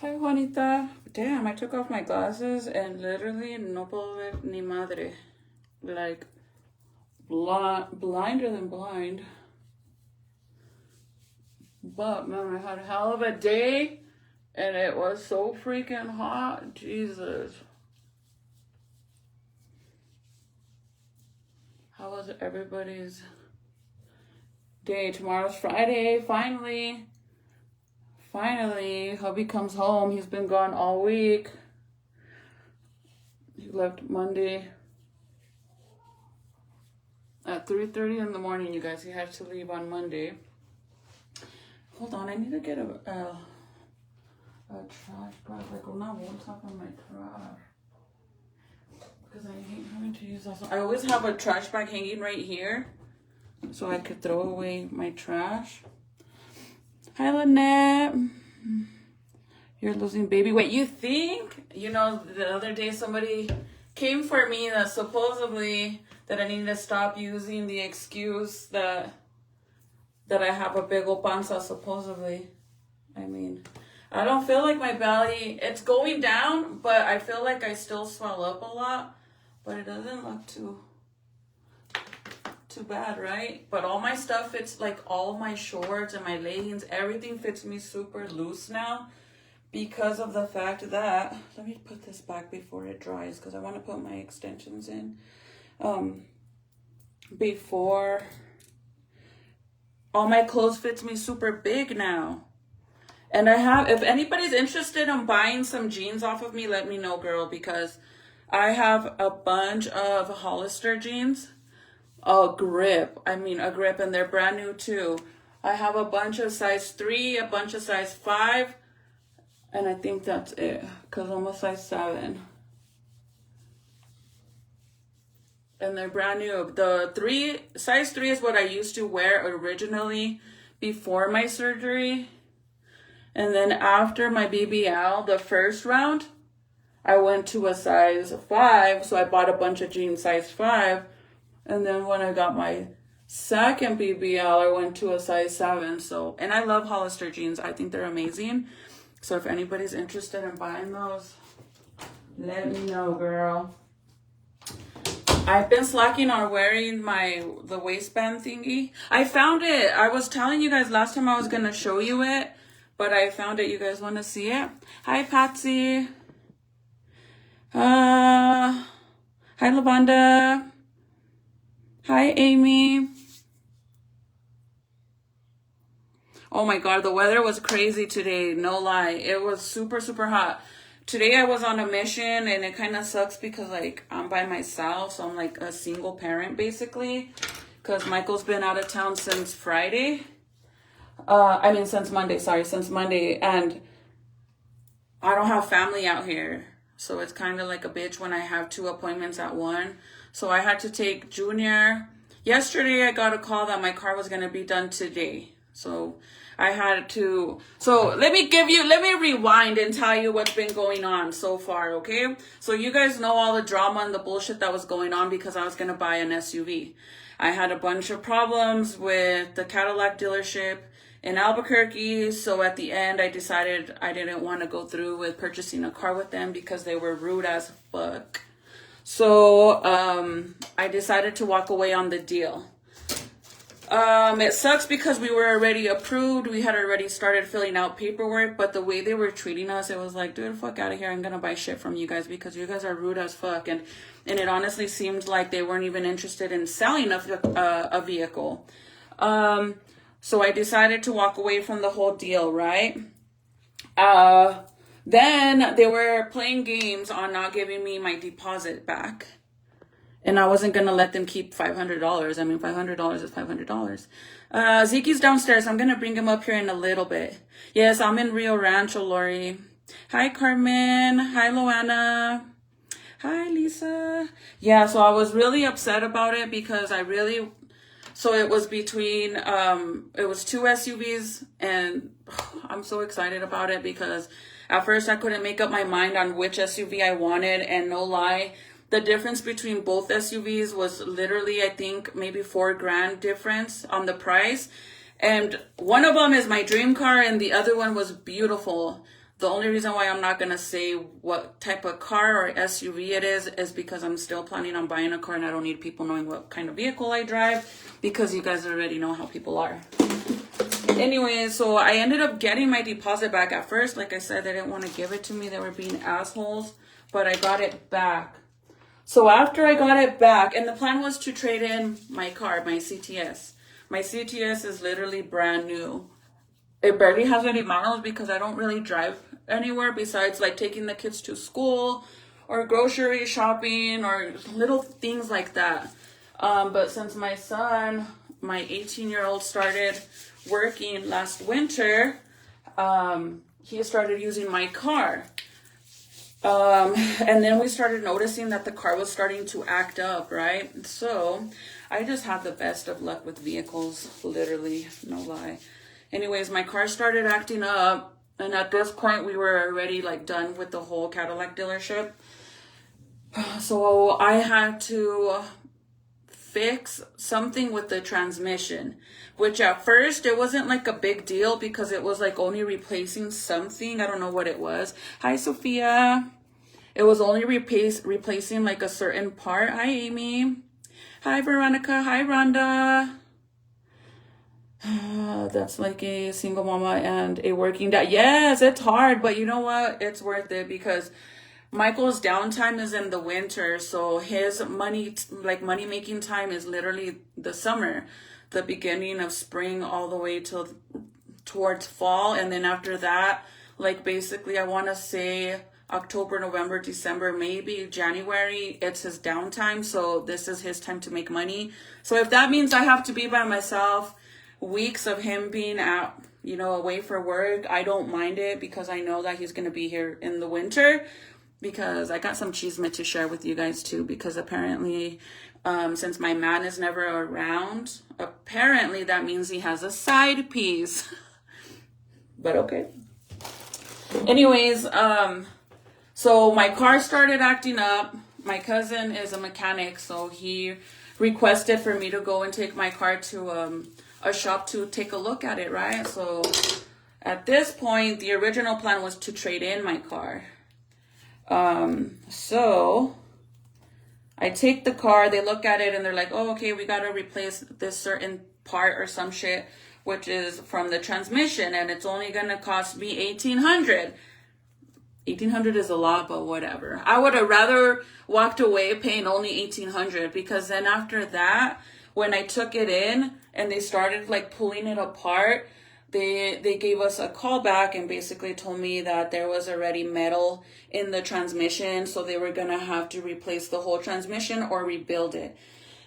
Hi, Juanita. Damn, I took off my glasses and literally no puedo ver ni madre. Like, blinder than blind. But, man, I had a hell of a day and it was so freaking hot. Jesus. How was everybody's day? Tomorrow's Friday, finally. Finally, hubby comes home. He's been gone all week. He left Monday at 3:30 in the morning, you guys. He had to leave on Monday. Hold on, I need to get a trash bag. Like, una bolsa for my trash. Because I hate having to use that. I always have a trash bag hanging right here so I could throw away my trash. Hi, Lynette. You're losing baby weight. You think? You know, the other day somebody came for me that supposedly that I need to stop using the excuse that I have a big old panza, supposedly. I mean, I don't feel like my belly, it's going down, but I feel like I still swell up a lot, but it doesn't look too bad, right? But all my stuff fits, like all my shorts and my leggings, everything fits me super loose now because of the fact that, let me put this back before it dries because I want to put my extensions in. Before, all my clothes fits me super big now. And I have, if anybody's interested in buying some jeans off of me, let me know, girl, because I have a bunch of Hollister jeans. A grip, and they're brand new too. I have a bunch of size 3, a bunch of size 5, and I think that's it, because I'm a size 7. And they're brand new. Size 3 is what I used to wear originally before my surgery. And then after my BBL, the first round, I went to a size 5, so I bought a bunch of jeans size 5. And then when I got my second BBL, I went to a size 7. So, and I love Hollister jeans. I think they're amazing. So if anybody's interested in buying those, let me know, girl. I've been slacking on wearing the waistband thingy. I found it. I was telling you guys last time I was going to show you it, but I found it. You guys want to see it? Hi, Patsy. Hi, Lavanda. Hi, Amy. Oh my God, the weather was crazy today. No lie. It was super, super hot. Today I was on a mission and it kind of sucks because like I'm by myself. So I'm like a single parent basically because Michael's been out of town since Friday. Since Monday. And I don't have family out here. So it's kind of like a bitch when I have 2 appointments at one. So I had to take Junior. Yesterday, I got a call that my car was going to be done today. So I had to. So let me rewind and tell you what's been going on so far, okay? So you guys know all the drama and the bullshit that was going on because I was going to buy an SUV. I had a bunch of problems with the Cadillac dealership in Albuquerque. So at the end, I decided I didn't want to go through with purchasing a car with them because they were rude as fuck. So I decided to walk away on the deal. It sucks because we were already approved. We had already started filling out paperwork, but the way they were treating us, it was like, dude, fuck out of here. I'm going to buy shit from you guys because you guys are rude as fuck. And it honestly seemed like they weren't even interested in selling a vehicle. So I decided to walk away from the whole deal, right? Then they were playing games on not giving me my deposit back. And I wasn't going to let them keep $500. I mean, $500 is $500. Zeke's downstairs. I'm going to bring him up here in a little bit. Yes, I'm in Rio Rancho, Lori. Hi, Carmen. Hi, Loana. Hi, Lisa. Yeah, so I was really upset about it because so it was between, it was 2 SUVs and I'm so excited about it because at first I couldn't make up my mind on which SUV I wanted, and no lie, the difference between both SUVs was literally, I think, maybe $4,000 difference on the price. And one of them is my dream car and the other one was beautiful. The only reason why I'm not going to say what type of car or SUV it is because I'm still planning on buying a car and I don't need people knowing what kind of vehicle I drive because you guys already know how people are. Anyway, so I ended up getting my deposit back. At first, like I said, they didn't want to give it to me. They were being assholes, but I got it back. So after I got it back, and the plan was to trade in my car, my CTS. My CTS is literally brand new. It barely has any miles because I don't really drive anywhere besides like taking the kids to school or grocery shopping or little things like that. But since my son, my 18-year-old, started working last winter, he started using my car. And then we started noticing that the car was starting to act up, right? So I just have the best of luck with vehicles, literally, no lie. Anyways, my car started acting up, and at this point we were already like done with the whole Cadillac dealership. So I had to fix something with the transmission, which at first it wasn't like a big deal because it was like only replacing something. I don't know what it was. Hi, Sophia. It was only replacing like a certain part. Hi, Amy. Hi, Veronica. Hi, Rhonda. That's like a single mama and a working dad. Yes, it's hard, but you know what? It's worth it because Michael's downtime is in the winter, so his money making time is literally the summer, the beginning of spring all the way till towards fall, and then after that, like basically I want to say October, November, December, maybe January, it's his downtime, so this is his time to make money. So if that means I have to be by myself, weeks of him being out, away for work, I don't mind it because I know that he's going to be here in the winter. Because I got some chisme to share with you guys too, because apparently, since my man is never around, apparently that means he has a side piece. But okay. Anyways, so my car started acting up. My cousin is a mechanic, so he requested for me to go and take my car to a shop to take a look at it, right? So at this point, the original plan was to trade in my car. So I take the car, they look at it and they're like, oh, okay, we got to replace this certain part or some shit, which is from the transmission. And it's only going to cost me $1,800. $1,800 is a lot, but whatever. I would have rather walked away paying only $1,800 because then after that, when I took it in and they started like pulling it apart, they gave us a call back and basically told me that there was already metal in the transmission, so they were gonna have to replace the whole transmission or rebuild it.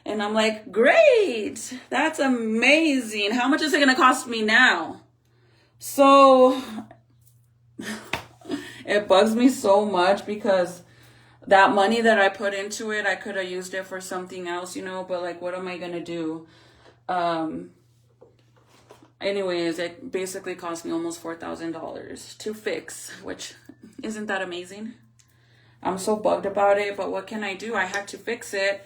And I'm like, great, that's amazing. How much is it gonna cost me now? So it bugs me so much because that money that I put into it, I could have used it for something else, but like, what am I gonna do? Anyways, it basically cost me almost $4,000 to fix, which isn't that amazing? I'm so bugged about it, but what can I do? I had to fix it.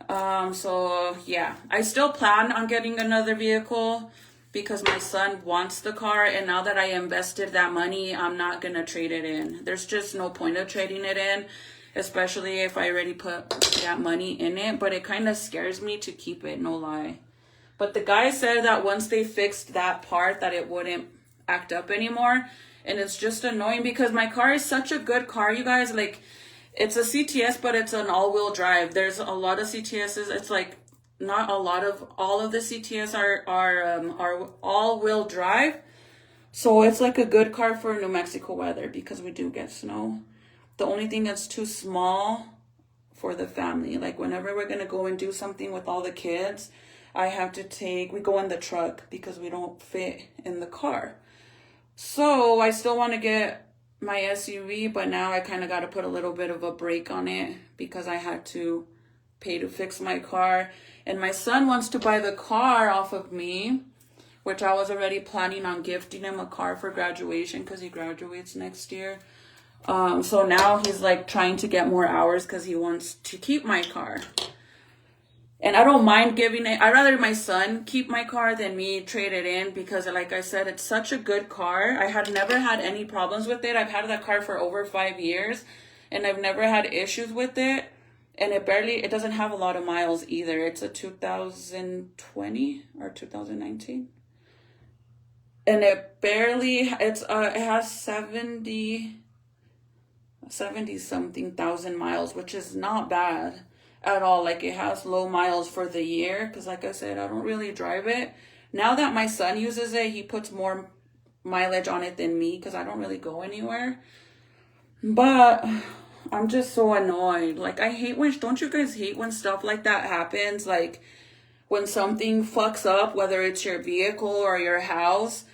So yeah, I still plan on getting another vehicle because my son wants the car, and now that I invested that money, I'm not gonna trade it in. There's just no point of trading it in, especially if I already put that money in it, but it kind of scares me to keep it, no lie. But the guy said that once they fixed that part, that it wouldn't act up anymore. And it's just annoying because my car is such a good car, you guys. Like, it's a CTS, but it's an all-wheel drive. There's a lot of CTSs. It's like not a lot of, all of the CTS are all-wheel drive. So it's like a good car for New Mexico weather because we do get snow. The only thing that's too small for the family, like whenever we're going to go and do something with all the kids, we go in the truck because we don't fit in the car. So I still want to get my SUV, but now I kind of got to put a little bit of a brake on it because I had to pay to fix my car. And my son wants to buy the car off of me, which I was already planning on gifting him a car for graduation because he graduates next year. So now he's like trying to get more hours because he wants to keep my car. And I don't mind giving it. I'd rather my son keep my car than me trade it in because, like I said, it's such a good car. I had never had any problems with it. I've had that car for over 5 years and I've never had issues with it. And it doesn't have a lot of miles either. It's a 2020 or 2019. And it has 70 something thousand miles, which is not bad at all. Like it has low miles for the year because like I said, I don't really drive it. Now that my son uses it, he puts more mileage on it than me because I don't really go anywhere. But I'm just so annoyed. Like don't you guys hate when stuff like that happens? Like when something fucks up, whether it's your vehicle or your house.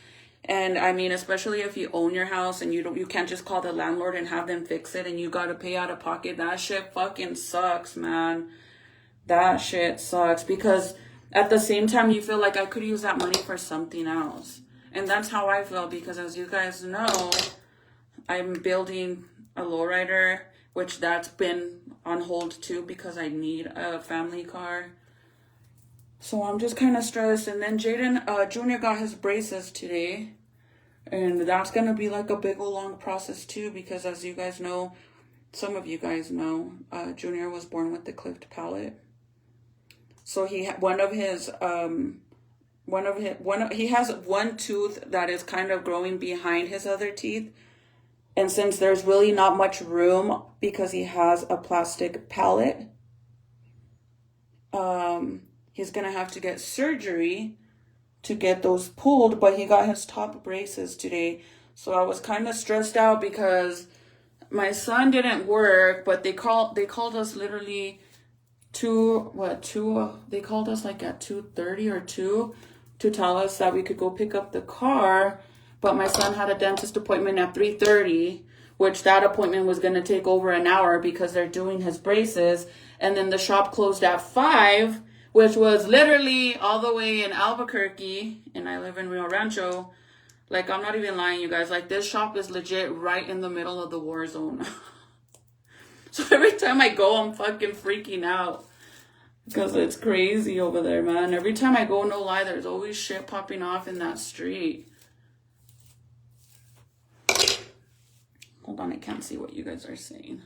And I mean, especially if you own your house and you can't just call the landlord and have them fix it and you got to pay out of pocket. That shit fucking sucks, man. That shit sucks because at the same time you feel like I could use that money for something else. And that's how I feel because as you guys know, I'm building a lowrider, which that's been on hold too because I need a family car. So I'm just kind of stressed. And then Jaden Jr. got his braces today. And that's going to be like a big old long process too. Because as you guys know, some of you guys know, Junior was born with the clipped palate. So he has one tooth that is kind of growing behind his other teeth. And since there's really not much room because he has a plastic palate, he's going to have to get surgery to get those pulled, but he got his top braces today. So I was kind of stressed out because my son didn't work, but they called us literally they called us like at 2:30 or 2 to tell us that we could go pick up the car, but my son had a dentist appointment at 3:30, which that appointment was going to take over an hour because they're doing his braces, and then the shop closed at 5, which was literally all the way in Albuquerque, and I live in Rio Rancho. Like, I'm not even lying, you guys. Like, this shop is legit right in the middle of the war zone. So every time I go, I'm fucking freaking out. Because it's crazy over there, man. Every time I go, no lie, there's always shit popping off in that street. Hold on, I can't see what you guys are saying.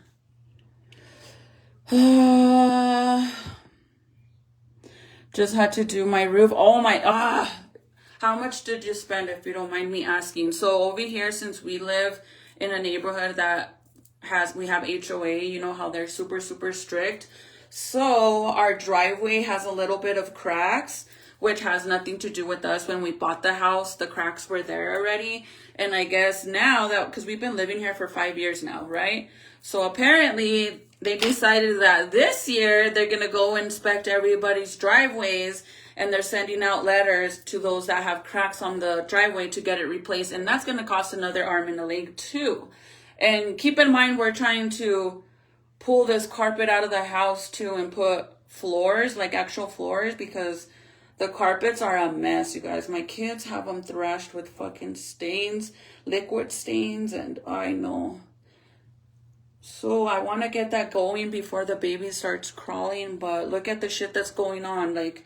Just had to do my roof. Oh my, how much did you spend if you don't mind me asking? So over here, since we live in a neighborhood that we have HOA, you know how they're super, super strict. So our driveway has a little bit of cracks, which has nothing to do with us. When we bought the house, the cracks were there already. And I guess now that, because we've been living here for 5 years now, right? So apparently they decided that this year they're going to go inspect everybody's driveways, and they're sending out letters to those that have cracks on the driveway to get it replaced. And that's going to cost another arm and a leg too. And keep in mind, we're trying to pull this carpet out of the house too and put floors, like actual floors, because the carpets are a mess, you guys. My kids have them thrashed with fucking stains, liquid stains, and I know. So I want to get that going before the baby starts crawling, but look at the shit that's going on. Like,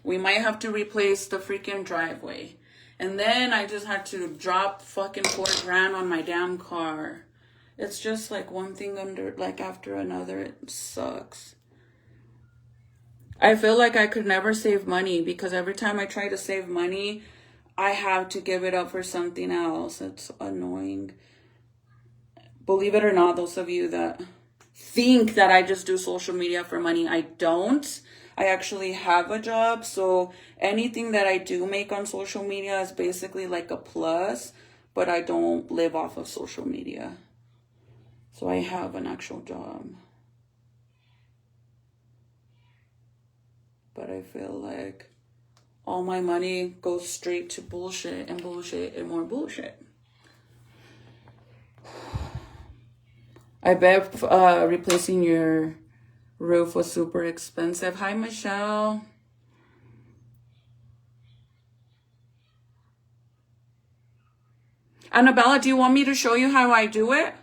we might have to replace the freaking driveway. And then I just had to drop fucking $4,000 on my damn car. It's just like one thing after another. It sucks. I feel like I could never save money because every time I try to save money, I have to give it up for something else. It's annoying. Believe it or not, those of you that think that I just do social media for money, I don't. I actually have a job, so anything that I do make on social media is basically like a plus, but I don't live off of social media. So I have an actual job. But I feel like all my money goes straight to bullshit and bullshit and more bullshit. I bet replacing your roof was super expensive. Hi, Michelle. Annabella, do you want me to show you how I do it?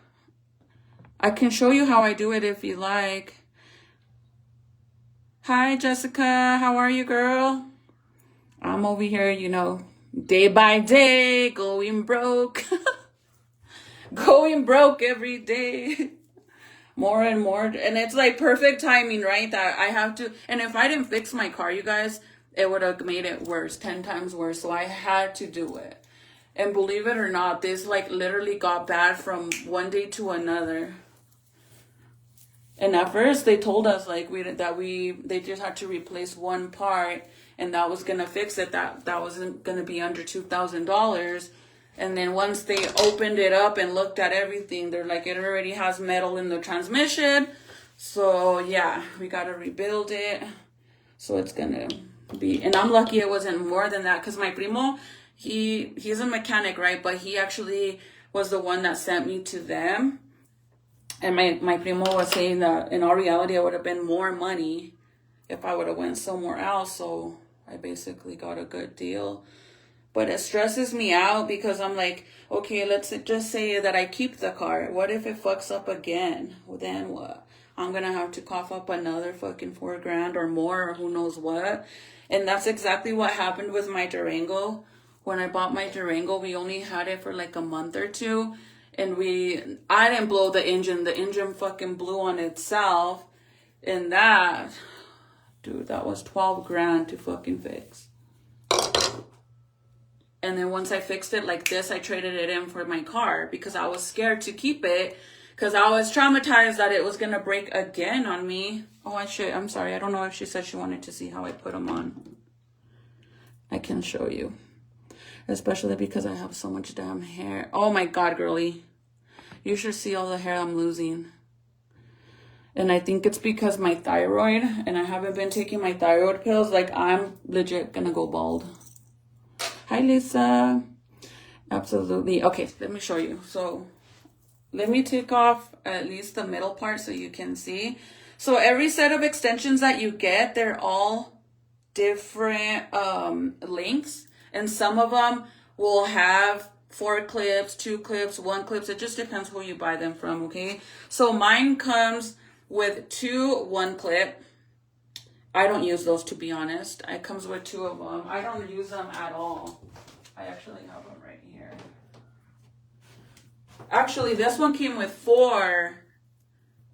I can show you how I do it if you like. Hi, Jessica. How are you, girl? I'm over here, day by day, going broke. Going broke every day. More and more. And it's like perfect timing, right? That I have to. And if I didn't fix my car, you guys, it would have made it worse, 10 times worse. So I had to do it. And believe it or not, this like literally got bad from one day to another. And at first they told us like they just had to replace one part and that was gonna fix it. That wasn't gonna be under $2,000. And then once they opened it up and looked at everything, they're like, it already has metal in the transmission. So yeah, we gotta rebuild it. So it's gonna be, and I'm lucky it wasn't more than that because my primo, he's a mechanic, right? But he actually was the one that sent me to them. And my primo was saying that in all reality, it would have been more money if I would have went somewhere else. So I basically got a good deal. But it stresses me out because I'm like, okay, let's just say that I keep the car. What if it fucks up again? Well, then what? I'm going to have to cough up another fucking $4,000 or more or who knows what. And that's exactly what happened with my Durango. When I bought my Durango, we only had it for like a month or two. And I didn't blow the engine. The engine fucking blew on itself. And that, dude, that was $12,000 to fucking fix. And then once I fixed it like this, I traded it in for my car because I was scared to keep it because I was traumatized that it was going to break again on me. Oh, I'm sorry. I don't know if she said she wanted to see how I put them on. I can show you. Especially because I have so much damn hair. Oh my God, girly. You should see all the hair I'm losing. And I think it's because my thyroid, and I haven't been taking my thyroid pills. Like, I'm legit gonna go bald. Hi, Lisa. Absolutely. Okay, let me show you. So, let me take off at least the middle part so you can see. So, every set of extensions that you get, they're all different lengths. And some of them will have 4 clips, 2 clips, 1 clips. It just depends who you buy them from, okay? So mine comes with 2 1-clip. I don't use those, to be honest. It comes with 2 of them. I don't use them at all. I actually have them right here. Actually, this one came with 4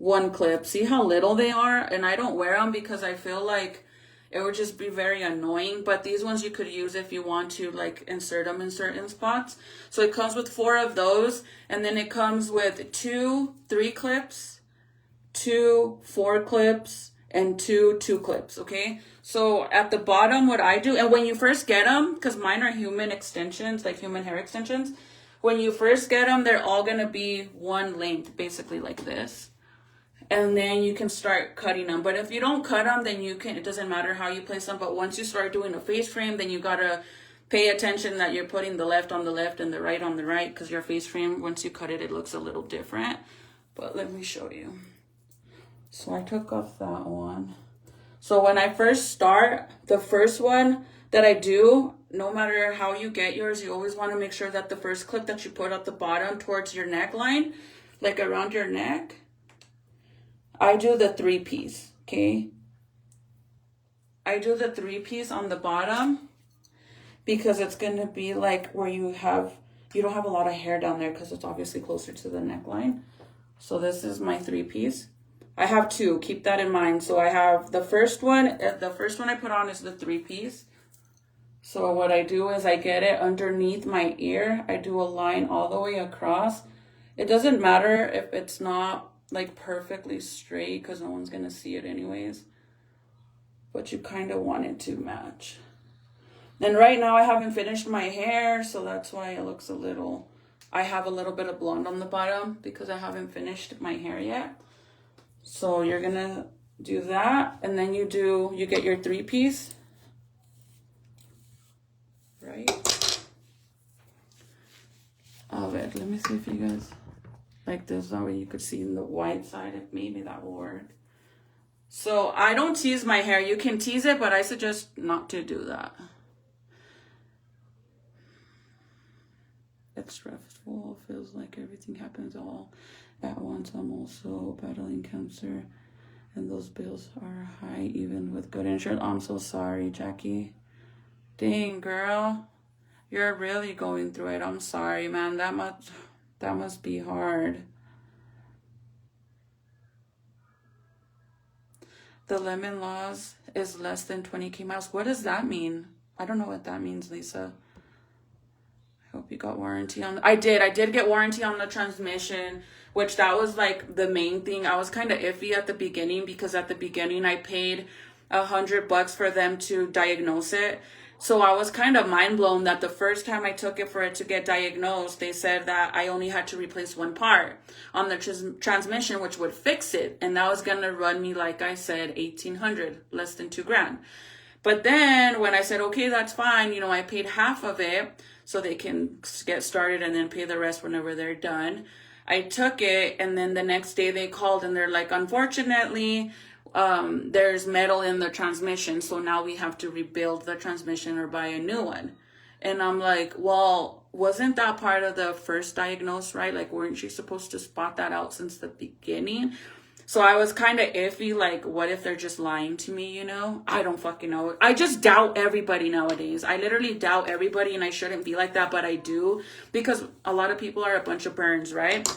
1-clip. See how little they are? And I don't wear them because I feel like it would just be very annoying. But these ones you could use if you want to like insert them in certain spots. So it comes with 4 of those. And then it comes with 2 3-clips, 2 4-clips, and 2 2-clips. Okay. So at the bottom, what I do, and when you first get them, because mine are human extensions, like human hair extensions. When you first get them, they're all going to be one length, basically like this. And then you can start cutting them. But if you don't cut them, then it doesn't matter how you place them. But once you start doing a face frame, then you gotta pay attention that you're putting the left on the left and the right on the right. Because your face frame, once you cut it, it looks a little different. But let me show you. So I took off that one. So when I first start, the first one that I do, no matter how you get yours, you always want to make sure that the first clip that you put at the bottom towards your neckline, like around your neck, I do the 3-piece, okay? I do the 3-piece on the bottom because it's going to be like where you don't have a lot of hair down there because it's obviously closer to the neckline. So this is my 3-piece. I have 2, keep that in mind. So I have the first one I put on is the 3-piece. So what I do is I get it underneath my ear. I do a line all the way across. It doesn't matter if it's not like perfectly straight because no one's gonna see it anyways, but you kind of want it to match. And right now I haven't finished my hair, so that's why it looks I have a little bit of blonde on the bottom because I haven't finished my hair yet. So you're gonna do that, and then you get your 3-piece, right? Of it. Let me see if you guys like this, that way you could see in the white side, if maybe that will work. So I don't tease my hair. You can tease it, but I suggest not to do that. It's stressful, feels like everything happens all at once. I'm also battling cancer. And those bills are high even with good insurance. I'm so sorry, Jackie. Dang, girl. You're really going through it. I'm sorry, man. That must be hard. The lemon laws is less than 20K miles. What does that mean? I don't know what that means, Lisa. I hope you got warranty on. I did get warranty on the transmission, which that was like the main thing. I was kind of iffy at the beginning because at the beginning I paid $100 for them to diagnose it. So I was kind of mind blown that the first time I took it for it to get diagnosed, they said that I only had to replace one part on the transmission, which would fix it. And that was going to run me, like I said, $1,800, less than $2,000. But then when I said, okay, that's fine, you know, I paid half of it so they can get started and then pay the rest whenever they're done. I took it, and then the next day they called and they're like, unfortunately, there's metal in the transmission, so now we have to rebuild the transmission or buy a new one. And I'm like, well, wasn't that part of the first diagnose, right? Like, weren't you supposed to spot that out since the beginning? So I was kind of iffy, like, what if they're just lying to me, you know? I don't fucking know. I just doubt everybody nowadays. I literally doubt everybody, and I shouldn't be like that, but I do, because a lot of people are a bunch of burns, right?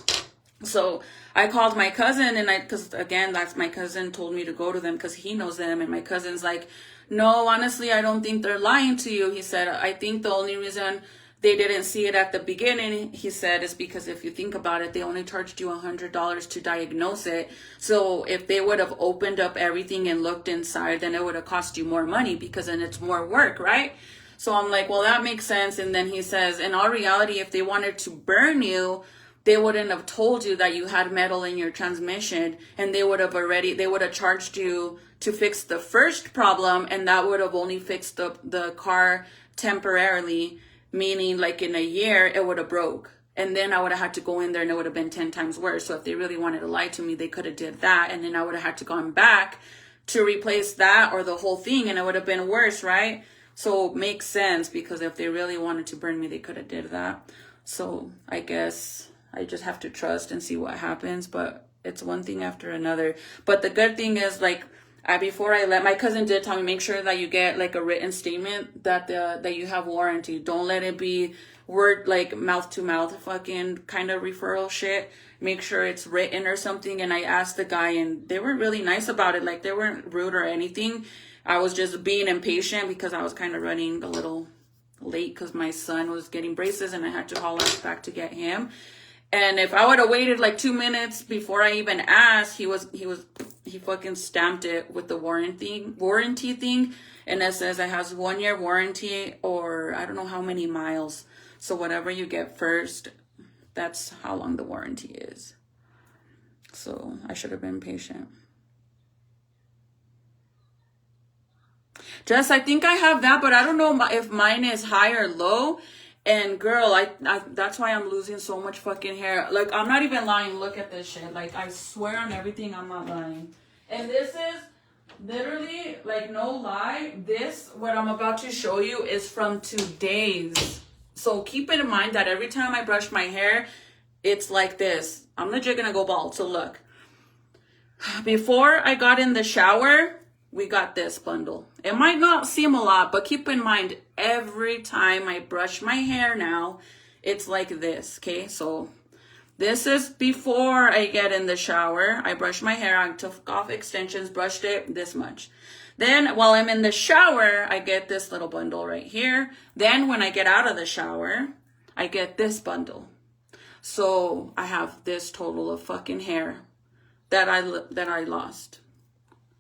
So I called my cousin, and because again, that's my cousin told me to go to them because he knows them. And my cousin's like, no, honestly, I don't think they're lying to you. He said, I think the only reason they didn't see it at the beginning, he said, is because if you think about it, they only charged you $100 to diagnose it. So if they would have opened up everything and looked inside, then it would have cost you more money because then it's more work, right? So I'm like, well, that makes sense. And then he says, in all reality, if they wanted to burn you, they wouldn't have told you that you had metal in your transmission, and they would have charged you to fix the first problem, and that would have only fixed the car temporarily, meaning like in a year it would have broke. And then I would have had to go in there and it would have been 10 times worse. So if they really wanted to lie to me, they could have did that. And then I would have had to gone back to replace that or the whole thing, and it would have been worse, right? So it makes sense, because if they really wanted to burn me, they could have did that. So I guess I just have to trust and see what happens, but it's one thing after another. But the good thing is, like, before I my cousin did tell me, make sure that you get like a written statement that you have warranty. Don't let it be word, like mouth to mouth fucking kind of referral shit. Make sure it's written or something. And I asked the guy, and they were really nice about it. Like, they weren't rude or anything. I was just being impatient because I was kind of running a little late because my son was getting braces and I had to haul back to get him. And if I would have waited like 2 minutes before I even asked, he fucking stamped it with the warranty thing. And it says it has 1 year warranty, or I don't know how many miles. So whatever you get first, that's how long the warranty is. So I should have been patient. Jess, I think I have that, but I don't know if mine is high or low. And girl, I that's why I'm losing so much fucking hair. Like, I'm not even lying. Look at this shit. Like, I swear on everything, I'm not lying. And this is literally, like, no lie, what I'm about to show you is from 2 days. So keep in mind that every time I brush my hair, it's like this. I'm legit gonna go bald. So look, before I got in the shower, we got this bundle. It might not seem a lot, but keep in mind, every time I brush my hair now, it's like this, okay? So this is before I get in the shower. I brush my hair, I took off extensions, brushed it this much. Then while I'm in the shower, I get this little bundle right here. Then when I get out of the shower, I get this bundle. So I have this total of fucking hair that I lost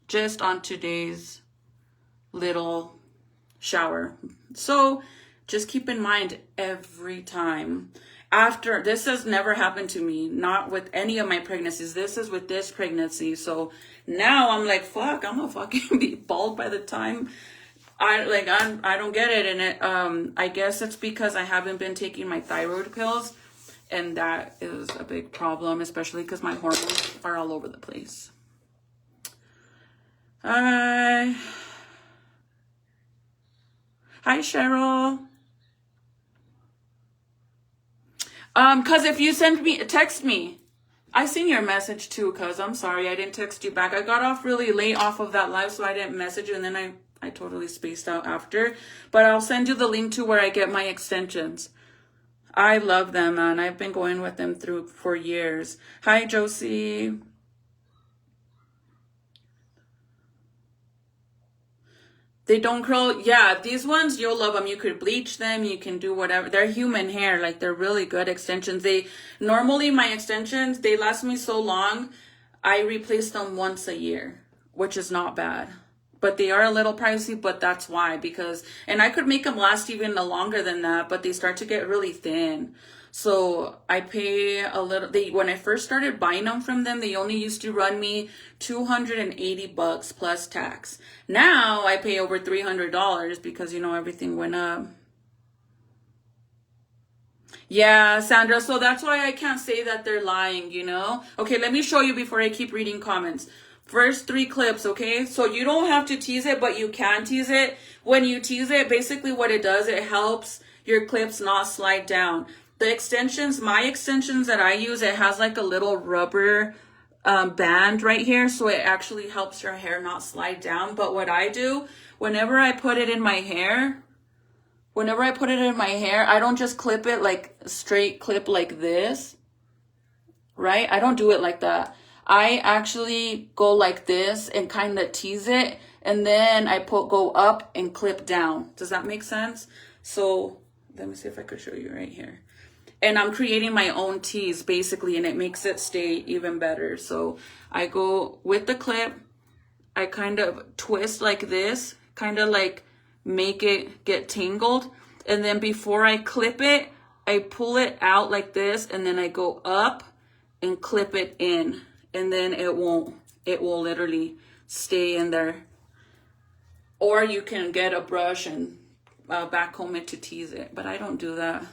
just on today's little shower. So just keep in mind, every time after, this has never happened to me, not with any of my pregnancies. This is with this pregnancy. So now I'm like, fuck, I'm gonna fucking be bald by the time I don't get it. And I guess it's because I haven't been taking my thyroid pills, and that is a big problem, especially because my hormones are all over the place. Hi Cheryl. Cause if you text me, I seen your message too, cuz I'm sorry I didn't text you back. I got off really late off of that live, so I didn't message you, and then I totally spaced out after. But I'll send you the link to where I get my extensions. I love them, man. I've been going with them through for years. Hi, Josie. They don't curl. Yeah, these ones, you'll love them. You could bleach them. You can do whatever. They're human hair. Like, they're really good extensions. Normally my extensions, they last me so long. I replace them once a year, which is not bad. But they are a little pricey, but that's why. And I could make them last even longer than that, but they start to get really thin. So I pay a little. When I first started buying them from them, they only used to run me $280 plus tax. Now I pay over $300 because, everything went up. Yeah, Sandra. So that's why I can't say that they're lying, Okay, let me show you before I keep reading comments. First 3 clips, okay? So you don't have to tease it, but you can tease it. When you tease it, basically what it does, it helps your clips not slide down. The extensions, my extensions that I use, it has like a little rubber band right here, so it actually helps your hair not slide down. But what I do, whenever I put it in my hair, I don't just clip it like straight clip like this, right? I don't do it like that. I actually go like this and kind of tease it, and then I go up and clip down. Does that make sense? So let me see if I could show you right here. And I'm creating my own tease basically, and it makes it stay even better. So I go with the clip, I kind of twist like this, kind of like make it get tangled. And then before I clip it, I pull it out like this, and then I go up and clip it in. And then it will literally stay in there. Or you can get a brush and backcomb it to tease it, but I don't do that.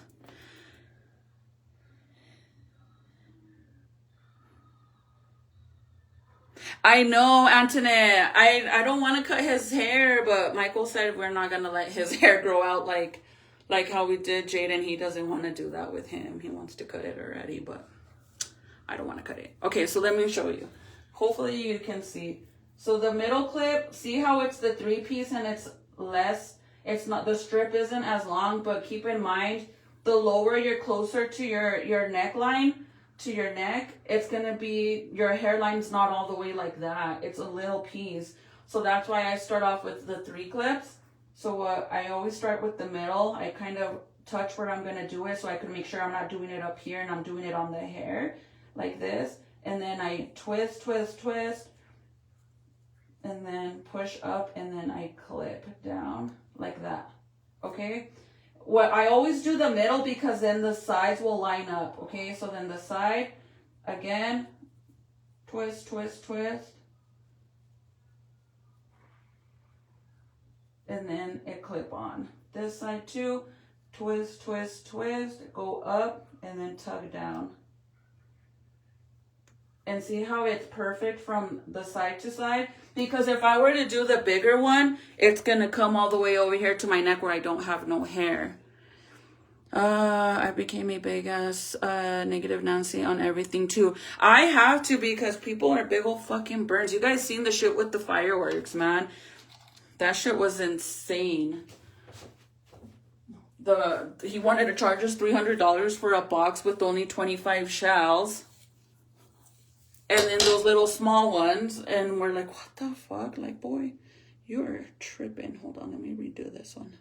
I know, Antoinette. I don't want to cut his hair, but Michael said we're not gonna let his hair grow out like how we did Jaden. He doesn't want to do that with him. He wants to cut it already, but I don't want to cut it. Okay, so let me show you. Hopefully you can see. So the middle clip, see how it's the 3-piece and it's less, it's not, the strip isn't as long, but keep in mind, the lower you're closer to your neckline, to your neck, it's going to be, your hairline's not all the way like that. It's a little piece. So that's why I start off with the 3 clips. So I always start with the middle. I kind of touch where I'm going to do it so I can make sure I'm not doing it up here and I'm doing it on the hair like this. And then I twist, and then push up, and then I clip down like that. Okay? What I always do the middle because then the sides will line up. Okay? So then the side, again, twist. And then it clip on. This side too, twist, go up, and then tug down. And see how it's perfect from the side to side? Because if I were to do the bigger one, it's going to come all the way over here to my neck where I don't have no hair. I became a big ass negative Nancy on everything too. I have to, because people are big old fucking burns. You guys seen the shit with the fireworks, man. That shit was insane. He wanted to charge us $300 for a box with only 25 shells. And then those little small ones. And we're like, what the fuck? Like, boy, you're tripping. Hold on, let me redo this one.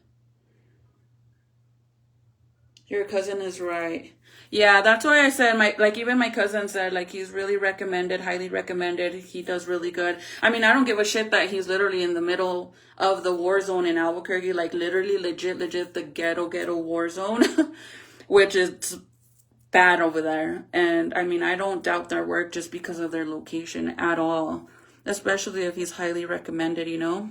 Your cousin is right. Yeah, that's why I said, even my cousin said, like, he's really recommended, highly recommended. He does really good. I mean, I don't give a shit that he's literally in the middle of the war zone in Albuquerque, like, literally, legit, the ghetto war zone, which is bad over there. And, I mean, I don't doubt their work just because of their location at all, especially if he's highly recommended, you know?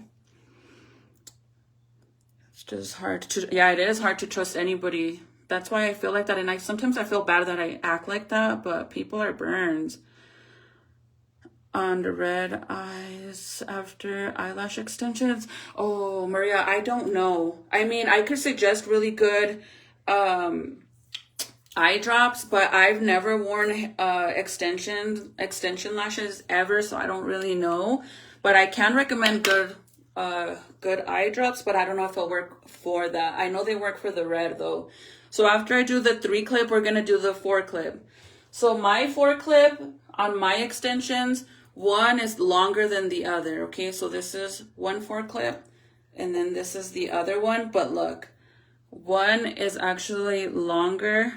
It's just hard to, yeah, it is hard to trust anybody. That's why I feel like that. And sometimes I feel bad that I act like that, but people are burns. On the red eyes after eyelash extensions. Oh, Maria, I don't know. I mean, I could suggest really good eye drops, but I've never worn extension lashes ever, so I don't really know. But I can recommend good eye drops, but I don't know if it'll work for that. I know they work for the red though. So after I do the 3 clip, we're gonna do the 4 clip. So my 4 clip on my extensions, one is longer than the other. Okay, so this is one 4 clip, and then this is the other one. But look, one is actually longer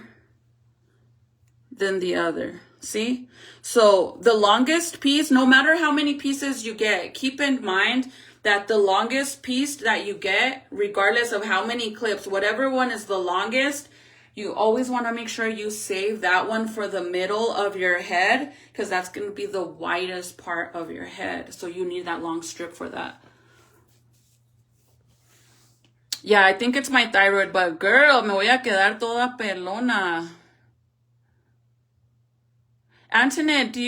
than the other. See? So the longest piece, no matter how many pieces you get, keep in mind that the longest piece that you get, regardless of how many clips, whatever one is the longest, you always want to make sure you save that one for the middle of your head, because that's going to be the widest part of your head. So you need that long strip for that. Yeah, I think it's my thyroid, but girl, me voy a quedar toda pelona. Antoinette, do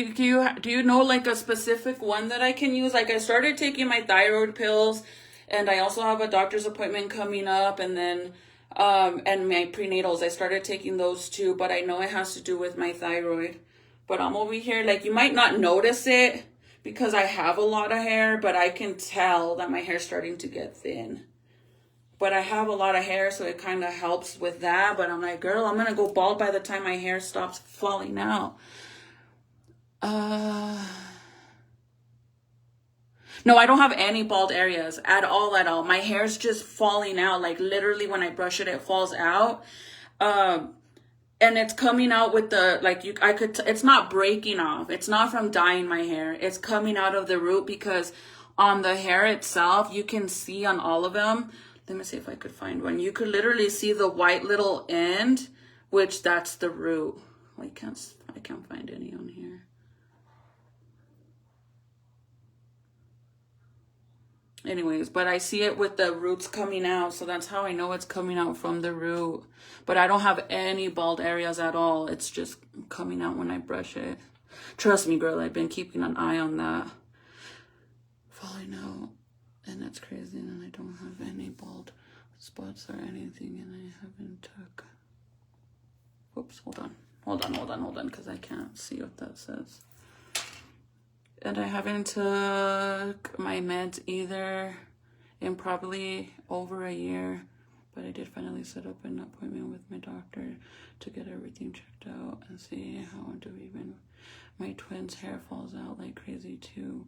you know like a specific one that I can use? Like I started taking my thyroid pills, and I also have a doctor's appointment coming up, and then and my prenatals. I started taking those too, but I know it has to do with my thyroid. But I'm over here, like you might not notice it because I have a lot of hair, but I can tell that my hair's starting to get thin. But I have a lot of hair, so it kind of helps with that. But I'm like, girl, I'm gonna go bald by the time my hair stops falling out. No, I don't have any bald areas at all. My hair's just falling out. Like literally when I brush it, it falls out. And it's coming out with the, like it's not breaking off. It's not from dyeing my hair. It's coming out of the root, because on the hair itself, you can see on all of them. Let me see if I could find one. You could literally see the white little end, which that's the root. I can't find any on here. Anyways, but I see it with the roots coming out, so that's how I know it's coming out from the root. But I don't have any bald areas at all. It's just coming out when I brush it. Trust me, girl, I've been keeping an eye on that. Falling out, and that's crazy, and I don't have any bald spots or anything, and I haven't took... Whoops, hold on, because I can't see what that says. And I haven't took my meds either in probably over a year. But I did finally set up an appointment with my doctor to get everything checked out and see how I'm doing. My twins' hair falls out like crazy too.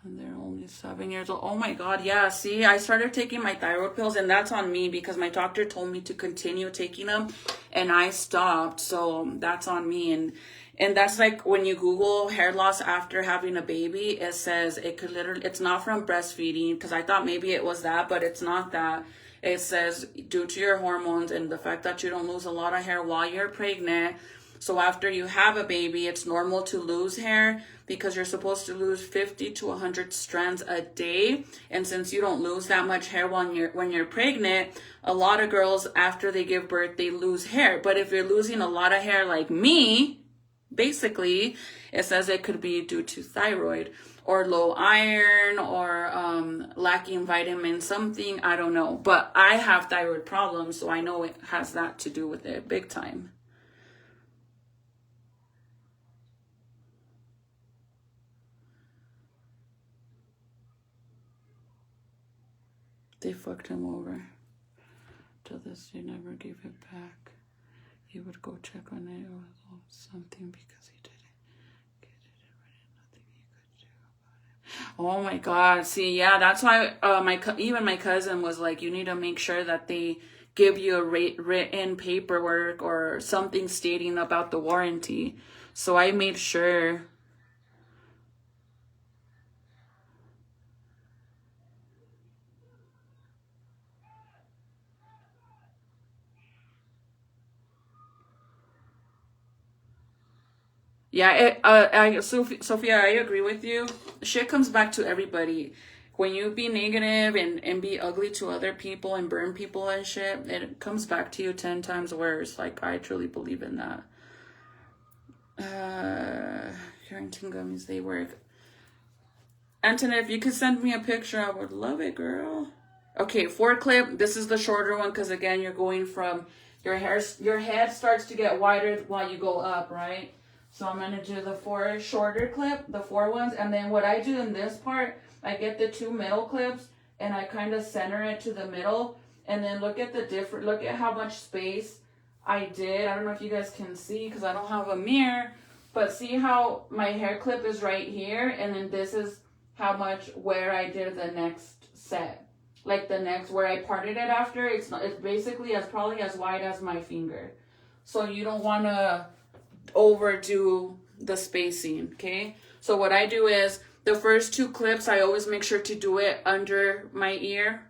And they're only 7 years old. Oh my God, yeah. See, I started taking my thyroid pills, and that's on me because my doctor told me to continue taking them and I stopped. So that's on me. And that's like when you Google hair loss after having a baby, it says it could literally, it's not from breastfeeding, because I thought maybe it was that, but it's not that. It says due to your hormones and the fact that you don't lose a lot of hair while you're pregnant. So after you have a baby, it's normal to lose hair because you're supposed to lose 50 to 100 strands a day. And since you don't lose that much hair when you're pregnant, a lot of girls after they give birth, they lose hair. But if you're losing a lot of hair like me, basically, it says it could be due to thyroid or low iron or lacking vitamin something. I don't know. But I have thyroid problems, so I know it has that to do with it big time. They fucked him over. Till this, they never gave it back. He would go check on it or something because he didn't get it already. Nothing he could do about it. Oh my God. See, yeah, that's why even my cousin was like, you need to make sure that they give you a written paperwork or something stating about the warranty. So I made sure. Yeah, Sophia, I agree with you. Shit comes back to everybody. When you be negative and be ugly to other people and burn people and shit, it comes back to you 10 times worse. Like, I truly believe in that. Carrington gummies, they work. Antoinette, if you could send me a picture, I would love it, girl. Okay, 4 clip. This is the shorter one because, again, you're going from your head starts to get wider while you go up, right? So I'm going to do the 4 shorter clip, the 4 ones. And then what I do in this part, I get the 2 middle clips and I kind of center it to the middle. And then look at look at how much space I did. I don't know if you guys can see because I don't have a mirror, but see how my hair clip is right here. And then this is how much where I did the next set. Like the next where I parted it after, it's basically probably as wide as my finger. So you don't want to overdo the spacing, okay? So what I do is the first 2 clips, I always make sure to do it under my ear,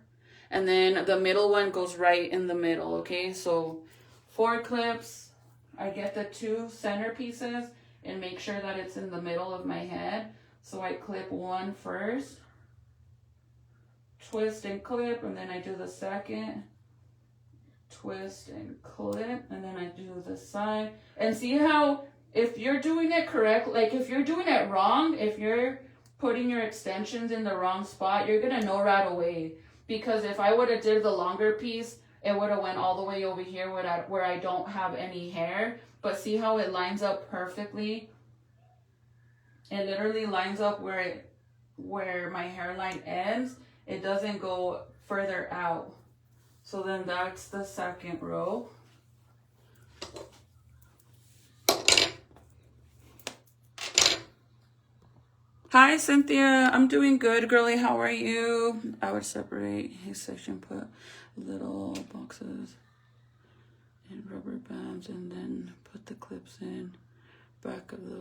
and then the middle one goes right in the middle, okay? So 4 clips, I get the 2 center pieces and make sure that it's in the middle of my head. So I clip 1 first, twist and clip, and then I do the second, twist and clip, and then I do the side. And see how if you're doing it correct, like if you're doing it wrong, if you're putting your extensions in the wrong spot, you're gonna know right away. Because if I would have did the longer piece, it would have went all the way over here where I don't have any hair. But see how it lines up perfectly? It literally lines up where my hairline ends. It doesn't go further out. So then that's the second row. Hi, Cynthia. I'm doing good, girly. How are you? I would separate his section, put little boxes and rubber bands, and then put the clips in back of the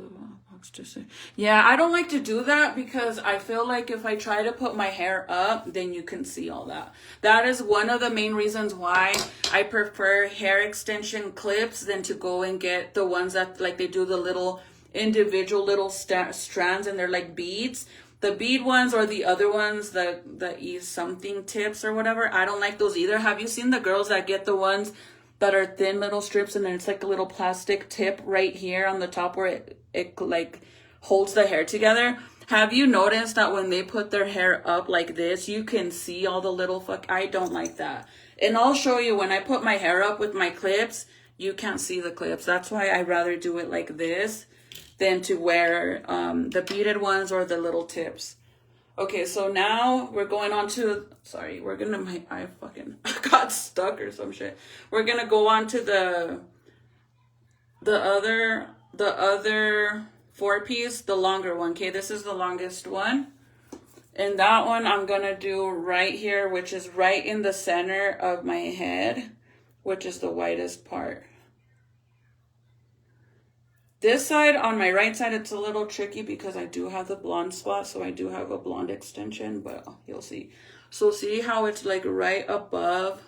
box. Just yeah, I don't like to do that because I feel like if I try to put my hair up, then you can see all that. That is one of the main reasons why I prefer hair extension clips than to go and get the ones that like they do the little individual little strands and they're like beads. The bead ones or the other ones, the E something tips or whatever, I don't like those either. Have you seen the girls that get the ones that are thin little strips and then it's like a little plastic tip right here on the top where it like holds the hair together? Have you noticed that when they put their hair up like this, you can see all the little I don't like that. And I'll show you when I put my hair up with my clips, you can't see the clips. That's why I rather do it like this than to wear the beaded ones or the little tips. Okay, so now we're going on to, sorry, I fucking got stuck or some shit. We're gonna go on to the other 4-piece, the longer one. Okay, this is the longest one. And that one I'm gonna do right here, which is right in the center of my head, which is the widest part. This side, on my right side, it's a little tricky because I do have the blonde spot, so I do have a blonde extension, but you'll see. So see how it's like right above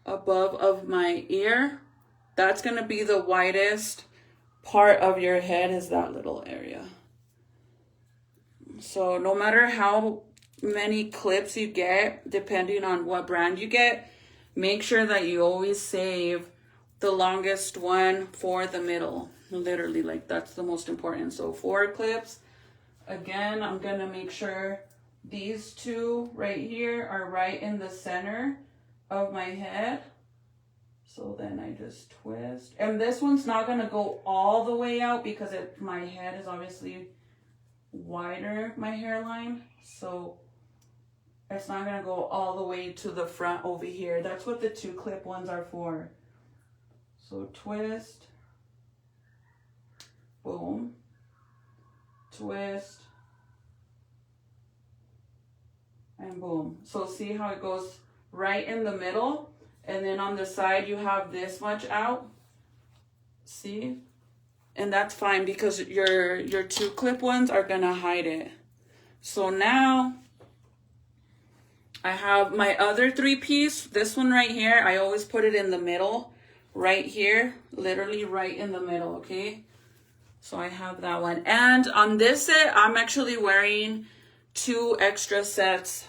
of my ear? That's going to be the widest part of your head, is that little area. So no matter how many clips you get, depending on what brand you get, make sure that you always save the longest one for the middle. Literally, like that's the most important. So 4 clips. Again, I'm gonna make sure these 2 right here are right in the center of my head. So then I just twist. And this one's not gonna go all the way out because my head is obviously wider, my hairline. So it's not gonna go all the way to the front over here. That's what the 2 clip ones are for. So twist, boom, twist, and boom. So see how it goes right in the middle, and then on the side you have this much out. See? And that's fine because your 2 clip ones are gonna hide it. So now I have my other 3-piece. This one right here, I always put it in the middle. Right here, literally right in the middle, okay? So I have that one. And on this set, I'm actually wearing 2 extra sets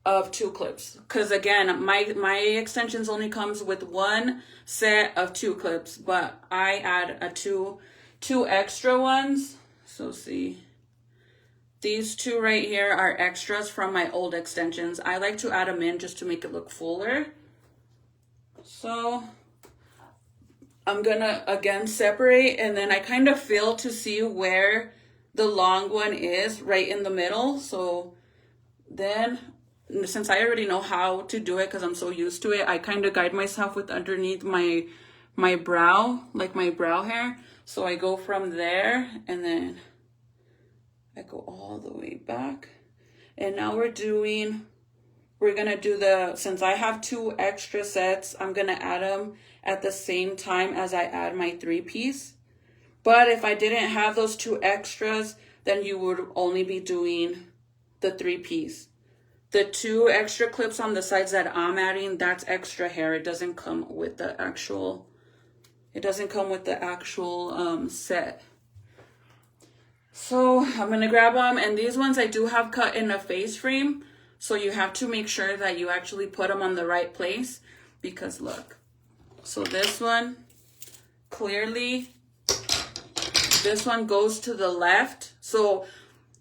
of 2 clips. Because again, my extensions only comes with 1 set of 2 clips, but I add two extra ones. So see, these 2 right here are extras from my old extensions. I like to add them in just to make it look fuller. So I'm gonna again separate, and then I kind of feel to see where the long one is, right in the middle. So then, since I already know how to do it because I'm so used to it, I kind of guide myself with underneath my brow, like my brow hair. So I go from there, and then I go all the way back. And now we're gonna do since I have 2 extra sets, I'm gonna add them at the same time as I add my 3-piece. But if I didn't have those 2 extras, then you would only be doing the 3-piece. The 2 extra clips on the sides that I'm adding, that's extra hair. It doesn't come with the actual, set. So I'm going to grab them. And these ones I do have cut in a face frame. So you have to make sure that you actually put them on the right place. Because look. So this one, clearly, this one goes to the left. So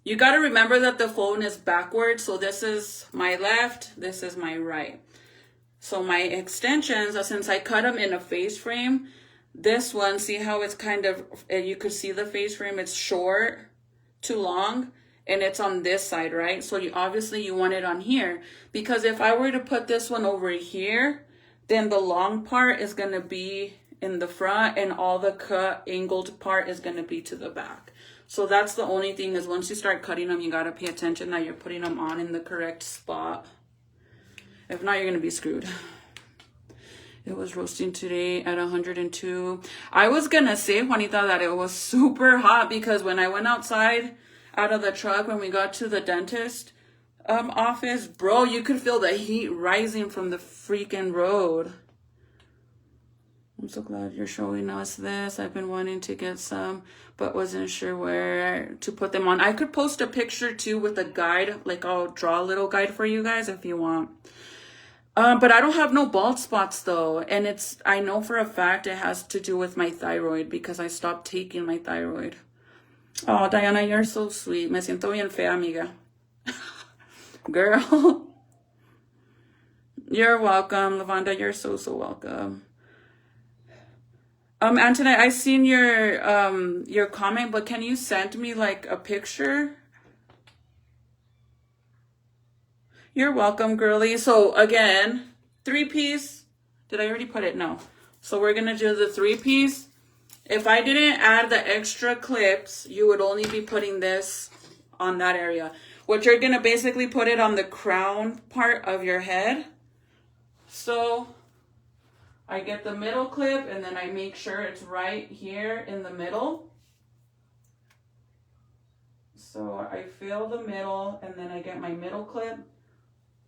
you got to remember that the phone is backwards. So this is my left, this is my right. So my extensions, since I cut them in a face frame, this one, see how it's kind of, you could see the face frame, it's short to long, and it's on this side, right? So obviously you want it on here, because if I were to put this one over here, then the long part is going to be in the front, and all the cut angled part is going to be to the back. So that's the only thing, is once you start cutting them, you got to pay attention that you're putting them on in the correct spot. If not, you're going to be screwed. It was roasting today at 102. I was going to say, Juanita, that it was super hot because when I went outside out of the truck, when we got to the dentist office, bro, you could feel the heat rising from the freaking road. I'm so glad you're showing us this. I've been wanting to get some, but wasn't sure where to put them on. I could post a picture too with a guide. Like I'll draw a little guide for you guys if you want. But I don't have no bald spots though. And I know for a fact it has to do with my thyroid because I stopped taking my thyroid. Oh, Diana, you're so sweet. Me siento bien fea, amiga. Girl. You're welcome. Lavanda, you're so welcome. Antoinette, I seen your comment, but can you send me like a picture? You're welcome, girly. So again, 3-piece. Did I already put it? No. So we're gonna do the 3-piece. If I didn't add the extra clips, you would only be putting this on that area. What you're gonna basically put it on the crown part of your head. So I get the middle clip, and then I make sure it's right here in the middle. So I feel the middle, and then I get my middle clip,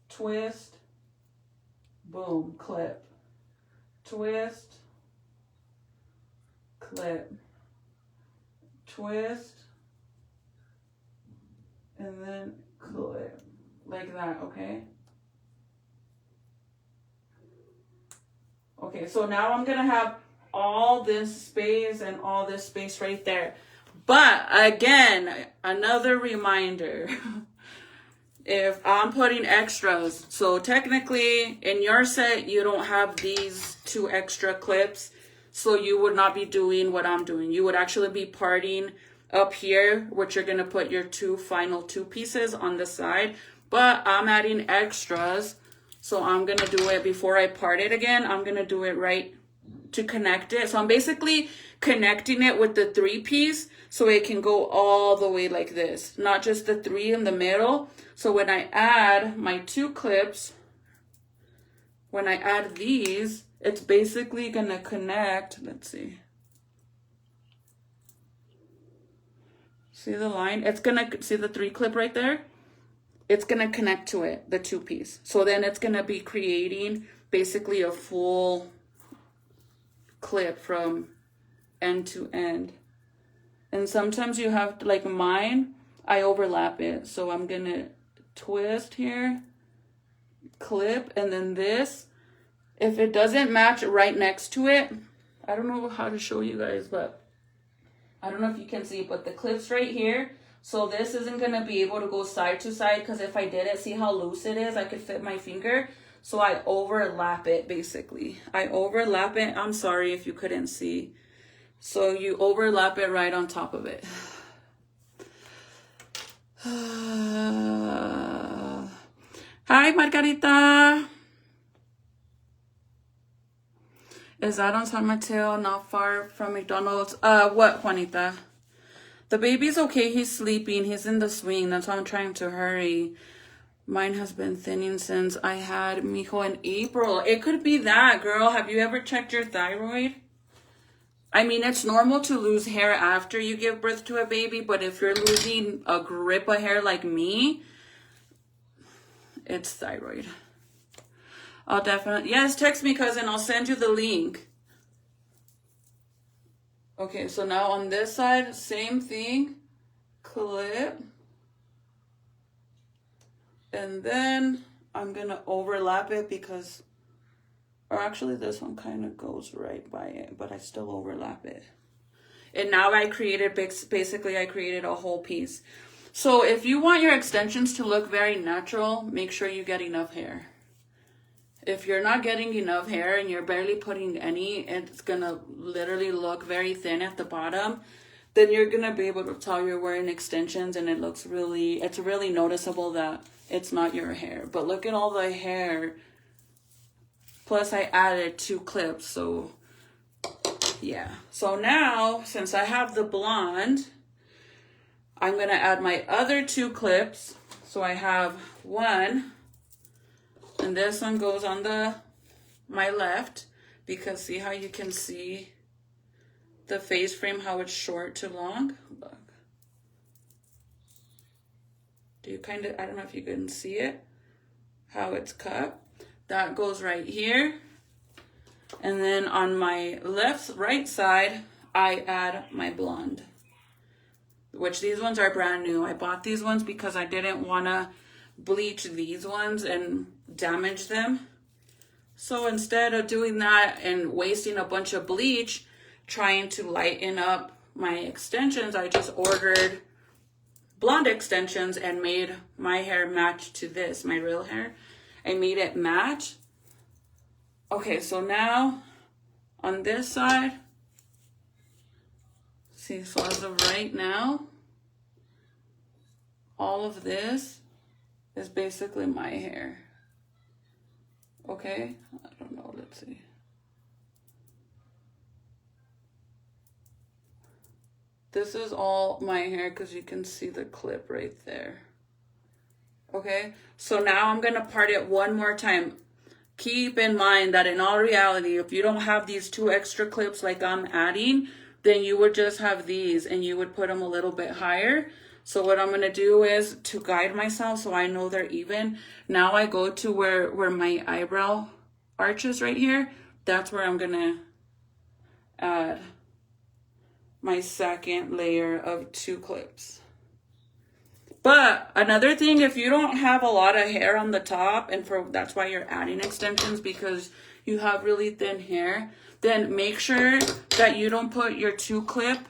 twist, boom, clip, twist, clip, twist, and then clip, like that, okay? Okay, so now I'm gonna have all this space and all this space right there. But again, another reminder, if I'm putting extras, so technically in your set, you don't have these 2 extra clips, so you would not be doing what I'm doing. You would actually be parting up here, which you're gonna put your final 2 pieces on the side, but I'm adding extras. So I'm going to do it before I part it again. I'm going to do it right to connect it. So I'm basically connecting it with the 3-piece so it can go all the way like this. Not just the 3 in the middle. So when I add my 2 clips, when I add these, it's basically going to connect. Let's see. See the line? It's going to, see the 3 clip right there? It's going to connect to it, the 2-piece. So then it's going to be creating basically a full clip from end to end. And sometimes you have to, like mine, I overlap it. So I'm going to twist here, clip, and then this. If it doesn't match right next to it, I don't know how to show you guys, but I don't know if you can see, but the clip's right here. So this isn't going to be able to go side to side because if I did it, see how loose it is? I could fit my finger. So I overlap it, basically. I overlap it. I'm sorry if you couldn't see. So you overlap it right on top of it. Hi, Margarita. Is that on San Mateo, not far from McDonald's? What, Juanita? The baby's okay. He's sleeping. He's in the swing. That's why I'm trying to hurry. Mine has been thinning since I had Mijo in April. It could be that, girl. Have you ever checked your thyroid? I mean, it's normal to lose hair after you give birth to a baby, but if you're losing a grip of hair like me, it's thyroid. I'll definitely, yes, text me, cousin. I'll send you the link. Okay, so now on this side, same thing. Clip. And then I'm going to overlap it because, or actually this one kind of goes right by it, but I still overlap it. And now I created, basically I created a whole piece. So if you want your extensions to look very natural, make sure you get enough hair. If you're not getting enough hair and you're barely putting any, it's going to literally look very thin at the bottom, then you're going to be able to tell you're wearing extensions and it looks really, it's really noticeable that it's not your hair. But look at all the hair. Plus I added 2 clips, so yeah. So now, since I have the blonde, I'm going to add my other 2 clips. So I have one. And this one goes on my left, because see how you can see the face frame, how it's short to long? Look. Do you kind of, I don't know if you can see it, how it's cut. That goes right here. And then on my right side, I add my blonde, which these ones are brand new. I bought these ones because I didn't want to bleach these ones and damage them. So instead of doing that and wasting a bunch of bleach trying to lighten up my extensions, I just ordered blonde extensions and made my hair match to this, my real hair. I made it match. Okay, so now on this side, see, so as of right now, all of this is basically my hair. Okay, I don't know, let's see. This is all my hair because you can see the clip right there. Okay, so now I'm gonna part it one more time. Keep in mind that in all reality, if you don't have these 2 extra clips like I'm adding, then you would just have these and you would put them a little bit higher. So what I'm going to do is, to guide myself so I know they're even, now I go to where my eyebrow arches right here. That's where I'm going to add my second layer of 2 clips. But another thing, if you don't have a lot of hair on the top, and that's why you're adding extensions, because you have really thin hair, then make sure that you don't put your 2 clip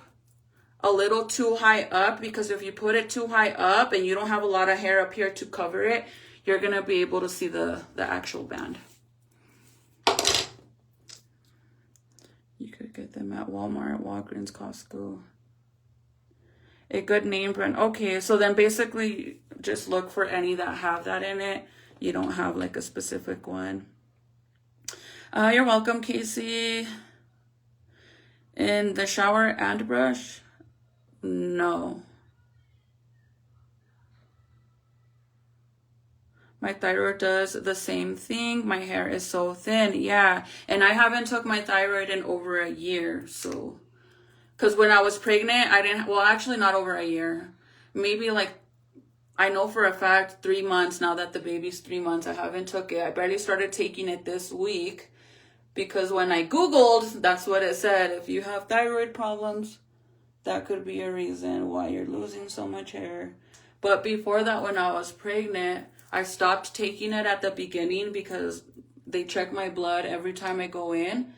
a little too high up, because if you put it too high up and you don't have a lot of hair up here to cover it, you're going to be able to see the actual band. You could get them at Walmart, Walgreens, Costco. A good name brand. Okay, so then basically just look for any that have that in it. You don't have like a specific one. You're welcome, Casey. In the shower and brush? No. My thyroid does the same thing. My hair is so thin. Yeah. And I haven't took my thyroid in over a year. So, because when I was pregnant, I didn't, well, actually not over a year. Maybe like, I know for a fact 3 months now that the baby's 3 months. I haven't took it. I barely started taking it this week, because when I Googled, that's what it said. If you have thyroid problems, that could be a reason why you're losing so much hair. But before that, when I was pregnant, I stopped taking it at the beginning because they check my blood every time I go in.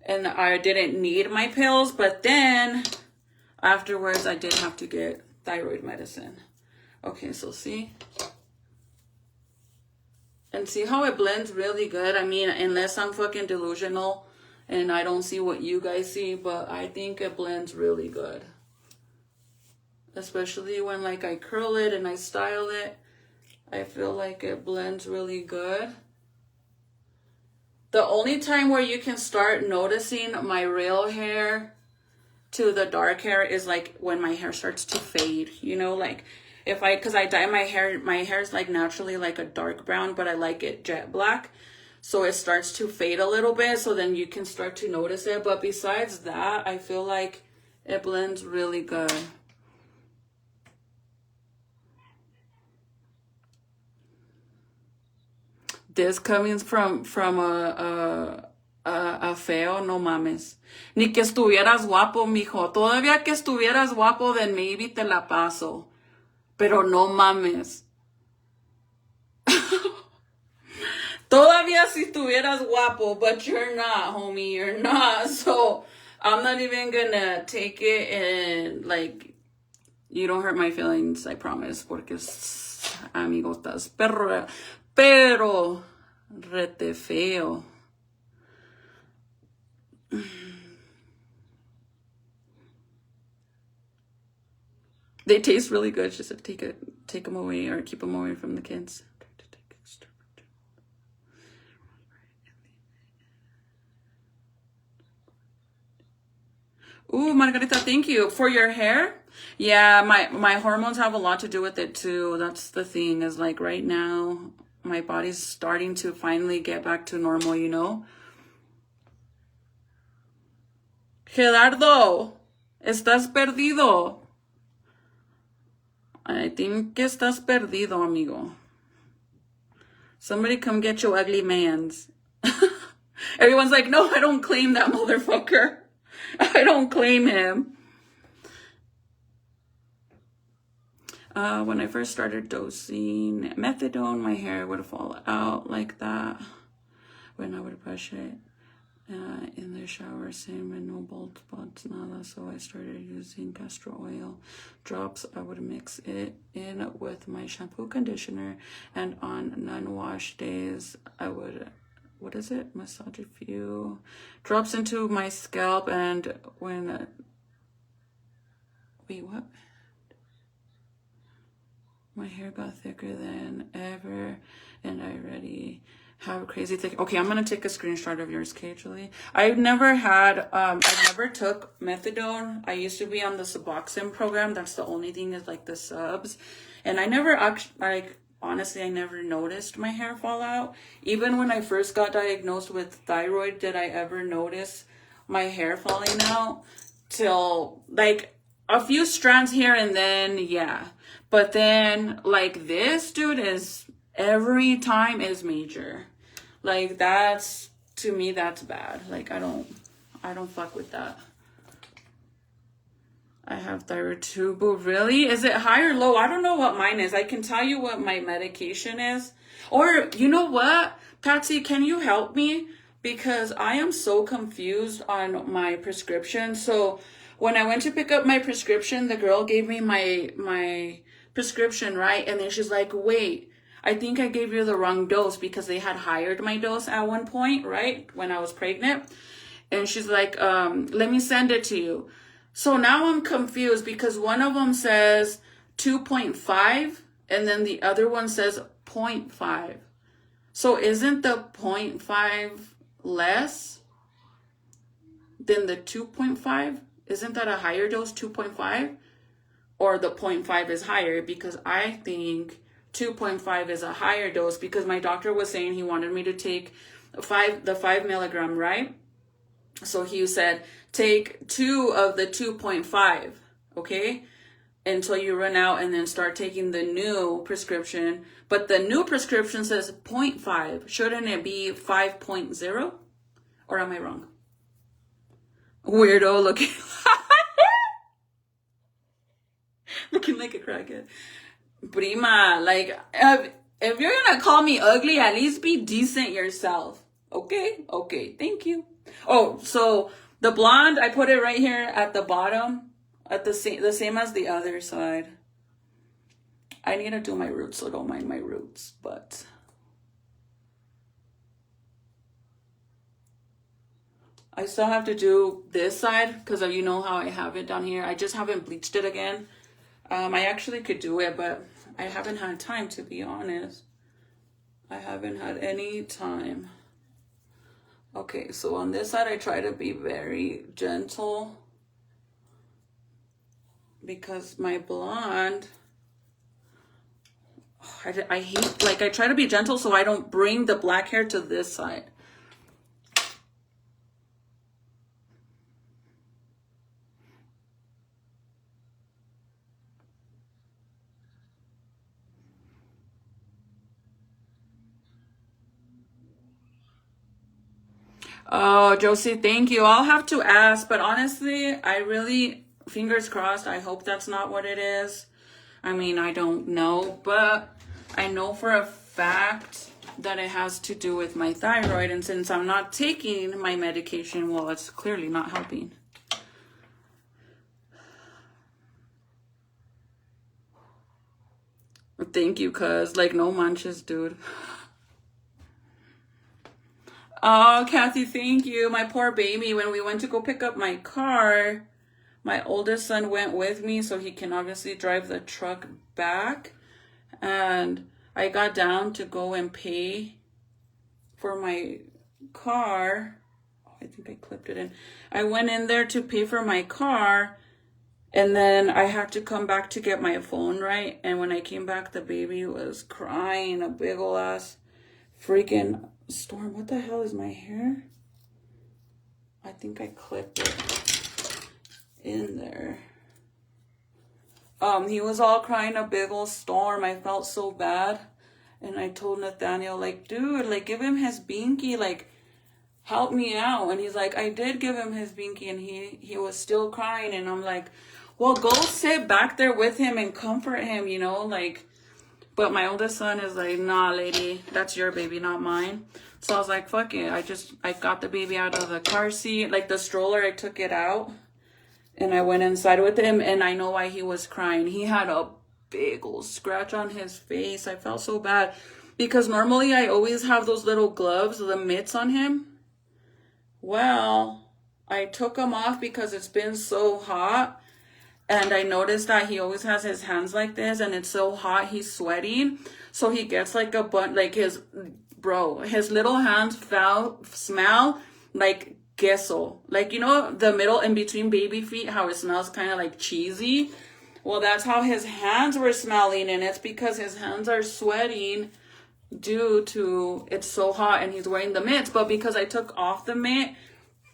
And I didn't need my pills. But then afterwards, I did have to get thyroid medicine. Okay, so see? And see how it blends really good? I mean, unless I'm fucking delusional and I don't see what you guys see, but I think it blends really good. Especially when like I curl it and I style it. I feel like it blends really good. The only time where you can start noticing my real hair to the dark hair is like when my hair starts to fade, you know, like because I dye my hair is like naturally like a dark brown, but I like it jet black. So it starts to fade a little bit. So then you can start to notice it. But besides that, I feel like it blends really good. This coming from a feo, no mames. Ni que estuvieras guapo, mijo. Todavía que estuvieras guapo, then maybe te la paso. Pero no mames. Todavía si estuvieras guapo, but you're not, homie. You're not. So I'm not even gonna take it and like, you don't hurt my feelings, I promise. Porque amigo, estás pero rete feo. They taste really good. She said take them away or keep them away from the kids. Ooh, Margarita, thank you. For your hair? Yeah, my hormones have a lot to do with it too. That's the thing, is like right now, my body's starting to finally get back to normal, you know? Gerardo, estás perdido. I think que estás perdido, amigo. Somebody come get your ugly mans. Everyone's like, no, I don't claim that motherfucker. I don't claim him. When I first started dosing methadone, my hair would fall out like that when I would brush it in the shower, same with no bald spots, nada. So I started using castor oil drops. I would mix it in with my shampoo conditioner, and on non-wash days, I would, what is it? Massage a few drops into my scalp, and when, wait, what? My hair got thicker than ever, and I already have crazy thick. Okay, I'm gonna take a screenshot of yours, Julie. I've never had, I never took methadone. I used to be on the Suboxone program. That's the only thing, is like the subs. And I never actually, like, honestly, I never noticed my hair fall out. Even when I first got diagnosed with thyroid, did I ever notice my hair falling out? Till, like, a few strands here and then, yeah. But then, like, this, dude, is every time is major. Like, that's, to me, that's bad. Like, I don't fuck with that. I have thyroid too, but really? Is it high or low? I don't know what mine is. I can tell you what my medication is. Or, you know what? Patsy, can you help me? Because I am so confused on my prescription. So, when I went to pick up my prescription, the girl gave me my prescription, right? And then she's like, wait, I think I gave you the wrong dose, because they had hired my dose at one point, right? When I was pregnant. And she's like, let me send it to you. So now I'm confused, because one of them says 2.5 and then the other one says 0.5. So isn't the 0.5 less than the 2.5? Isn't that a higher dose, 2.5? Or the 0.5 is higher? Because I think 2.5 is a higher dose, because my doctor was saying he wanted me to take the 5 milligram, right? So he said, take 2 of the 2.5, okay? Until you run out, and then start taking the new prescription. But the new prescription says 0.5. Shouldn't it be 5.0? Or am I wrong? Weirdo looking. Looking like a crackhead. Prima, like, if you're gonna call me ugly, at least be decent yourself. Okay? Okay, thank you. Oh, so the blonde, I put it right here at the bottom, at the same as the other side. I need to do my roots, so don't mind my roots, but I still have to do this side because you know how I have it down here. I just haven't bleached it again. I actually could do it, but I haven't had time, to be honest. I haven't had any time. Okay, so on this side, I try to be very gentle because my blonde, I hate, like, I try to be gentle so I don't bring the black hair to this side. Oh, Josie, thank you. I'll have to ask, but honestly, I really, fingers crossed, I hope that's not what it is. I mean, I don't know, but I know for a fact that it has to do with my thyroid, and since I'm not taking my medication, well, it's clearly not helping. Thank you, cuz, like, no manches, dude. Oh, Kathy, thank you. My poor baby, when we went to go pick up my car, my oldest son went with me so he can obviously drive the truck back. And I got down to go and pay for my car. Oh, I think I clipped it in. I went in there to pay for my car, and then I had to come back to get my phone right. And when I came back, the baby was crying a big ol' ass freaking storm. What the hell is my hair? I think I clipped it in there. He was all crying a big old storm. I felt so bad. And I told Nathaniel, like, dude, like, give him his binky, like, help me out. And he's like, I did give him his binky, and he was still crying. And I'm like, well, go sit back there with him and comfort him, you know, like. But my oldest son is like, nah, lady, that's your baby, not mine. So I was like, fuck it. I got the baby out of the car seat, like the stroller, I took it out. And I went inside with him, and I know why he was crying. He had a big old scratch on his face. I felt so bad because normally I always have those little gloves, the mitts on him. Well, I took them off because it's been so hot. And I noticed that he always has his hands like this, and it's so hot, he's sweating. So he gets like a bunch, like his little hands smell like queso. Like, you know, the middle in between baby feet, how it smells kind of like cheesy. Well, that's how his hands were smelling, and it's because his hands are sweating due to it's so hot, and he's wearing the mitts. But because I took off the mitt,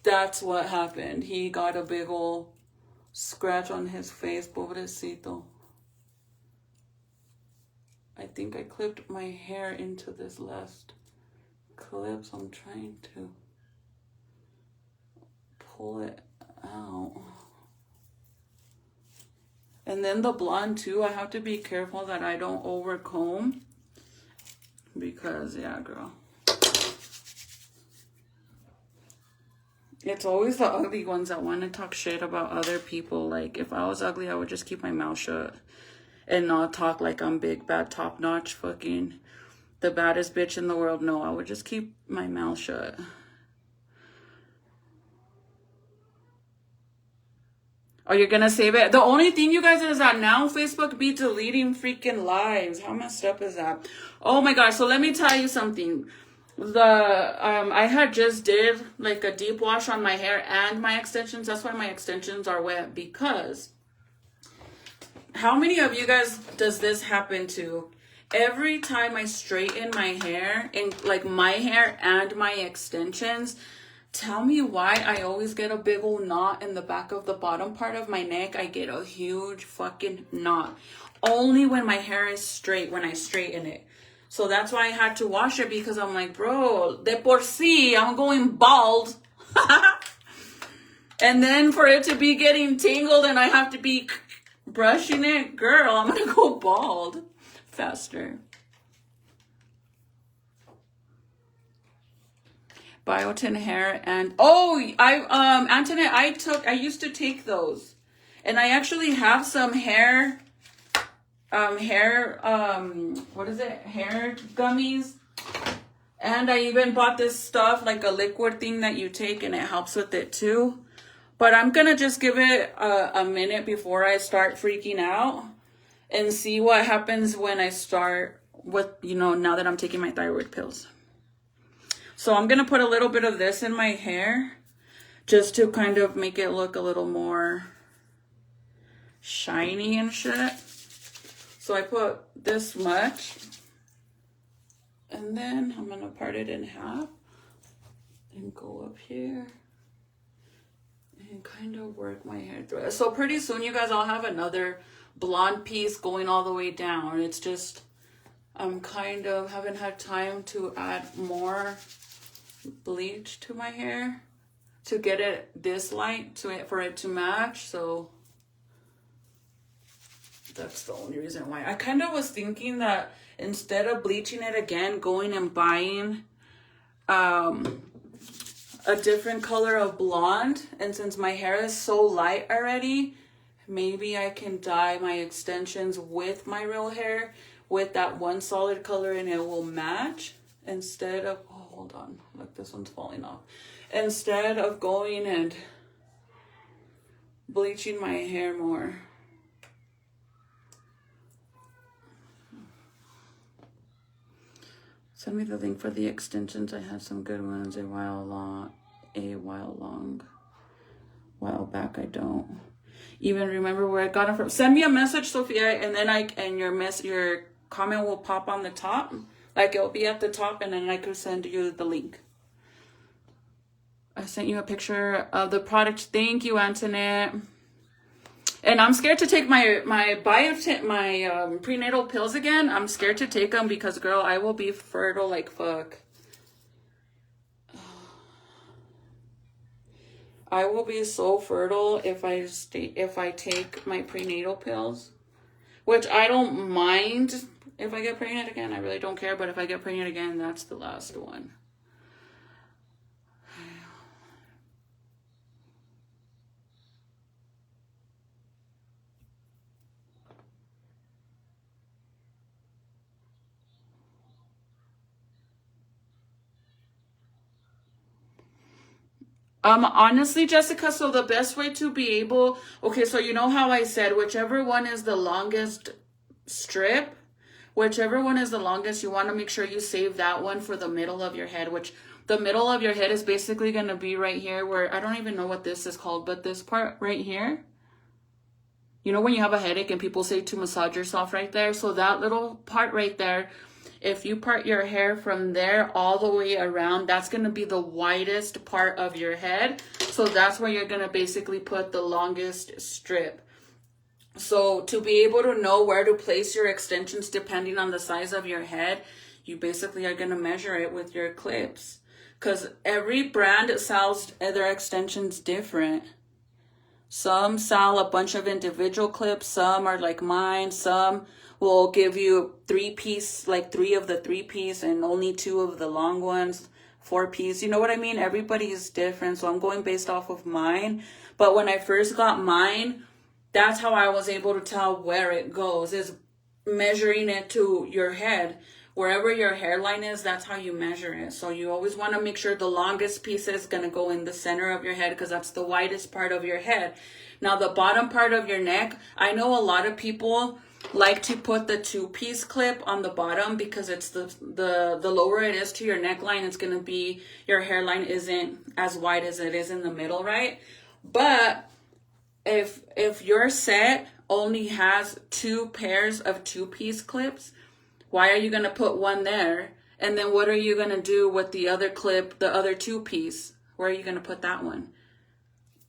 that's what happened. He got a big old scratch on his face, pobrecito. I think I clipped my hair into this last clip, so I'm trying to pull it out. And then the blonde too, I have to be careful that I don't over comb, because yeah, girl, it's always the ugly ones that want to talk shit about other people. Like, if I was ugly, I would just keep my mouth shut and not talk like I'm big, bad, top-notch, fucking the baddest bitch in the world. No, I would just keep my mouth shut. Oh, you're gonna save it? The only thing, you guys, is that now Facebook be deleting freaking lives. How messed up is that? Oh my gosh, so let me tell you something. I had just did like a deep wash on my hair and my extensions. That's why my extensions are wet, because how many of you guys does this happen to? Every time I straighten my hair, and like my hair and my extensions, tell me why I always get a big old knot in the back of the bottom part of my neck. I get a huge fucking knot only when my hair is straight, when I straighten it. So that's why I had to wash it, because I'm like, bro, de por sí, I'm going bald. And then for it to be getting tangled and I have to be brushing it, girl, I'm going to go bald faster. Biotin hair and, Antoinette, I used to take those. And I actually have some hair gummies, And I even bought this stuff, like a liquid thing that you take and it helps with it too. But I'm going to just give it a minute before I start freaking out and see what happens when I start with, now that I'm taking my thyroid pills. So I'm going to put a little bit of this in my hair just to kind of make it look a little more shiny and shit. So I put this much. And then I'm going to part it in half and go up here and kind of work my hair through it. So pretty soon, you guys, I'll have another blonde piece going all the way down. It's just, I'm kind of haven't had time to add more bleach to my hair to get it this light for it to match. So that's the only reason why. I kind of was thinking that instead of bleaching it again, going and buying a different color of blonde, and since my hair is so light already, maybe I can dye my extensions with my real hair with that one solid color and it will match instead of, oh, hold on, look, this one's falling off. Instead of going and bleaching my hair more. Send me the link for the extensions. I had some good ones a while back. I don't even remember where I got them from. Send me a message, Sophia, and then your comment will pop on the top. Like it'll be at the top, and then I could send you the link. I sent you a picture of the product. Thank you, Antoinette. And I'm scared to take my prenatal pills again. I'm scared to take them because, girl, I will be fertile like fuck. I will be so fertile if I take my prenatal pills, which I don't mind if I get pregnant again. I really don't care. But if I get pregnant again, that's the last one. Honestly, Jessica, so the best way to be able, okay, so you know how I said, whichever one is the longest strip, whichever one is the longest, you want to make sure you save that one for the middle of your head, which the middle of your head is basically going to be right here where, I don't even know what this is called, but this part right here, you know when you have a headache and people say to massage yourself right there? So that little part right there, if you part your hair from there all the way around, that's going to be the widest part of your head. So that's where you're going to basically put the longest strip. So to be able to know where to place your extensions depending on the size of your head, you basically are going to measure it with your clips. Because every brand sells their extensions different. Some sell a bunch of individual clips. Some are like mine. Some will give you 3-piece, like 3 of the 3-piece and only 2 of the long ones, 4-piece. You know what I mean? Everybody is different. So I'm going based off of mine. But when I first got mine, that's how I was able to tell where it goes, is measuring it to your head. Wherever your hairline is, that's how you measure it. So you always want to make sure the longest piece is going to go in the center of your head because that's the widest part of your head. Now, the bottom part of your neck, I know a lot of people like to put the 2-piece clip on the bottom because it's the lower it is to your neckline, it's going to be, your hairline isn't as wide as it is in the middle, right? But if your set only has 2 pairs of 2-piece clips, why are you going to put one there? And then what are you going to do with the other clip, the other 2-piece? Where are you going to put that one?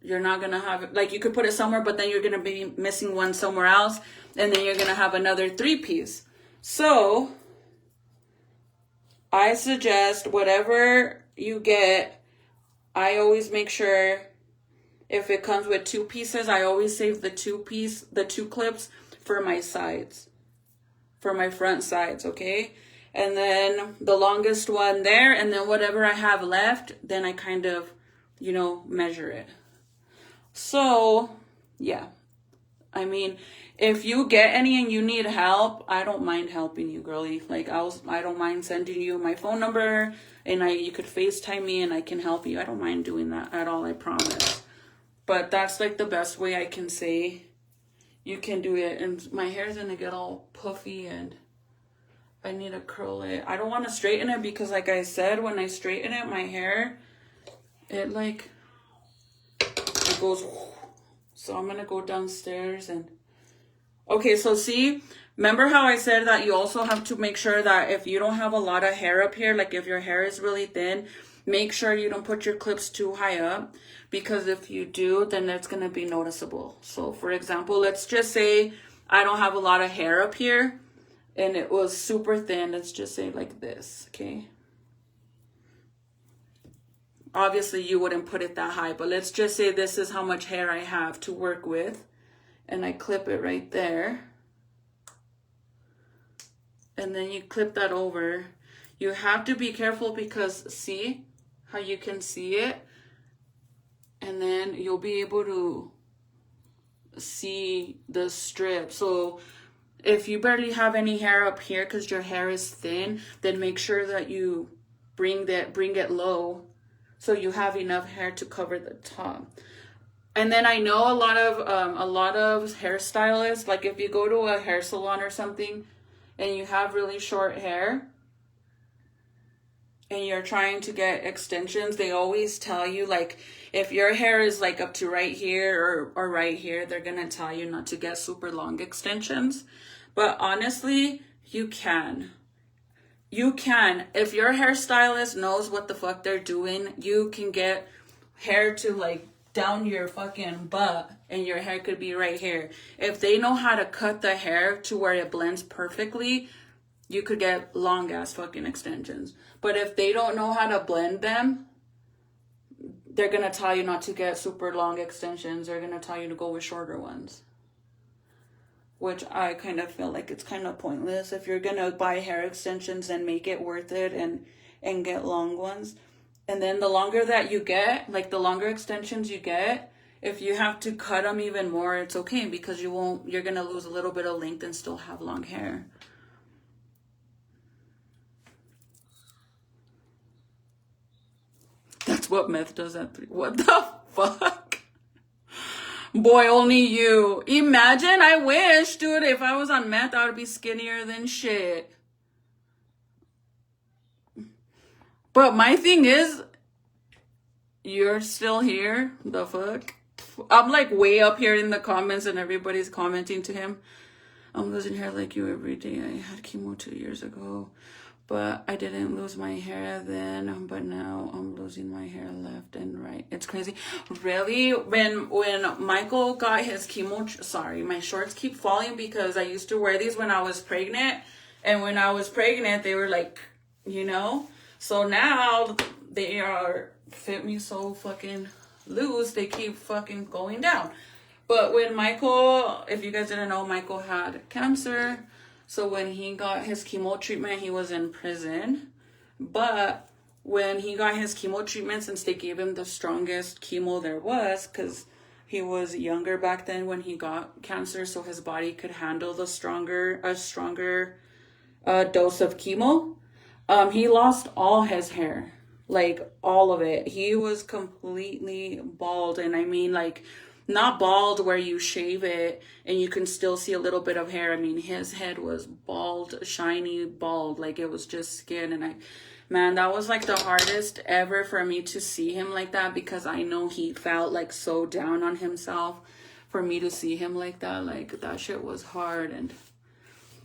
You're not going to have it, like you could put it somewhere, but then you're going to be missing one somewhere else. And then you're going to have another 3-piece. So I suggest whatever you get, I always make sure if it comes with 2 pieces, I always save the 2 clips for my sides, for my front sides, okay? And then the longest one there, and then whatever I have left, then I kind of, measure it. So, yeah. I mean, if you get any and you need help, I don't mind helping you, girlie. Like, I don't mind sending you my phone number, and you could FaceTime me and I can help you. I don't mind doing that at all, I promise. But that's like the best way I can say you can do it. And my hair's gonna get all puffy and I need to curl it. I don't want to straighten it because, like I said, when I straighten it, my hair, it goes. So I'm gonna go downstairs and. Okay, so see, remember how I said that you also have to make sure that if you don't have a lot of hair up here, like if your hair is really thin, make sure you don't put your clips too high up, because if you do, then it's gonna be noticeable. So for example, let's just say I don't have a lot of hair up here and it was super thin. Let's just say like this, okay? Obviously you wouldn't put it that high, but let's just say this is how much hair I have to work with. And I clip it right there. And then you clip that over. You have to be careful because see how you can see it? And then you'll be able to see the strip. So if you barely have any hair up here because your hair is thin, then make sure that you bring it low so you have enough hair to cover the top. And then I know a lot of hairstylists, like if you go to a hair salon or something and you have really short hair and you're trying to get extensions, they always tell you, like, if your hair is like up to right here or right here, they're gonna tell you not to get super long extensions. But honestly, you can. You can. If your hairstylist knows what the fuck they're doing, you can get hair to like down your fucking butt and your hair could be right here. If they know how to cut the hair to where it blends perfectly, you could get long ass fucking extensions. But if they don't know how to blend them, they're gonna tell you not to get super long extensions. They're gonna tell you to go with shorter ones, which I kind of feel like it's kind of pointless. If you're gonna buy hair extensions, then make it worth it and get long ones. And then the longer that you get, like the longer extensions you get, if you have to cut them even more, it's okay, because you're going to lose a little bit of length and still have long hair. That's what meth does at 3. What the fuck? Boy, only you. Imagine, I wish, dude, if I was on meth, I would be skinnier than shit. But my thing is, you're still here? The fuck? I'm like way up here in the comments and everybody's commenting to him. I'm losing hair like you every day. I had chemo 2 years ago, but I didn't lose my hair then. But now I'm losing my hair left and right. It's crazy. Really? When Michael got his chemo, sorry, my shorts keep falling because I used to wear these when I was pregnant. And when I was pregnant, they were like, you know. So now they fit me so fucking loose, they keep fucking going down. But when Michael, if you guys didn't know, Michael had cancer. So when he got his chemo treatment, he was in prison. But when he got his chemo treatment, since they gave him the strongest chemo there was, because he was younger back then when he got cancer, so his body could handle a stronger dose of chemo. He lost all his hair, like all of it. He was completely bald. And I mean, like, not bald where you shave it and you can still see a little bit of hair. I mean, his head was bald, shiny bald, like it was just skin. And man, that was like the hardest ever for me to see him like that, because I know he felt like so down on himself. For me to see him like that, like that shit was hard.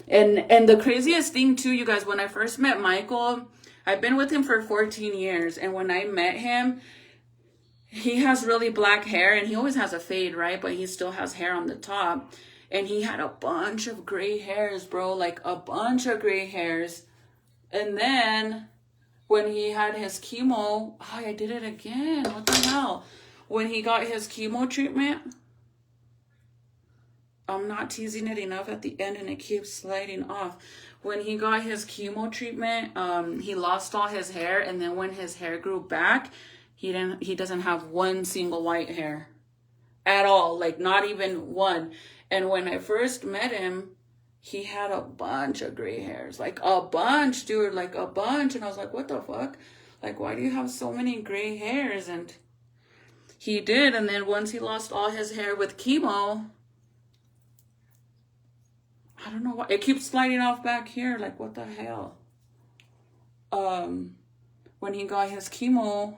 And the craziest thing too, you guys, when I first met Michael, I've been with him for 14 years. And when I met him, he has really black hair and he always has a fade, right? But he still has hair on the top. And he had a bunch of gray hairs, bro, like a bunch of gray hairs. And then when he had his chemo, I did it again. What the hell? When he got his chemo treatment, I'm not teasing it enough at the end and it keeps sliding off. When he got his chemo treatment, he lost all his hair. And then when his hair grew back, he doesn't have one single white hair at all. Like not even one. And when I first met him, he had a bunch of gray hairs. Like a bunch, dude. Like a bunch. And I was like, what the fuck? Like, why do you have so many gray hairs? And he did. And then once he lost all his hair with chemo, I don't know why. It keeps sliding off back here. Like, what the hell? When he got his chemo,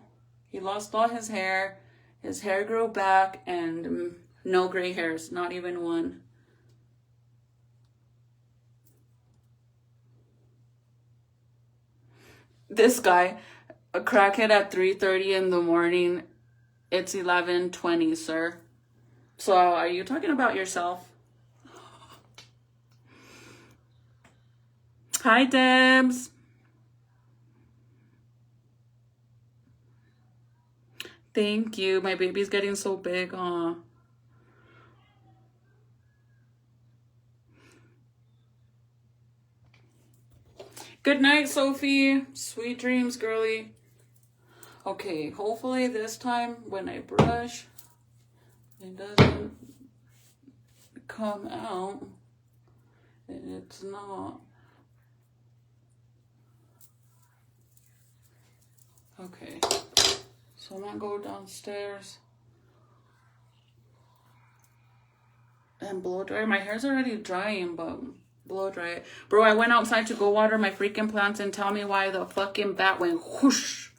he lost all his hair. His hair grew back and no gray hairs. Not even one. This guy, a crackhead at 3:30 in the morning. It's 11:20, sir. So are you talking about yourself? Hi, Debs. Thank you. My baby's getting so big, huh? Good night, Sophie. Sweet dreams, girly. Okay, hopefully this time when I brush, it doesn't come out. It's not. Okay. So I'm gonna go downstairs and blow dry. My hair's already drying, but blow dry it. Bro, I went outside to go water my freaking plants and tell me why the fucking bat went whoosh.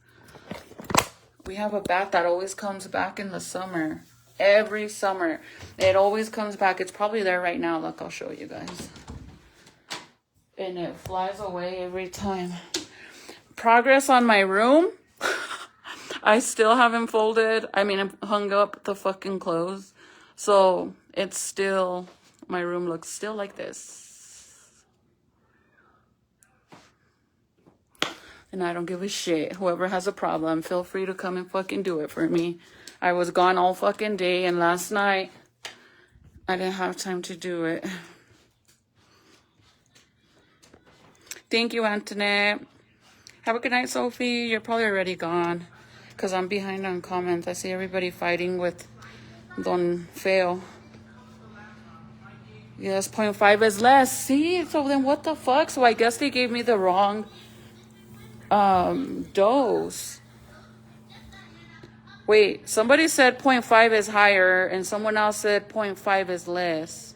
We have a bat that always comes back in the summer. Every summer. It always comes back. It's probably there right now. Look, I'll show you guys. And it flies away every time. Progress on my room. I still haven't folded. I mean, I've hung up the fucking clothes. So it's still, my room looks still like this. And I don't give a shit. Whoever has a problem, feel free to come and fucking do it for me. I was gone all fucking day, and last night I didn't have time to do it. Thank you, Antoinette. Have a good night, Sophie. You're probably already gone because I'm behind on comments. I see everybody fighting with Don Feo. Yes, 0.5 is less. See? So then what the fuck? So I guess they gave me the wrong dose. Wait, somebody said 0.5 is higher and someone else said 0.5 is less.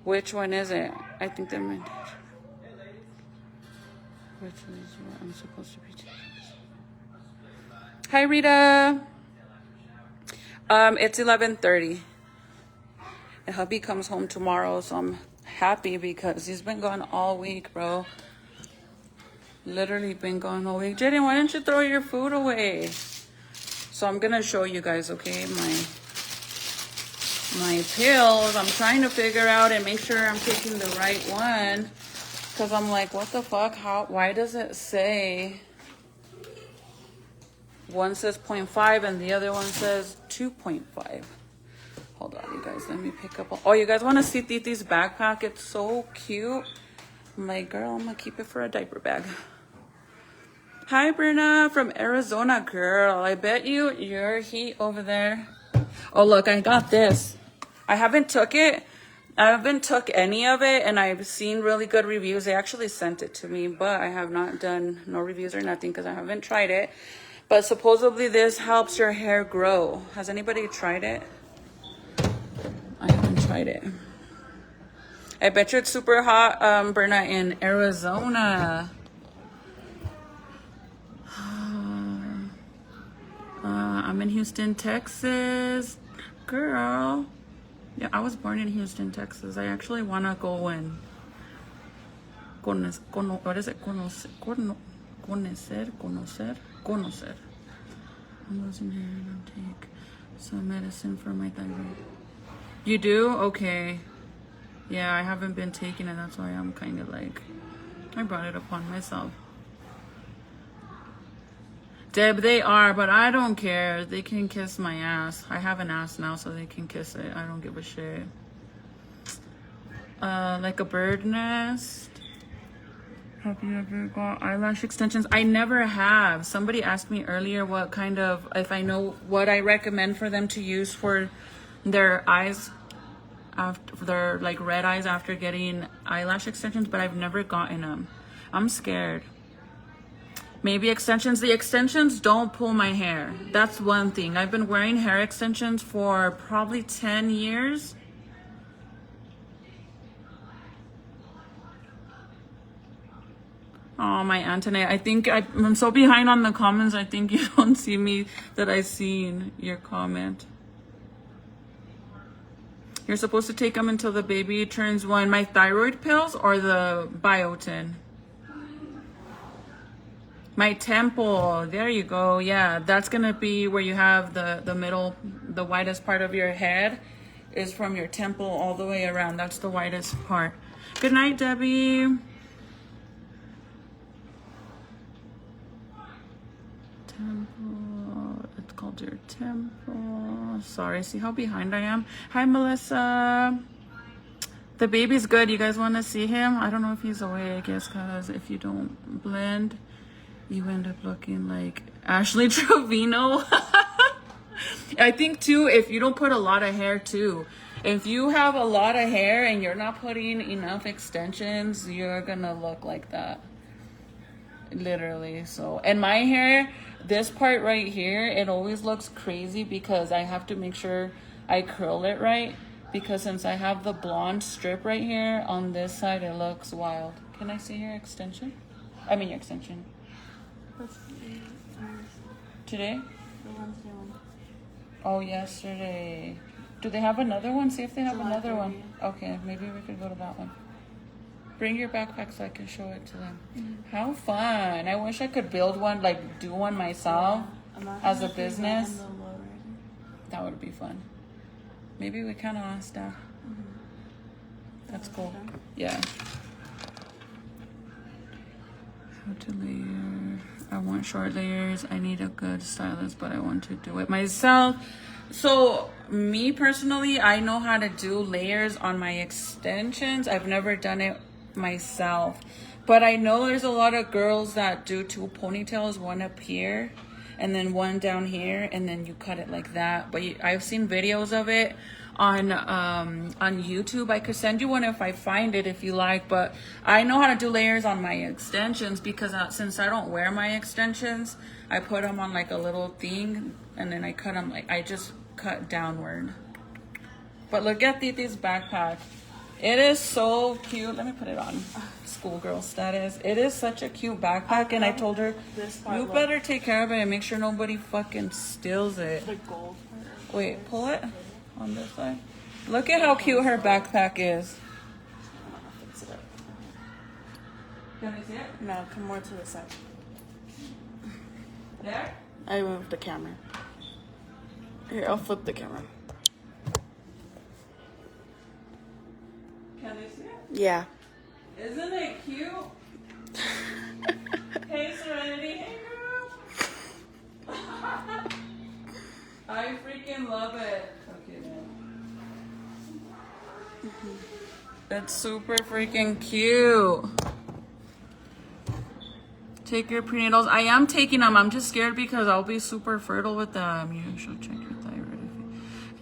Which one is it? I think they meant which is what I'm supposed to be taking. Hi, Rita. It's 11:30. And hubby comes home tomorrow, so I'm happy because he's been gone all week, bro. Literally been gone all week. Jaden, why don't you throw your food away? So I'm gonna show you guys, okay, my pills. I'm trying to figure out and make sure I'm taking the right one. Because I'm like, what the fuck? Why does it say one says 0.5 and the other one says 2.5? Hold on, you guys. Let me pick up. Oh, you guys want to see Titi's backpack? It's so cute. I'm like, girl, I'm going to keep it for a diaper bag. Hi, Bruna from Arizona, girl. I bet your heat over there. Oh, look, I got this. I haven't took it. I haven't took any of it, and I've seen really good reviews. They actually sent it to me, but I have not done no reviews or nothing because I haven't tried it. But supposedly this helps your hair grow. Has anybody tried it? I haven't tried it. I bet you it's super hot, Berna, in Arizona. I'm in Houston, Texas. Girl. Yeah, I was born in Houston, Texas. I actually want to go and what is it? Conocer. I'm losing hair and I'll take some medicine for my thyroid. You do? Okay. Yeah, I haven't been taking it. That's why I'm kind of like, I brought it upon myself. Deb, they are, but I don't care. They can kiss my ass. I have an ass now, so they can kiss it. I don't give a shit. Like a bird nest. Have you ever got eyelash extensions? I never have. Somebody asked me earlier what kind of, if I know what I recommend for them to use for their eyes. after their like red eyes after getting eyelash extensions, but I've never gotten them. I'm scared. Maybe extensions. The extensions don't pull my hair. That's one thing. I've been wearing hair extensions for probably 10 years. Oh, my Antoinette. I think I'm so behind on the comments. I think you don't see me that I seen your comment. You're supposed to take them until the baby turns 1. My thyroid pills or the biotin? My temple. There you go. Yeah, that's going to be where you have the middle, the widest part of your head is from your temple all the way around. That's the widest part. Good night, Debbie. Temple. It's called your temple. Sorry, see how behind I am? Hi, Melissa. The baby's good. You guys want to see him? I don't know if he's awake, I guess, because if you don't blend, you end up looking like Ashley Trevino. I think, too, if you don't put a lot of hair, too. If you have a lot of hair and you're not putting enough extensions, you're going to look like that. Literally. So, and my hair, this part right here, it always looks crazy because I have to make sure I curl it right, because since I have the blonde strip right here on this side, it looks wild. Can I see your extension? I mean your extension. Today? The Wednesday one. Oh, yesterday. Do they have another one? See if they have another one. Okay, maybe we could go to that one. Bring your backpack so I can show it to them. Mm-hmm. How fun. I wish I could build one, like do one myself as a business. That would be fun. Maybe we can ask that. Mm-hmm. That's cool. Yeah. How to layer. I want short layers. I need a good stylist, but I want to do it myself. So me personally, I know how to do layers on my extensions. I've never done it myself, but I know there's a lot of girls that do 2 ponytails, one up here and then one down here, and then you cut it like that. But I've seen videos of it on YouTube. I could send you one if I find it, if you like. But I know how to do layers on my extensions because since I don't wear my extensions, I put them on like a little thing and then I cut them, like I just cut downward. But look at Titi's backpack. It is so cute. Let me put it on schoolgirl status. It is such a cute backpack, and I told her, you better take care of it and make sure nobody fucking steals it. The gold part. Wait, pull it on this side. Look at how cute her backpack is. Fix it up. Can I see it? No, come more to the side. There? I moved the camera. Here, I'll flip the camera. Can they see it? Yeah. Isn't it cute? Hey, Serenity. Hey, girl. I freaking love it. Okay, man. That's super freaking cute. Take your prenatals. I am taking them. I'm just scared because I'll be super fertile with them. You should check your thyroid.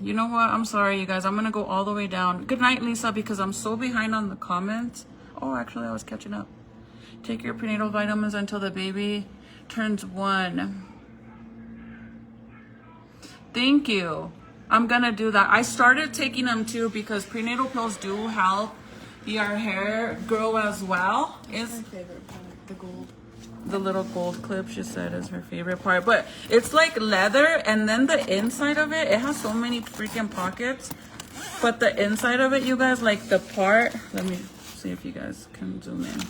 You know what? I'm sorry, you guys. I'm going to go all the way down. Good night, Lisa, because I'm so behind on the comments. Oh, actually, I was catching up. Take your prenatal vitamins until the baby turns 1. Thank you. I'm going to do that. I started taking them, too, because prenatal pills do help your hair grow as well. It's my favorite part, the gold. The little gold clip, she said, is her favorite part. But it's like leather, and then the inside of it, it has so many freaking pockets. But the inside of it, you guys, like the part, let me see if you guys can zoom in.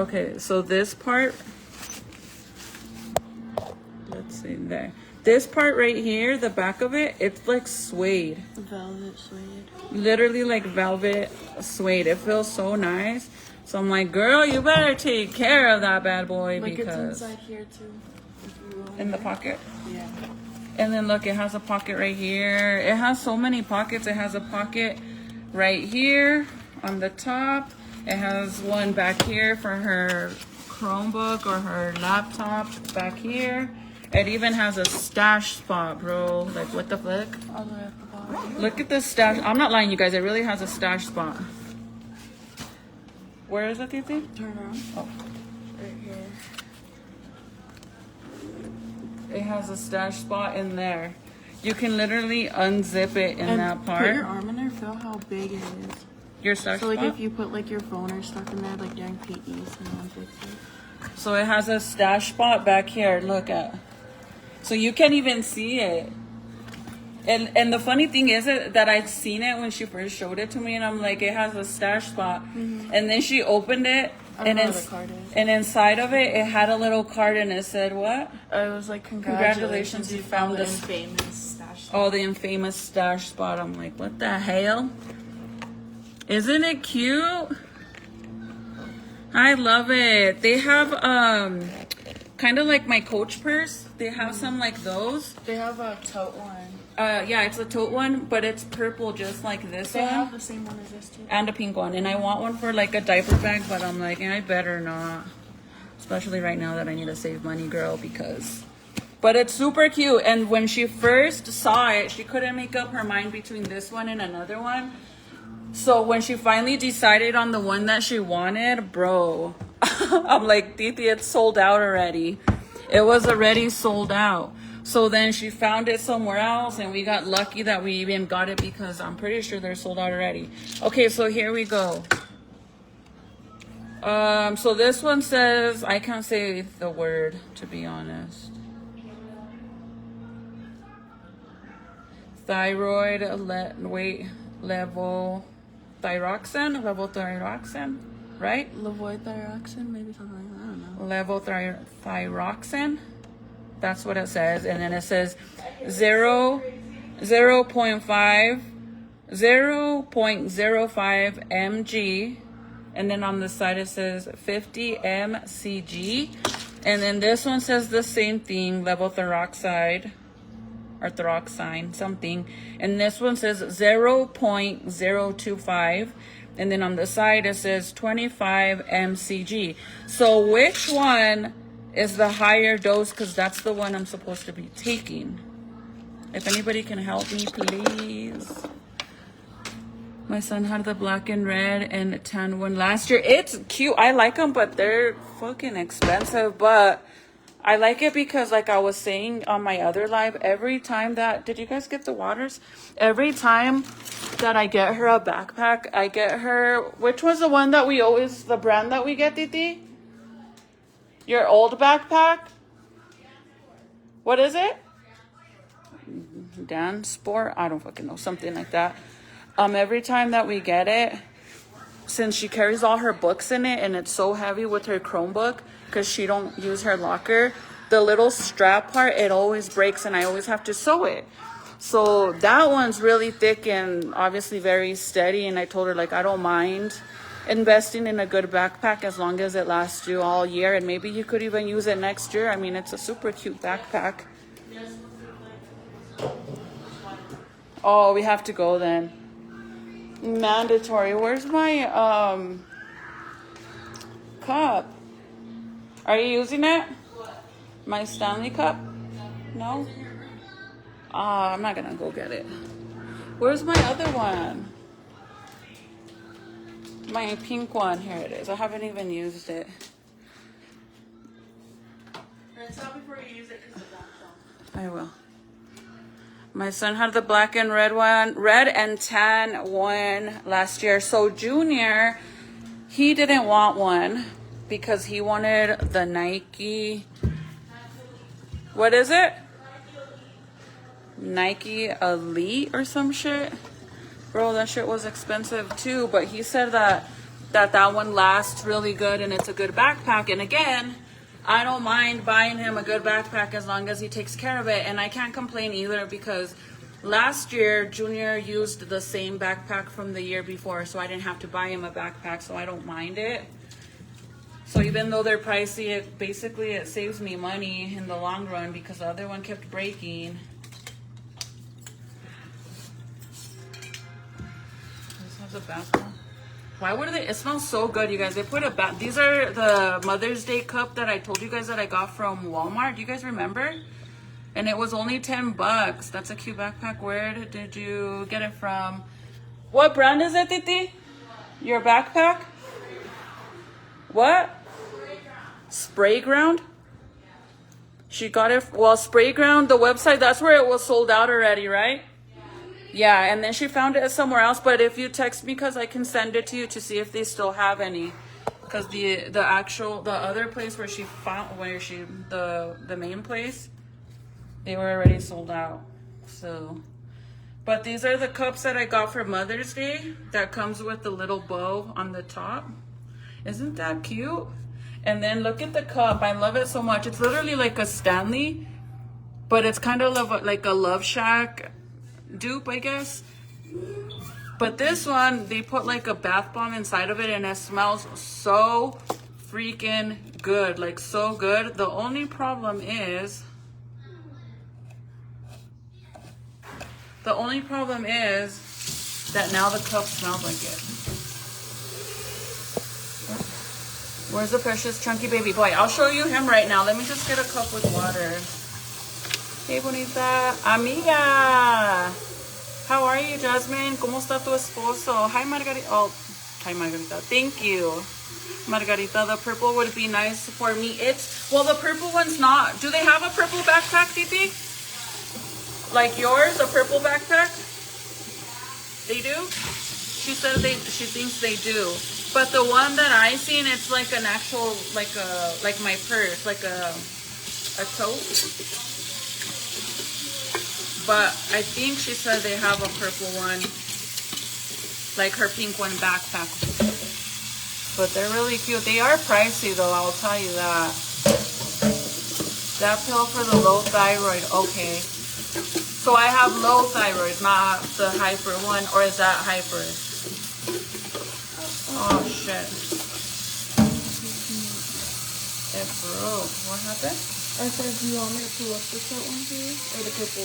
Okay, so this part, let's see there. This part right here, the back of it, it's like suede. Velvet suede. Literally like velvet suede. It feels so nice. So I'm like, girl, you better take care of that bad boy, like because it's inside here too. In the pocket. Yeah. And then look, it has a pocket right here. It has so many pockets. It has a pocket right here on the top. It has one back here for her Chromebook or her laptop back here. It even has a stash spot, bro. Like, what the fuck? All the way at the bottom. Look at the stash. I'm not lying, you guys. It really has a stash spot. Where is it, Titi? Turn around. Oh. Right here. It has a stash spot in there. You can literally unzip it in that part. Put your arm in there. Feel how big it is. Your stash So like spot? if you put like your phone or stuff in there, like during PE, someone takes it. So it has a stash spot back here. Look at. So you can't even see it. And the funny thing is that I'd seen it when she first showed it to me, and I'm like, it has a stash spot. And then she opened it, and inside of it, it had a little card, and it said what? It was like, congratulations, you found the the infamous stash spot. Oh, the infamous stash spot. I'm like, what the hell? Isn't it cute? I love it. They have kind of like my Coach purse. They have some like those. They have a tote one. Yeah, it's a tote one, but it's purple just like this They one. have the same one as this too. And a pink one. And I want one for like a diaper bag, but I'm like, I better not. Especially right now that I need to save money, girl, because... But it's super cute. And when she first saw it, she couldn't make up her mind between this one and another one. So when she finally decided on the one that she wanted, bro, I'm like, Titi, it's sold out already. It was already sold out. So then she found it somewhere else, and we got lucky that we even got it because I'm pretty sure they're sold out already. Okay, so here we go. So this one says, I can't say the word, to be honest. Thyroid level thyroxine, right? Levothyroxine, maybe something like that. I don't know. Levothyroxine. That's what it says. And then it says 0.05 mg. And then on the side it says 50 mcg. And then this one says the same thing, levothyroxine or thyroxine, something. And this one says 0.025. And then on the side it says 25 mcg. So which one is the higher dose? Because that's the one I'm supposed to be taking. If anybody can help me, please. My son had the black and red and tan one last year. It's cute. I like them, but they're fucking expensive. But I like it because, like I was saying on my other live, every time that... Did you guys get the waters? Every time that I get her a backpack, I get her... Which was the one that we always... The brand that we get, Titi? Your old backpack? What is it? Dan Sport? I don't fucking know. Something like that. Every time that we get it, since she carries all her books in it and it's so heavy with her Chromebook because she don't use her locker, the little strap part, it always breaks and I always have to sew it. So that one's really thick and obviously very steady, and I told her, like, I don't mind investing in a good backpack as long as it lasts you all year, and maybe you could even use it next year. I mean, it's a super cute backpack. Oh, we have to go then. Mandatory. Where's my cup? Are you using it? My Stanley cup? No? I'm not gonna go get it. Where's my other one? My pink one. Here it is. I haven't even used it. Rinse out before you use it because it's not. I will. My son had the black and red and tan one last year. So Junior, he didn't want one because he wanted the Nike. What is it? Nike Elite or some shit. Bro, that shit was expensive too. But he said that one lasts really good and it's a good backpack. And again, I don't mind buying him a good backpack as long as he takes care of it. And I can't complain either because last year, Junior used the same backpack from the year before. So I didn't have to buy him a backpack, so I don't mind it. So even though they're pricey, it saves me money in the long run because the other one kept breaking. This has a bathroom. Why would they? It smells so good, you guys. They put a bath. These are the Mother's Day cup that I told you guys that I got from Walmart. Do you guys remember? And it was only $10. That's a cute backpack. Where did you get it from? What brand is it, Titi? Your backpack? What? Spray Ground? She got it. Well, Spray Ground, the website, that's where it was sold out already, right? Yeah, and then she found it somewhere else. But if you text me, because I can send it to you to see if they still have any. Because the other place where she found, the main place, they were already sold out. So, but these are the cups that I got for Mother's Day. That comes with the little bow on the top. Isn't that cute? And then look at the cup. I love it so much. It's literally like a Stanley, but it's kind of like a Love Shack dupe, I guess. But this one, they put like a bath bomb inside of it, and it smells so freaking good. Like, so good. The only problem is that now the cup smells like it. Where's the precious chunky baby boy? I'll show you him right now. Let me just get a cup with water. Hey, bonita. Amiga. How are you, Jasmine? ¿Cómo está tu esposo? Hi, Margarita. Oh, hi, Margarita. Thank you. Margarita, the purple would be nice for me. Well, the purple one's not. Do they have a purple backpack, Titi? Like yours, a purple backpack? They do? She said she thinks they do. But the one that I seen, it's like an actual, like my purse, like a tote. But I think she said they have a purple one, like her pink one backpack. But they're really cute. They are pricey though, I'll tell you that. That pill for the low thyroid, okay. So I have low thyroid, not the hyper one, or is that hyper? Oh shit. It broke. What happened? I said, do you want me to pull up the short one for you? Or the purple?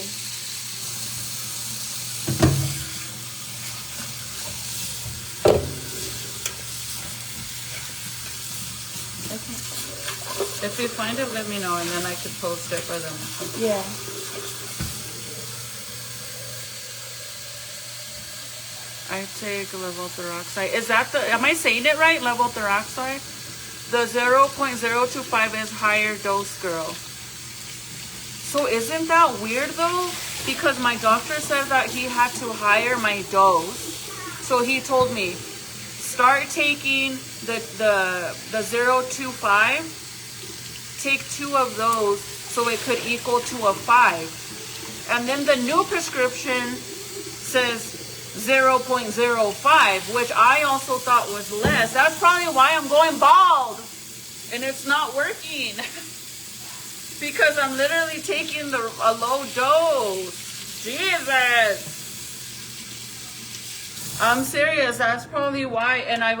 If you find it, let me know, and then I could post it for them. Yeah. I take levothyroxine. Is that am I saying it right? Levothyroxine? The 0.025 is higher dose, girl. So isn't that weird though? Because my doctor said that he had to higher my dose. So he told me, start taking the 0.25. Take 2 of those so it could equal to a 5. And then the new prescription says 0.05, which I also thought was less. That's probably why I'm going bald. And it's not working. Because I'm literally taking a low dose. Jesus. I'm serious. That's probably why. And I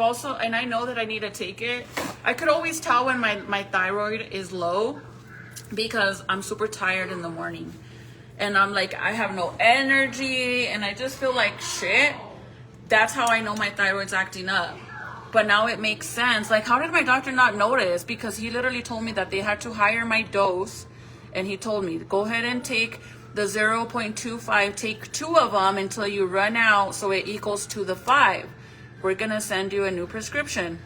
know that I need to take it. I could always tell when my thyroid is low because I'm super tired in the morning. And I'm like, I have no energy and I just feel like shit. That's how I know my thyroid's acting up. But now it makes sense. Like, how did my doctor not notice? Because he literally told me that they had to higher my dose. And he told me, go ahead and take the 0.25, take 2 of them until you run out so it equals to the 5. We're going to send you a new prescription.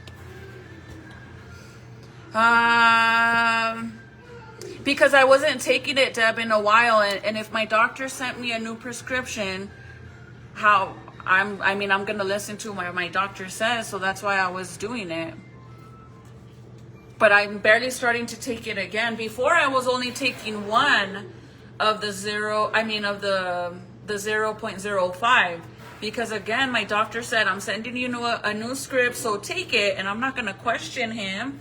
Because I wasn't taking it, Deb, in a while, and if my doctor sent me a new prescription, I'm gonna listen to what my doctor says, so that's why I was doing it. But I'm barely starting to take it again. Before I was only taking 1 of the 0.05. Because again, my doctor said, I'm sending you a new script, so take it, and I'm not gonna question him.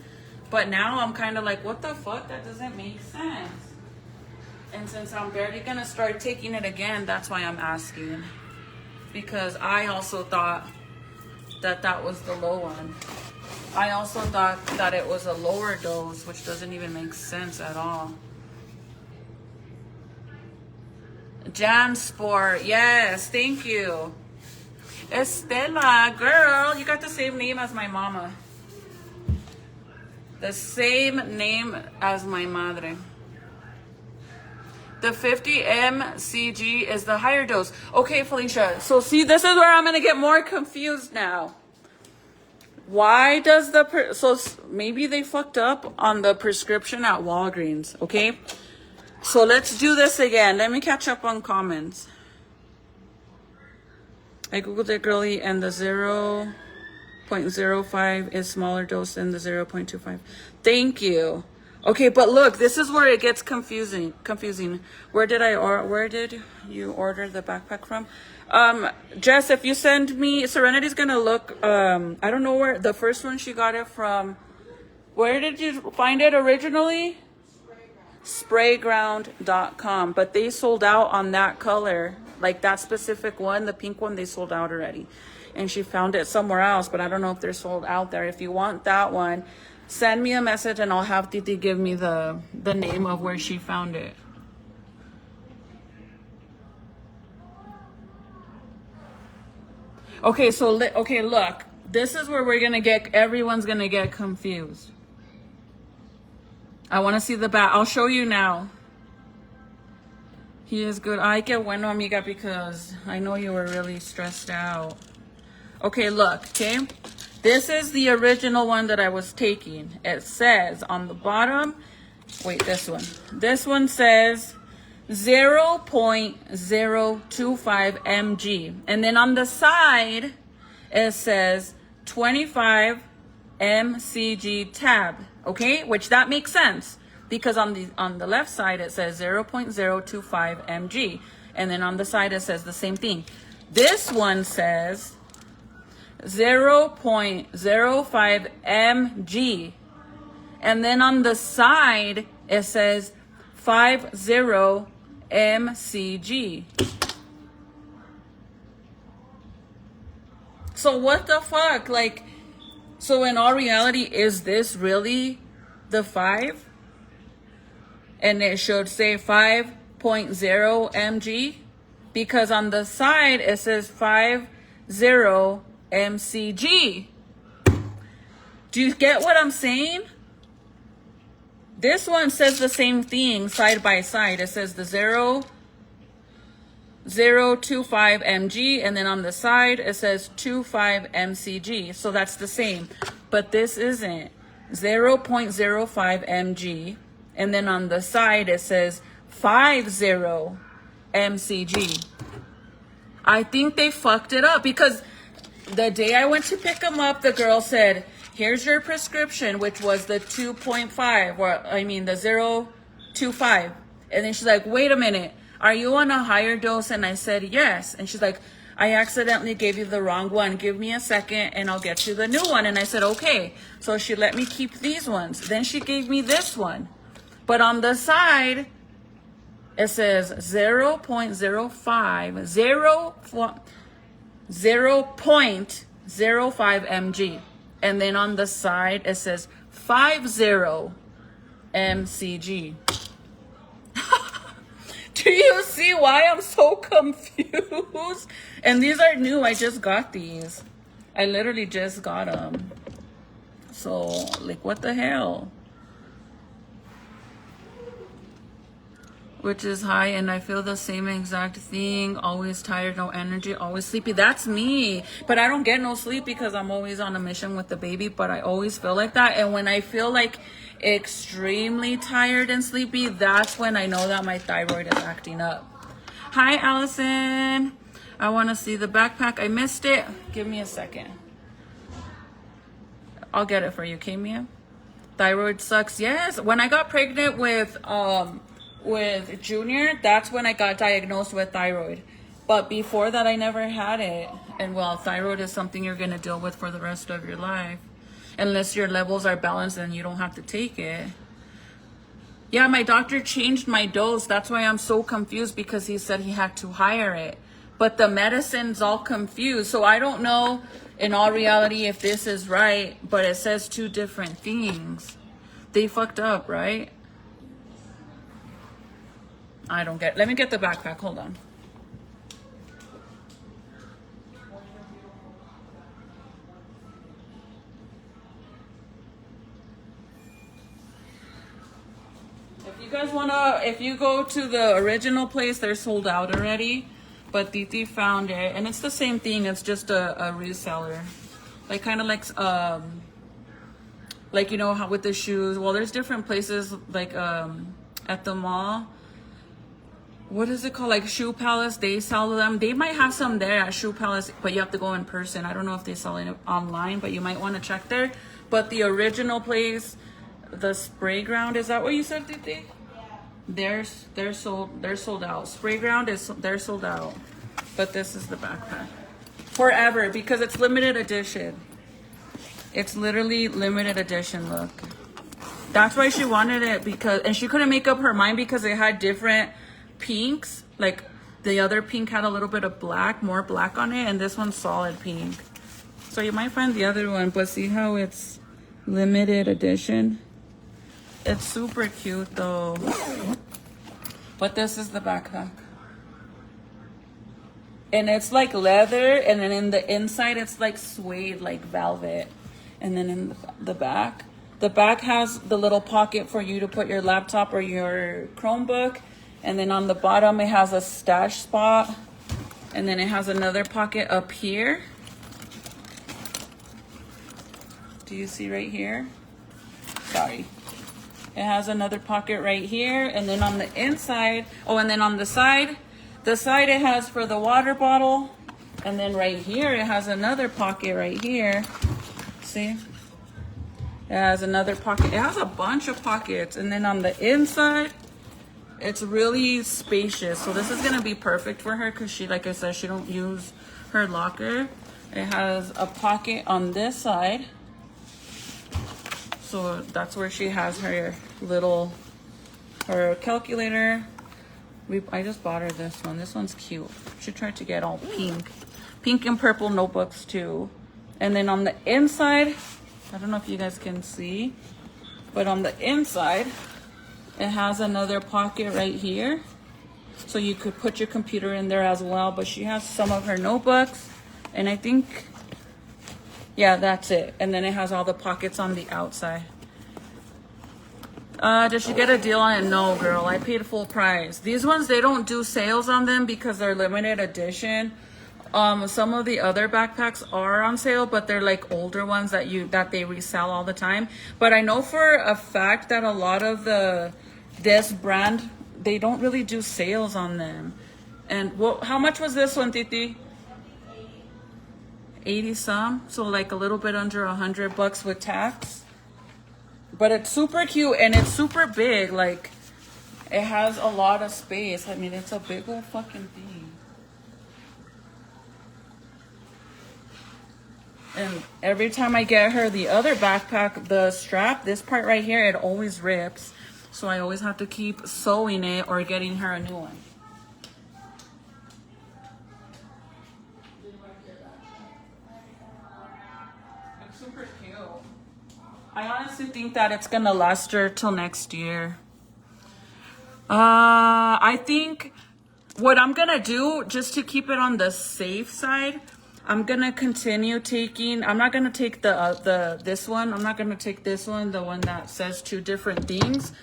But now I'm kind of like, what the fuck? That doesn't make sense. And since I'm barely going to start taking it again, that's why I'm asking. Because I also thought that was the low one. I also thought that it was a lower dose, which doesn't even make sense at all. Jansport, yes, thank you. Estela, girl, you got the same name as my mama. The same name as my madre. The 50 mcg is the higher dose. Okay, Felicia. So see, this is where I'm gonna get more confused now. Why does maybe they fucked up on the prescription at Walgreens, okay? So let's do this again. Let me catch up on comments. I googled it, girly, and the 0.05 is smaller dose than the 0.25. Thank you. Okay, but look, this is where it gets confusing. Where did you order the backpack from? Jess, if you send me, Serenity's gonna look, I don't know where, the first one she got it from. Where did you find it originally? Sprayground.com, but they sold out on that color, like that specific one, the pink one, they sold out already. And she found it somewhere else, but I don't know if they're sold out there. If you want that one, send me a message and I'll have Titi give me the name of where she found it. Okay, so look, this is where everyone's gonna get confused. I want to see the back. I'll show you now. He is good. Ay, qué bueno, amiga, because I know you were really stressed out. Okay, look, okay? This is the original one that I was taking. It says on the bottom, wait, this one. This one says 0.025 mg. And then on the side, it says 25 mcg tab. Okay, which that makes sense because on the left side it says 0.025 mg, and then on the side it says the same thing. This one says 0.05 mg, and then on the side it says 50 mcg. So what the fuck, like? So in all reality, is this really the 5? And it should say 5.0 mg because on the side it says 50 mcg. Do you get what I'm saying? This one says the same thing side by side. It says the 0.025 mg, and then on the side it says 25 mcg, so that's the same. But this isn't. 0.05 mg, and then on the side it says 50 mcg. I think they fucked it up because the day I went to pick them up, the girl said, here's your prescription, which was the 2.5, or I mean the 0.25, and then she's like, wait a minute, are you on a higher dose? And I said, yes. And she's like, I accidentally gave you the wrong one. Give me a second and I'll get you the new one. And I said, okay. So she let me keep these ones. Then she gave me this one. But on the side, it says 0.05, 0.05 mg. And then on the side, it says 50 mcg. Do you see why I'm so confused? And these are new. I just got these. I literally just got them. So, like, what the hell? Which is high, and I feel the same exact thing. Always tired, no energy, always sleepy. That's me. But I don't get no sleep because I'm always on a mission with the baby. But I always feel like that. And when I feel like extremely tired and sleepy, that's when I know that my thyroid is acting up. Hi, Allison. I want to see the backpack. I missed it. Give me a second. I'll get it for you, okay, Mia? Thyroid sucks. Yes. When I got pregnant with Junior, that's when I got diagnosed with thyroid. But before that, I never had it. And well, thyroid is something you're going to deal with for the rest of your life. Unless your levels are balanced, then you don't have to take it. Yeah, my doctor changed my dose. That's why I'm so confused, because he said he had to higher it. But the medicine's all confused. So I don't know in all reality if this is right, but it says two different things. They fucked up, right? I don't get it. Let me get the backpack. Hold on. If You guys wanna, if you go to the original place, they're sold out already. But Titi found it, and it's the same thing. It's just a reseller, like kind of like you know how with the shoes. Well, there's different places like at the mall. What is it called? Like Shoe Palace. They sell them. They might have some there at Shoe Palace, but you have to go in person. I don't know if they sell it online, but you might want to check there. But the original place, the Spray Ground, is that what you said, Titi? They're sold out. Spray Ground they're sold out. But this is the backpack. Forever, because it's limited edition. It's literally limited edition, look. That's why she wanted it, because and she couldn't make up her mind because it had different pinks. Like the other pink had a little bit of black, more black on it, and this one's solid pink. So you might find the other one, but see how it's limited edition? It's super cute though. But this is the backpack. And it's like leather, and then in the inside it's like suede, like velvet. And then in the back has the little pocket for you to put your laptop or your Chromebook. And then on the bottom it has a stash spot. And then it has another pocket up here. Do you see right here? Sorry. It has another pocket right here, and then on the inside, and then on the side it has for the water bottle, and then right here it has another pocket right here. See? It has another pocket. It has a bunch of pockets, and then on the inside, it's really spacious. So this is gonna be perfect for her because she, like I said, she don't use her locker. It has a pocket on this side. So that's where she has her her calculator. I just bought her this one. This one's cute. She tried to get all pink and purple notebooks too. And then on the inside, I don't know if you guys can see, but on the inside, it has another pocket right here. So you could put your computer in there as well, but she has some of her notebooks, and I think, yeah, that's it. And then it has all the pockets on the outside. Did she get a deal on it? No, girl. I paid full price. These ones, they don't do sales on them because they're limited edition. Some of the other backpacks are on sale, but they're like older ones that they resell all the time. But I know for a fact that a lot of this brand, they don't really do sales on them. And how much was this one, Titi? 80 some, so like a little bit under $100 with tax. But it's super cute and it's super big. Like it has a lot of space. I mean, it's a big old fucking thing. And every time I get her the other backpack, the strap, this part right here, it always rips. So I always have to keep sewing it or getting her a new one. Super cute. I honestly think that it's gonna last her till next year. I think what I'm gonna do, just to keep it on the safe side, I'm gonna continue taking. I'm not gonna take this one. I'm not gonna take this one, the one that says 2 different things.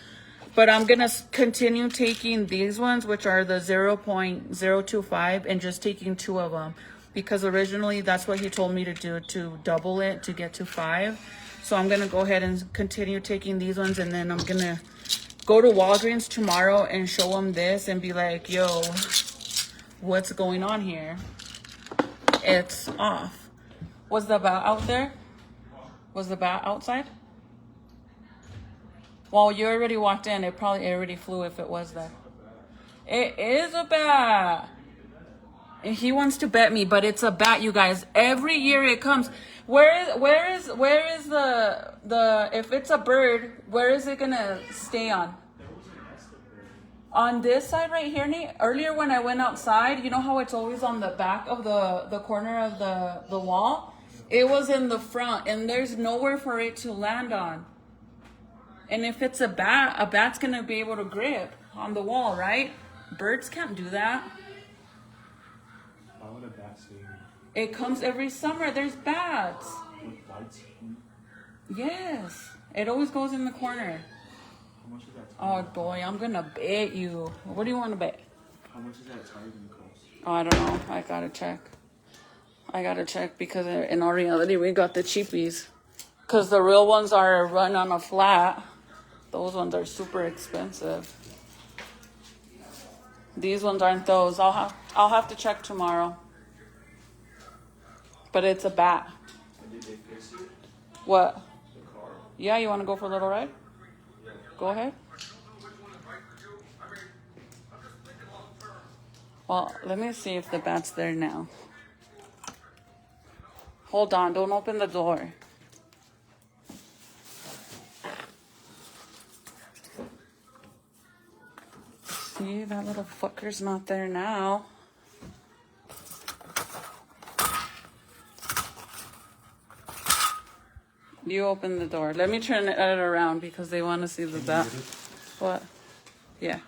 But I'm gonna continue taking these ones, which are the 0.025, and just taking 2 of them. Because originally that's what he told me to do, to double it to get to 5. So I'm gonna go ahead and continue taking these ones, and then I'm gonna go to Walgreens tomorrow and show them this and be like, yo, what's going on here? It's off. Was the bat out there? Was the bat outside? Well, you already walked in. It probably already flew if it was there. It is a bat. He wants to bet me, but it's a bat, you guys. Every year it comes. Where is the if it's a bird, where is it gonna stay on? On this side right here, Nate. Earlier when I went outside, you know how it's always on the back of the corner of the wall? It was in the front, and there's nowhere for it to land on. And if it's a bat's gonna be able to grip on the wall, right? Birds can't do that. Why would a bat stay here? It comes every summer. There's bats. With lights? Yes. It always goes in the corner. How much is that Oh tire? boy, I'm gonna bet you. What do you want to bet? How much is that tire gonna cost? Oh, I don't know. I gotta check. Because in all reality, we got the cheapies. Because the real ones are run on a flat. Those ones are super expensive. These ones aren't those. I'll have to check tomorrow. But it's a bat. And did they fix it? What? The car? Yeah, you want to go for a little ride? Yeah. Go ahead. Well, let me see if the bat's there now. Hold on, don't open the door. See, that little fucker's not there now. You open the door. Let me turn it around because they want to see the bat. What? Yeah.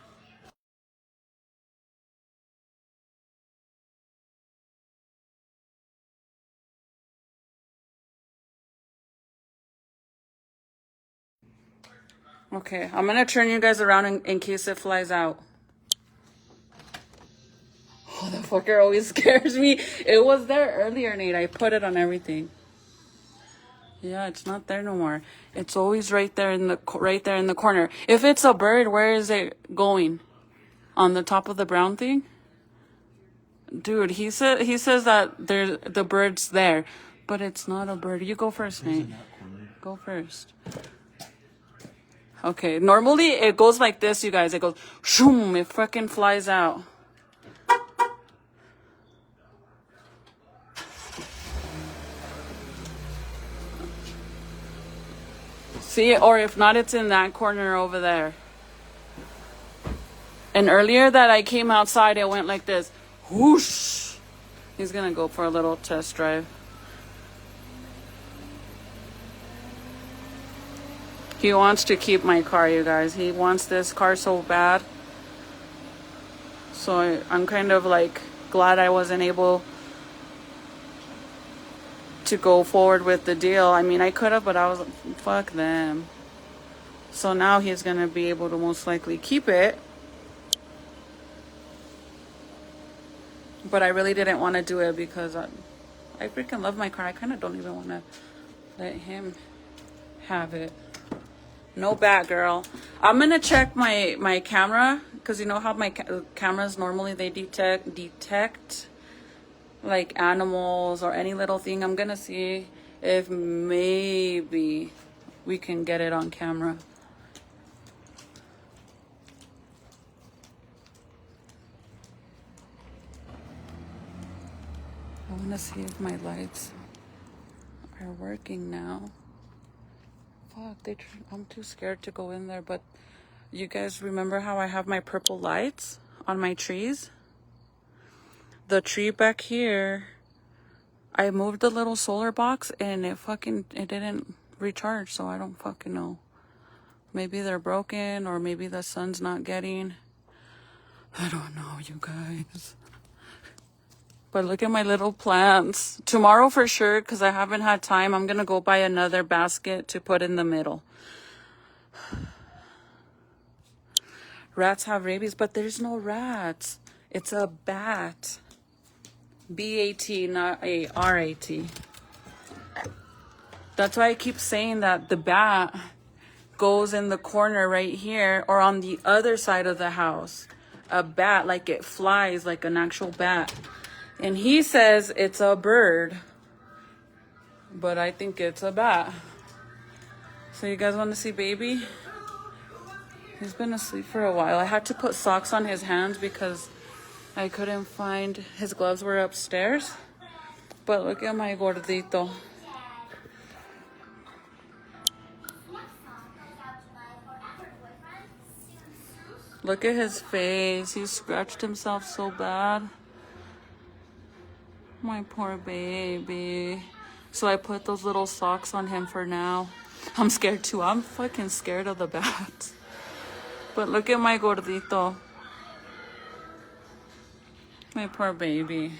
Okay, I'm gonna turn you guys around in case it flies out. Oh, the fucker always scares me. It was there earlier, Nate. I put it on everything. Yeah, it's not there no more. It's always right there in the corner. If it's a bird, where is it going? On the top of the brown thing? Dude, he says that the bird's there, but it's not a bird. You go first, Nate. Go first. Okay, normally it goes like this, you guys. It goes, shoom, it fucking flies out. See, or if not, it's in that corner over there. And earlier that I came outside, it went like this. Whoosh. He's gonna go for a little test drive. He wants to keep my car, you guys. He wants this car so bad. So I'm kind of like glad I wasn't able to go forward with the deal. I mean, I could have, but I was like, fuck them. So now he's going to be able to most likely keep it. But I really didn't want to do it because I freaking love my car. I kind of don't even want to let him have it. No bat, girl. I'm going to check my camera because you know how my cameras normally they detect like animals or any little thing. I'm gonna see if maybe we can get it on camera. I want to see if my lights are working now. Fuck, I'm too scared to go in there. But you guys remember how I have my purple lights on my trees? The tree back here, I moved the little solar box and it didn't recharge, so I don't fucking know. Maybe they're broken or maybe the sun's not getting. I don't know, you guys. But look at my little plants. Tomorrow for sure, because I haven't had time, I'm going to go buy another basket to put in the middle. Rats have rabies, but there's no rats. It's a bat. B-A-T, not a R-A-T. That's why I keep saying that the bat goes in the corner right here or on the other side of the house. A bat, like it flies like an actual bat. And he says it's a bird. But I think it's a bat. So you guys want to see baby? He's been asleep for a while. I had to put socks on his hands because I couldn't find, his gloves were upstairs. But look at my gordito. Look at his face. He scratched himself so bad. My poor baby. So I put those little socks on him for now. I'm scared too. I'm fucking scared of the bats. But look at my gordito. My poor baby.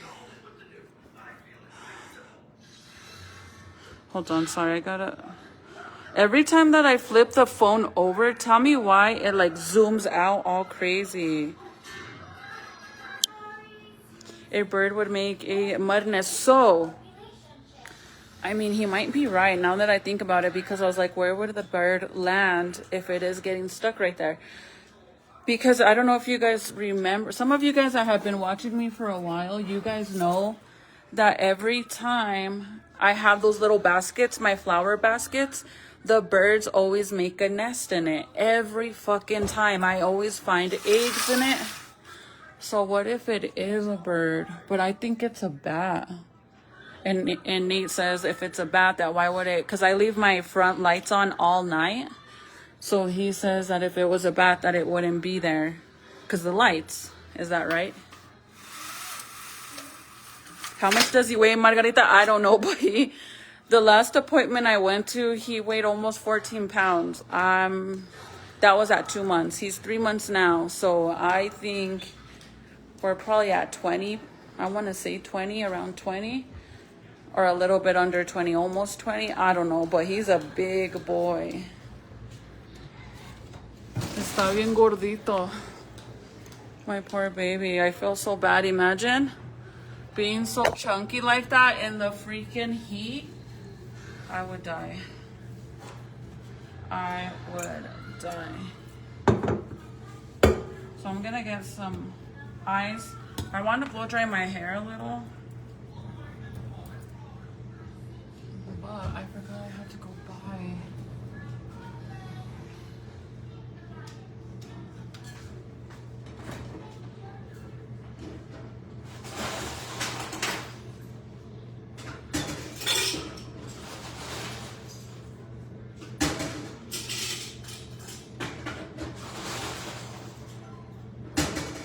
Hold on, sorry, I gotta... Every time that I flip the phone over, tell me why it like zooms out all crazy. A bird would make a mud nest. So, I mean, he might be right now that I think about it, because I was like, where would the bird land if it is getting stuck right there? Because I don't know if you guys remember, some of you guys that have been watching me for a while, you guys know that every time I have those little baskets, my flower baskets, the birds always make a nest in it. Every fucking time. I always find eggs in it. So what if it is a bird? But I think it's a bat. And Nate says if it's a bat, that why would it? Because I leave my front lights on all night. So he says that if it was a bat, that it wouldn't be there. Because the lights. Is that right? How much does he weigh, Margarita? I don't know. But the last appointment I went to, he weighed almost 14 pounds. That was at 2 months. He's 3 months now. So I think we're probably at 20. I want to say 20, around 20. Or a little bit under 20, almost 20. I don't know, but he's a big boy. Está bien gordito. My poor baby. I feel so bad. Imagine being so chunky like that in the freaking heat. I would die. I would die. So I'm gonna get some ice. I want to blow dry my hair a little. But I forgot I had to go buy.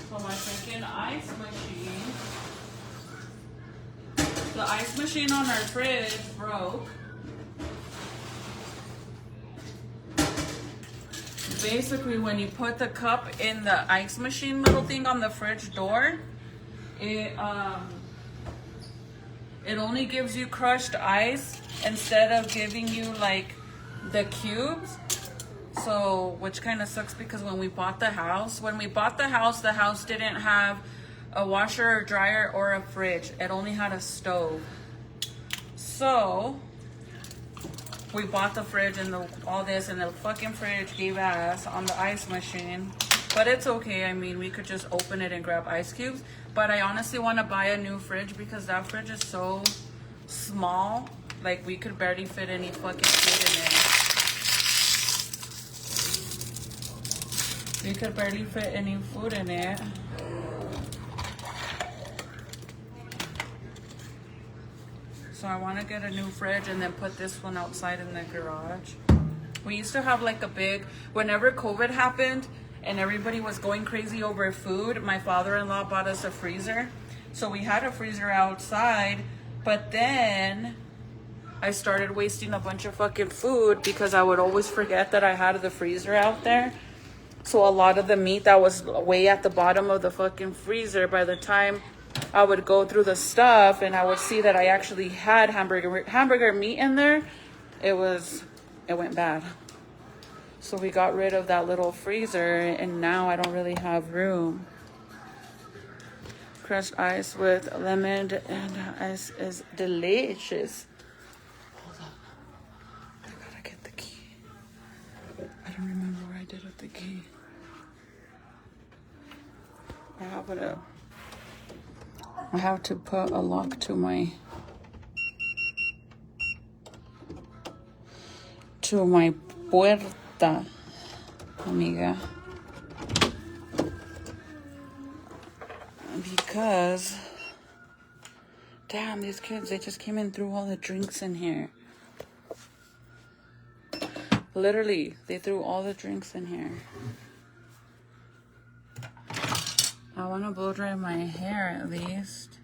So my freaking ice machine. The ice machine on our fridge broke. Basically, when you put the cup in the ice machine little thing on the fridge door, it only gives you crushed ice instead of giving you like the cubes. So, which kind of sucks, because when we bought the house, the house didn't have a washer or dryer or a fridge. It only had a stove. So we bought the fridge and all this, and the fucking fridge gave ass on the ice machine. But it's okay. I mean, we could just open it and grab ice cubes. But I honestly want to buy a new fridge, because that fridge is so small. Like, we could barely fit any fucking food in it. We could barely fit any food in it. So I want to get a new fridge and then put this one outside in the garage. We used to have like a big, whenever COVID happened and everybody was going crazy over food, my father-in-law bought us a freezer. So we had a freezer outside, but then I started wasting a bunch of fucking food because I would always forget that I had the freezer out there. So a lot of the meat that was way at the bottom of the fucking freezer, by the time I would go through the stuff and I would see that I actually had hamburger meat in there, it went bad. So we got rid of that little freezer, and now I don't really have room. Crushed ice with lemon and ice is delicious. Hold up. I gotta get the key. I don't remember what I did with the key. I have to put a lock to my puerta, amiga. Because, damn, these kids, they just came and threw all the drinks in here. Literally, they threw all the drinks in here. I want to blow dry my hair at least.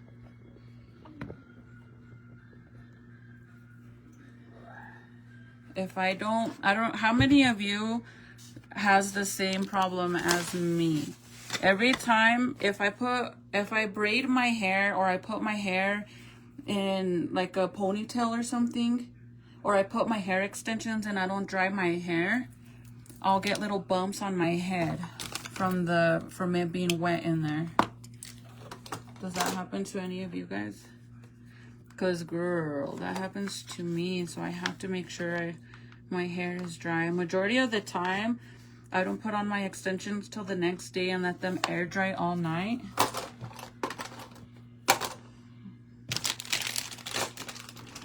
If I don't, how many of you has the same problem as me? Every time, if I braid my hair or I put my hair in like a ponytail or something, or I put my hair extensions and I don't dry my hair, I'll get little bumps on my head from it being wet in there. Does that happen to any of you guys? Because girl, that happens to me, so I have to make sure my hair is dry. Majority of the time, I don't put on my extensions till the next day and let them air dry all night.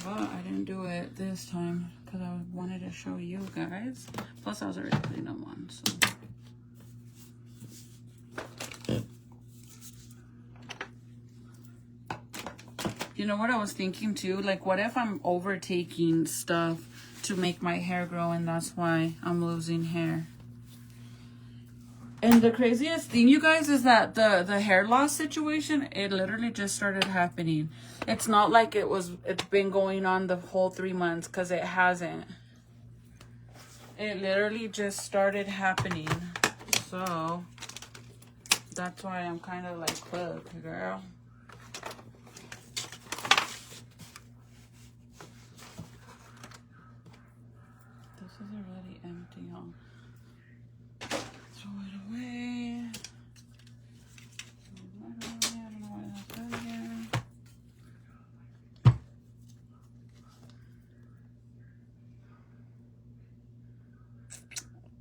But I didn't do it this time because I wanted to show you guys. Plus, I was already putting them on, so. You know what I was thinking too? Like, what if I'm overtaking stuff to make my hair grow and that's why I'm losing hair? And the craziest thing, you guys, is that the hair loss situation, it literally just started happening. It's not like it's been going on the whole 3 months, because it hasn't. It literally just started happening. So that's why I'm kind of like, fuck, girl. This is already empty, huh? Throw it away. I don't know why that's in here.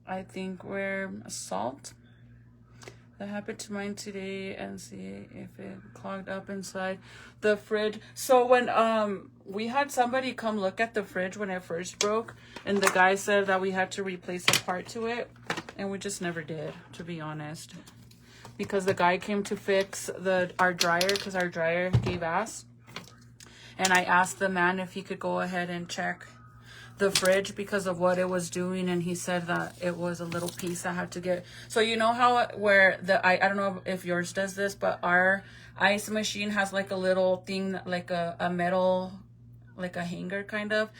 I think we're salt. That happened to mine today, and see if it clogged up inside the fridge. So when we had somebody come look at the fridge when it first broke, and the guy said that we had to replace a part to it, and we just never did, to be honest, because the guy came to fix our dryer, because our dryer gave ass. And I asked the man if he could go ahead and check the fridge because of what it was doing, and he said that it was a little piece I had to get. So you know how where I don't know if yours does this, but our ice machine has like a little thing, like a metal, like a hanger kind of,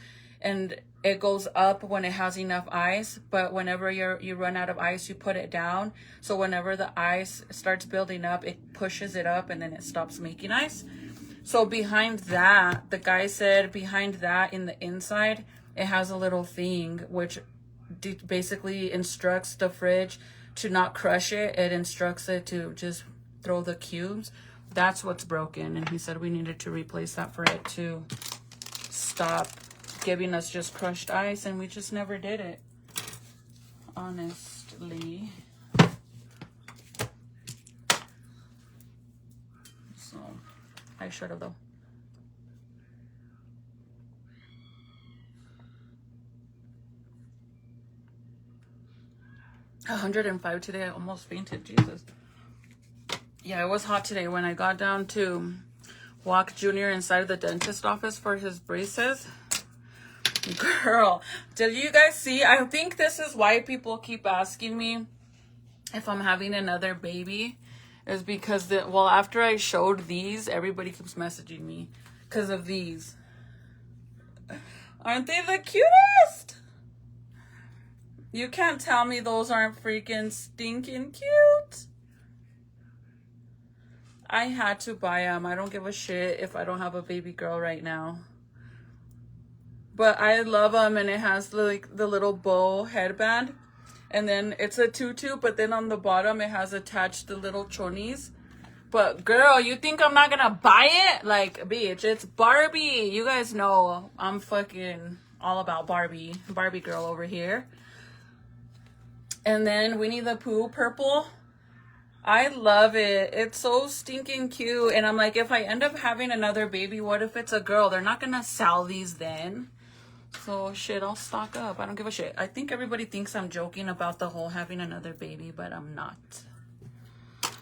and it goes up when it has enough ice, but whenever you run out of ice, you put it down. So whenever the ice starts building up, it pushes it up and then it stops making ice. So behind that, the guy said behind that in the inside, it has a little thing which basically instructs the fridge to not crush it. It instructs it to just throw the cubes. That's what's broken. And he said we needed to replace that for it to stop giving us just crushed ice. And we just never did it, honestly. So I should have, though. $105 today. I almost fainted. Jesus. Yeah, it was hot today when I got down to walk Junior inside the dentist office for his braces. Girl, did you guys see? I think this is why people keep asking me if I'm having another baby, is because after I showed these, everybody keeps messaging me because of these. Aren't they the cutest? You can't tell me those aren't freaking stinking cute. I had to buy them. I don't give a shit if I don't have a baby girl right now. But I love them, and it has like the little bow headband. And then it's a tutu, but then on the bottom it has attached the little chonies. But girl, you think I'm not gonna buy it? Like, bitch, it's Barbie. You guys know I'm fucking all about Barbie. Barbie girl over here. And then Winnie the Pooh purple. I love it. It's so stinking cute. And I'm like, if I end up having another baby, what if it's a girl? They're not gonna sell these then. So shit, I'll stock up. I don't give a shit. I think everybody thinks I'm joking about the whole having another baby, but I'm not.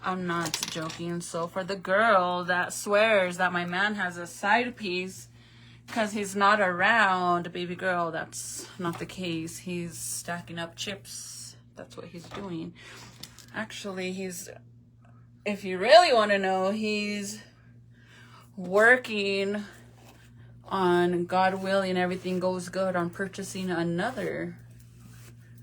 I'm not joking. So for the girl that swears that my man has a side piece because he's not around, baby girl, that's not the case. He's stacking up chips. That's what he's doing. Actually, if you really want to know, he's working on, God willing, everything goes good, on purchasing another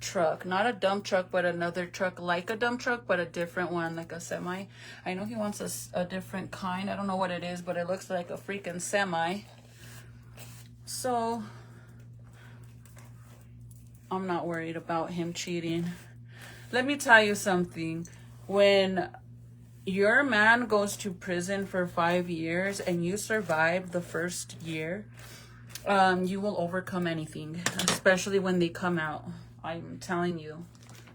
truck. Not a dump truck, but another truck like a dump truck, but a different one, like a semi. I know he wants a different kind. I don't know what it is, but it looks like a freaking semi. So I'm not worried about him cheating. Let me tell you something. When your man goes to prison for 5 years and you survive the first year, you will overcome anything, especially when they come out. I'm telling you.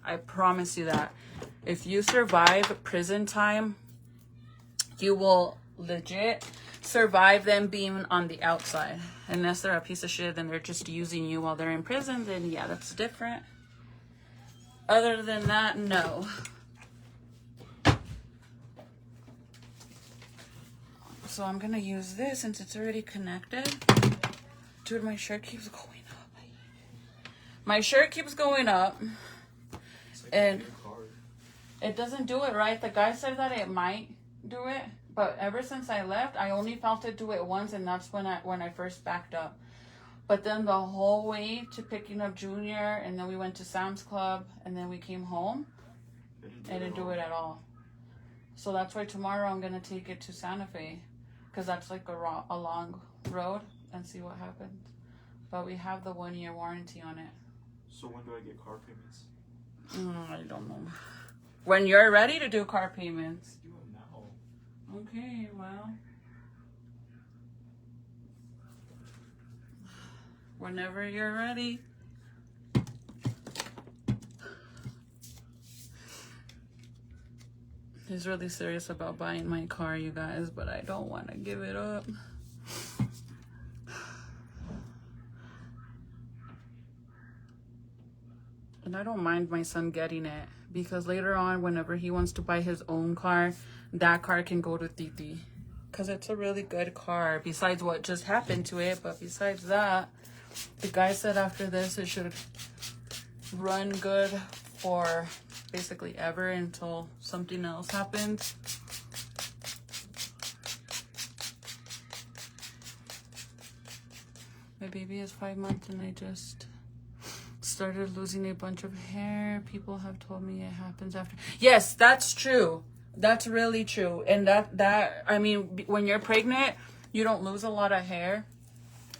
I promise you that. If you survive prison time, you will legit survive them being on the outside. Unless they're a piece of shit and they're just using you while they're in prison, then yeah, that's different. Other than that, no. So I'm gonna use this since it's already connected. Dude, my shirt keeps going up. My shirt keeps going up. And it doesn't do it right. The guy said that it might do it. But ever since I left, I only felt it do it once, and that's when I first backed up. But then the whole way to picking up Junior, and then we went to Sam's Club, and then we came home, it didn't do it at all. So that's why tomorrow I'm going to take it to Santa Fe, because that's like a long road, and see what happens. But we have the 1-year warranty on it. So when do I get car payments? I don't know. When you're ready to do car payments. Do it now. Okay, well. Whenever you're ready. He's really serious about buying my car, you guys, but I don't want to give it up. And I don't mind my son getting it, because later on, whenever he wants to buy his own car, that car can go to Titi. Because it's a really good car, besides what just happened to it. But besides that, the guy said after this, it should run good for basically ever until something else happens. My baby is 5 months and I just started losing a bunch of hair. People have told me it happens after. Yes, that's true. That's really true. And that I mean, when you're pregnant, you don't lose a lot of hair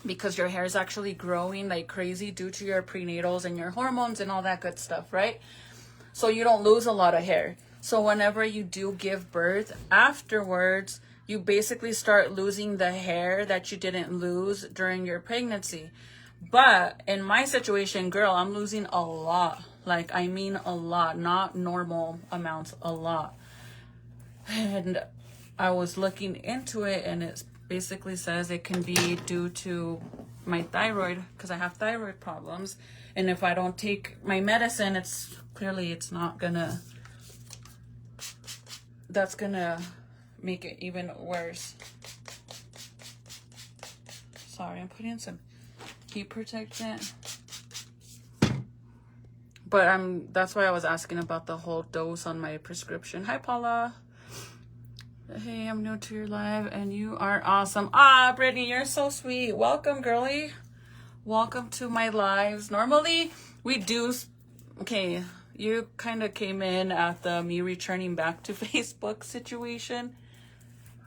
because your hair is actually growing like crazy due to your prenatals and your hormones and all that good stuff, right? So you don't lose a lot of hair. So whenever you do give birth, afterwards, you basically start losing the hair that you didn't lose during your pregnancy. But in my situation, girl, I'm losing a lot. Like, I mean a lot, not normal amounts, a lot. And I was looking into it, and it basically says it can be due to my thyroid, because I have thyroid problems. And if I don't take my medicine, it's not gonna, that's gonna make it even worse. Sorry, I'm putting some heat protectant. But that's why I was asking about the whole dose on my prescription. Hi, Paula. Hey, I'm new to your live and you are awesome. Ah, Brittany, you're so sweet. Welcome, girly. Welcome to my lives. Normally, we do... Okay, you kind of came in at the me returning back to Facebook situation.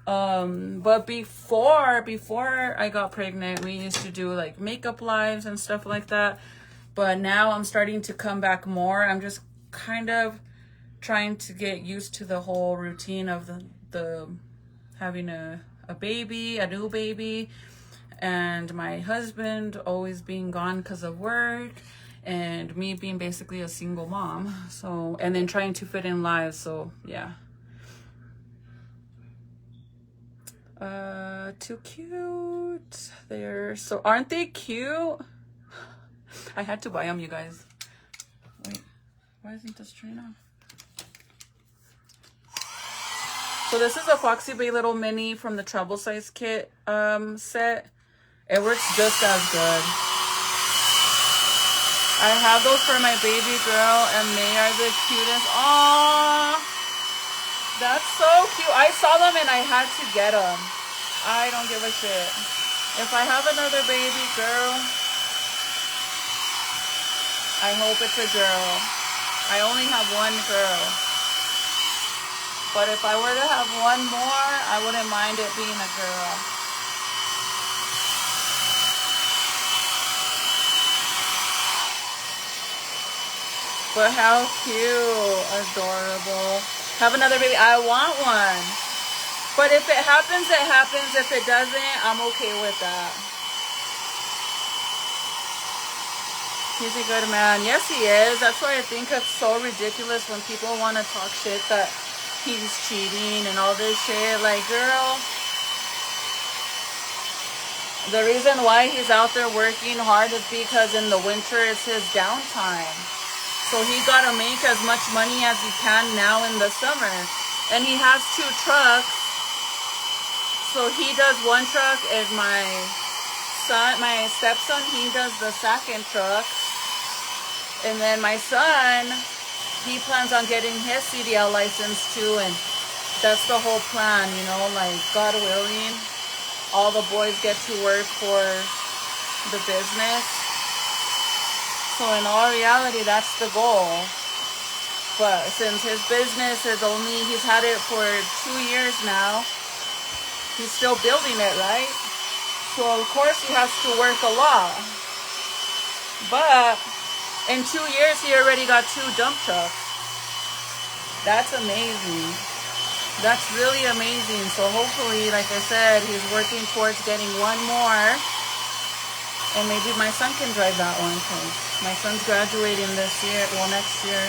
But before I got pregnant, we used to do like makeup lives and stuff like that. But now I'm starting to come back more. I'm just kind of trying to get used to the whole routine of the having a baby, a new baby, and my husband always being gone because of work, and me being basically a single mom. So, and then trying to fit in lives. So yeah. Too cute. Aren't they cute? I had to buy them, you guys. Wait, why isn't this turning off? So this is a Foxy Bay Little Mini from the travel size kit set. It works just as good. I have those for my baby girl, and they are the cutest. Aww, that's so cute. I saw them and I had to get them. I don't give a shit. If I have another baby girl, I hope it's a girl. I only have one girl. But if I were to have one more, I wouldn't mind it being a girl. But how cute. Adorable. Have another baby. I want one. But if it happens, it happens. If it doesn't, I'm okay with that. He's a good man. Yes, he is. That's why I think it's so ridiculous when people want to talk shit that he's cheating and all this shit. Like, girl, the reason why he's out there working hard is because in the winter it's his downtime. So he got to make as much money as he can now in the summer. And he has 2 trucks. So he does one truck and my stepson, he does the second truck. And then my son, he plans on getting his CDL license too. And that's the whole plan, you know, like God willing, all the boys get to work for the business. So in all reality, that's the goal. But since his business is he's had it for 2 years now, he's still building it, right? So of course he has to work a lot. But in 2 years, he already got 2 dump trucks. That's amazing. That's really amazing. So hopefully, like I said, he's working towards getting 1 more. And maybe my son can drive that one, because my son's graduating this year, well, next year.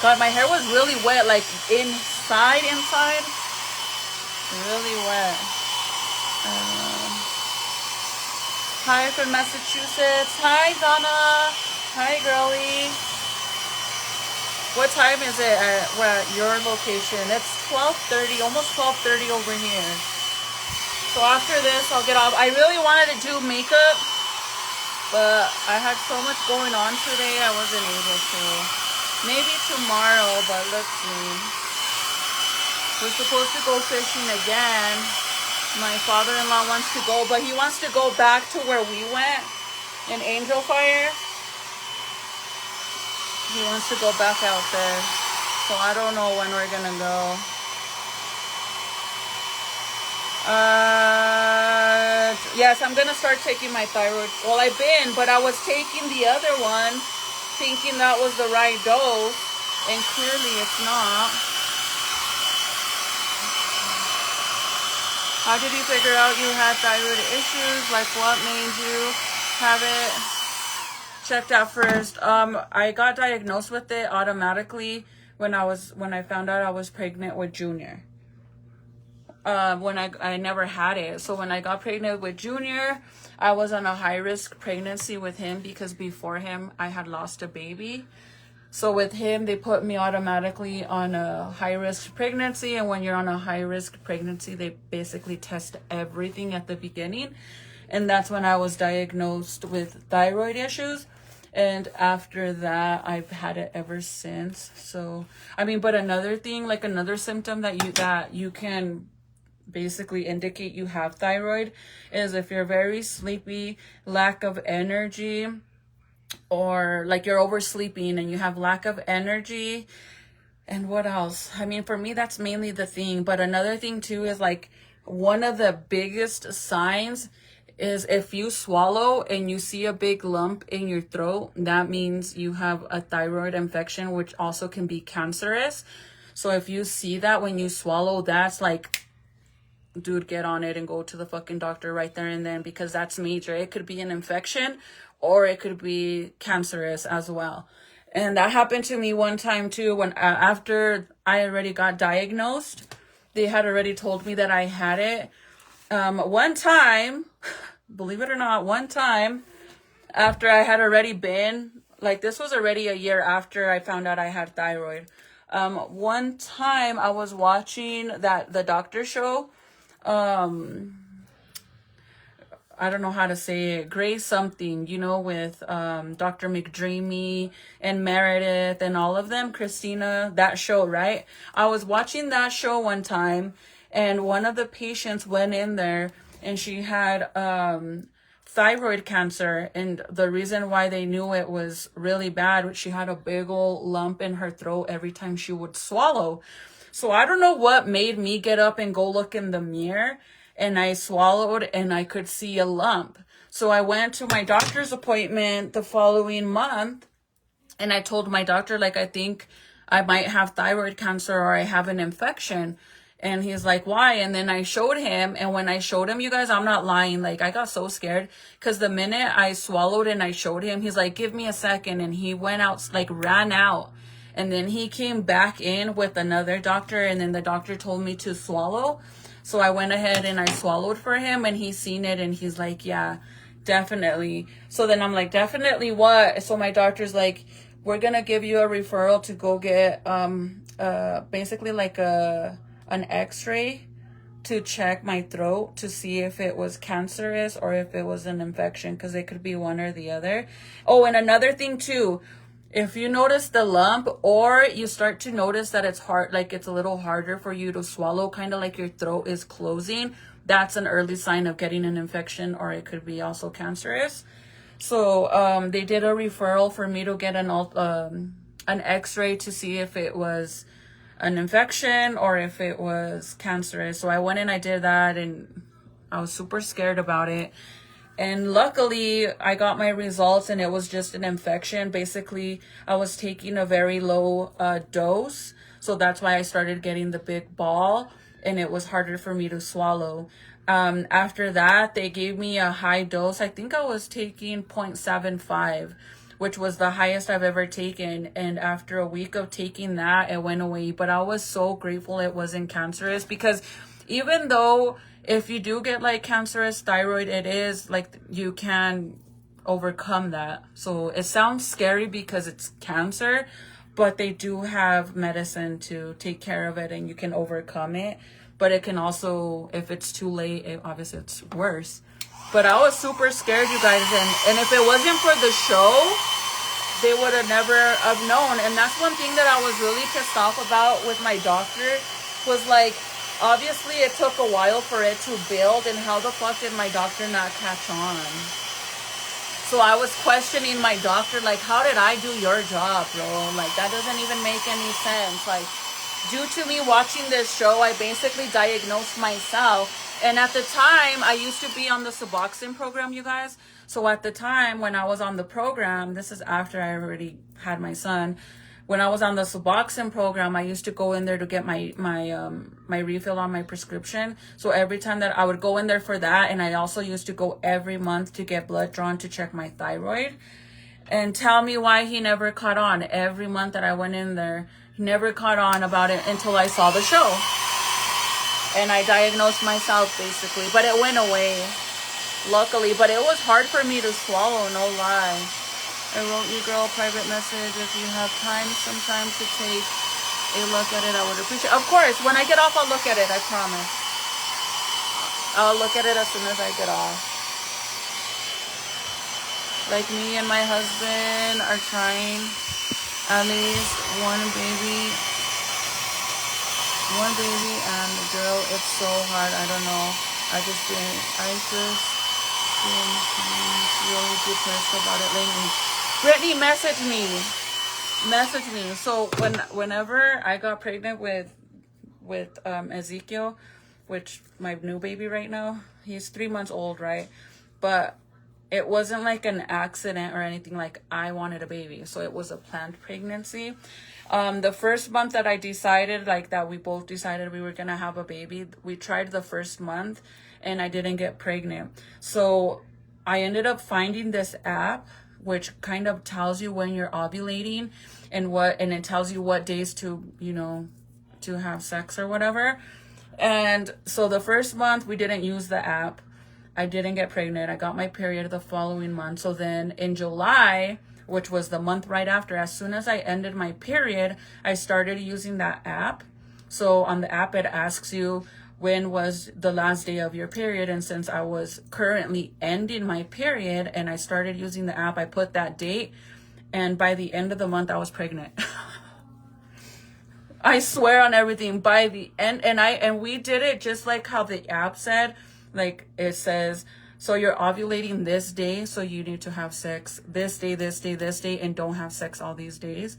God, my hair was really wet, like inside. Really wet. Hi from Massachusetts. Hi, Donna. Hi, girlie. What time is it at your location? It's 12:30, almost 12:30 over here. So after this, I'll get off. I really wanted to do makeup, but I had so much going on today, I wasn't able to. Maybe tomorrow, but let's see. We're supposed to go fishing again. My father-in-law wants to go, but he wants to go back to where we went in Angel Fire. He wants to go back out there. So I don't know when we're gonna go. Yes, I'm gonna start taking my thyroid. Well, I've been, but I was taking the other one thinking that was the right dose, and clearly it's not. How did you figure out you had thyroid issues? Like, what made you have it checked out first? I got diagnosed with it automatically when I found out I was pregnant with Junior. When I never had it. So when I got pregnant with Junior, I was on a high risk pregnancy with him because before him I had lost a baby. So with him, they put me automatically on a high-risk pregnancy. And when you're on a high-risk pregnancy, they basically test everything at the beginning. And that's when I was diagnosed with thyroid issues. And after that, I've had it ever since. So, I mean, but another thing, like another symptom that you can basically indicate you have thyroid is if you're very sleepy, lack of energy, or like you're oversleeping and you have lack of energy. And what else? I mean, for me, that's mainly the thing. But another thing too is like one of the biggest signs is if you swallow and you see a big lump in your throat, that means you have a thyroid infection, which also can be cancerous. So if you see that when you swallow, that's like, dude, get on it and go to the fucking doctor right there and then, because that's major. It could be an infection or it could be cancerous as well. And that happened to me one time too, when after I already got diagnosed, they had already told me that I had it. One time, believe it or not, one time after I had already been, like this was already a year after I found out I had thyroid. One time I was watching the doctor show, I don't know how to say it, Grey something, you know, with Dr. McDreamy and Meredith and all of them, Christina, that show, right? I was watching that show one time and one of the patients went in there and she had thyroid cancer, and the reason why they knew it was really bad, she had a big old lump in her throat every time she would swallow. So I don't know what made me get up and go look in the mirror, and I swallowed and I could see a lump. So I went to my doctor's appointment the following month And I told my doctor, like, I think I might have thyroid cancer or I have an infection. And he's like, why? And then I showed him. And when I showed him, you guys, I'm not lying. Like, I got so scared because the minute I swallowed and I showed him, he's like, give me a second. And he went out, like, ran out. And then he came back in with another doctor. And then the doctor told me to swallow. So I went ahead and I swallowed for him. And he's seen it. And he's like, yeah, definitely. So then I'm like, definitely what? So my doctor's like, we're going to give you a referral to go get basically like an x-ray to check my throat to see if it was cancerous or if it was an infection, because it could be one or the other. Oh, and another thing too, if you notice the lump or you start to notice that it's hard, like it's a little harder for you to swallow, kind of like your throat is closing, that's an early sign of getting an infection, or it could be also cancerous. So they did a referral for me to get an x-ray to see if it was an infection or if it was cancerous. So I went and I did that, and I was super scared about it. And luckily I got my results and it was just an infection. Basically, I was taking a very low dose. So that's why I started getting the big ball and it was harder for me to swallow. After that, they gave me a high dose. I think I was taking 0.75, which was the highest I've ever taken. And after a week of taking that, it went away. But I was so grateful it wasn't cancerous, because even though if you do get like cancerous thyroid, it is like you can overcome that. So it sounds scary because it's cancer, but they do have medicine to take care of it and you can overcome it. But it can also, if it's too late, obviously it's worse. But I was super scared, you guys. And if it wasn't for the show, they would have never have known. And that's one thing that I was really pissed off about with my doctor, was like, obviously it took a while for it to build, and how the fuck did my doctor not catch on? So I was questioning my doctor, like, how did I do your job, bro? Like, that doesn't even make any sense. Like, due to me watching this show, I basically diagnosed myself. And at the time, I used to be on the Suboxone program, you guys. So at the time when I was on the program, this is after I already had my son. When I was on the Suboxone program, I used to go in there to get my refill on my prescription. So every time that I would go in there for that, and I also used to go every month to get blood drawn to check my thyroid. And tell me why he never caught on. Every month that I went in there, he never caught on about it until I saw the show. And I diagnosed myself, basically. But it went away, luckily. But it was hard for me to swallow, no lie. I wrote you, girl, a private message. If you have time sometime to take a look at it, I would appreciate it. Of course, when I get off, I'll look at it, I promise. I'll look at it as soon as I get off. Like, me and my husband are trying at least one baby and the girl, it's so hard. I don't know. I just been really depressed about it lately. Brittany, message me. So whenever I got pregnant with Ezekiel, which my new baby right now, he's 3 months old, right? But it wasn't like an accident or anything. Like, I wanted a baby, so it was a planned pregnancy. The first month that I decided, like, that we both decided we were gonna have a baby, we tried the first month and I didn't get pregnant. So I ended up finding this app which kind of tells you when you're ovulating and it tells you what days to, to have sex or whatever. And so the first month we didn't use the app. I didn't get pregnant. I got my period the following month. So then in July, which was the month right after, as soon as I ended my period, I started using that app. So on the app, it asks you when was the last day of your period. And since I was currently ending my period and I started using the app, I put that date. And by the end of the month, I was pregnant. I swear on everything. By the end, and we did it just like how the app said. Like, it says, so you're ovulating this day, so you need to have sex this day, and don't have sex all these days.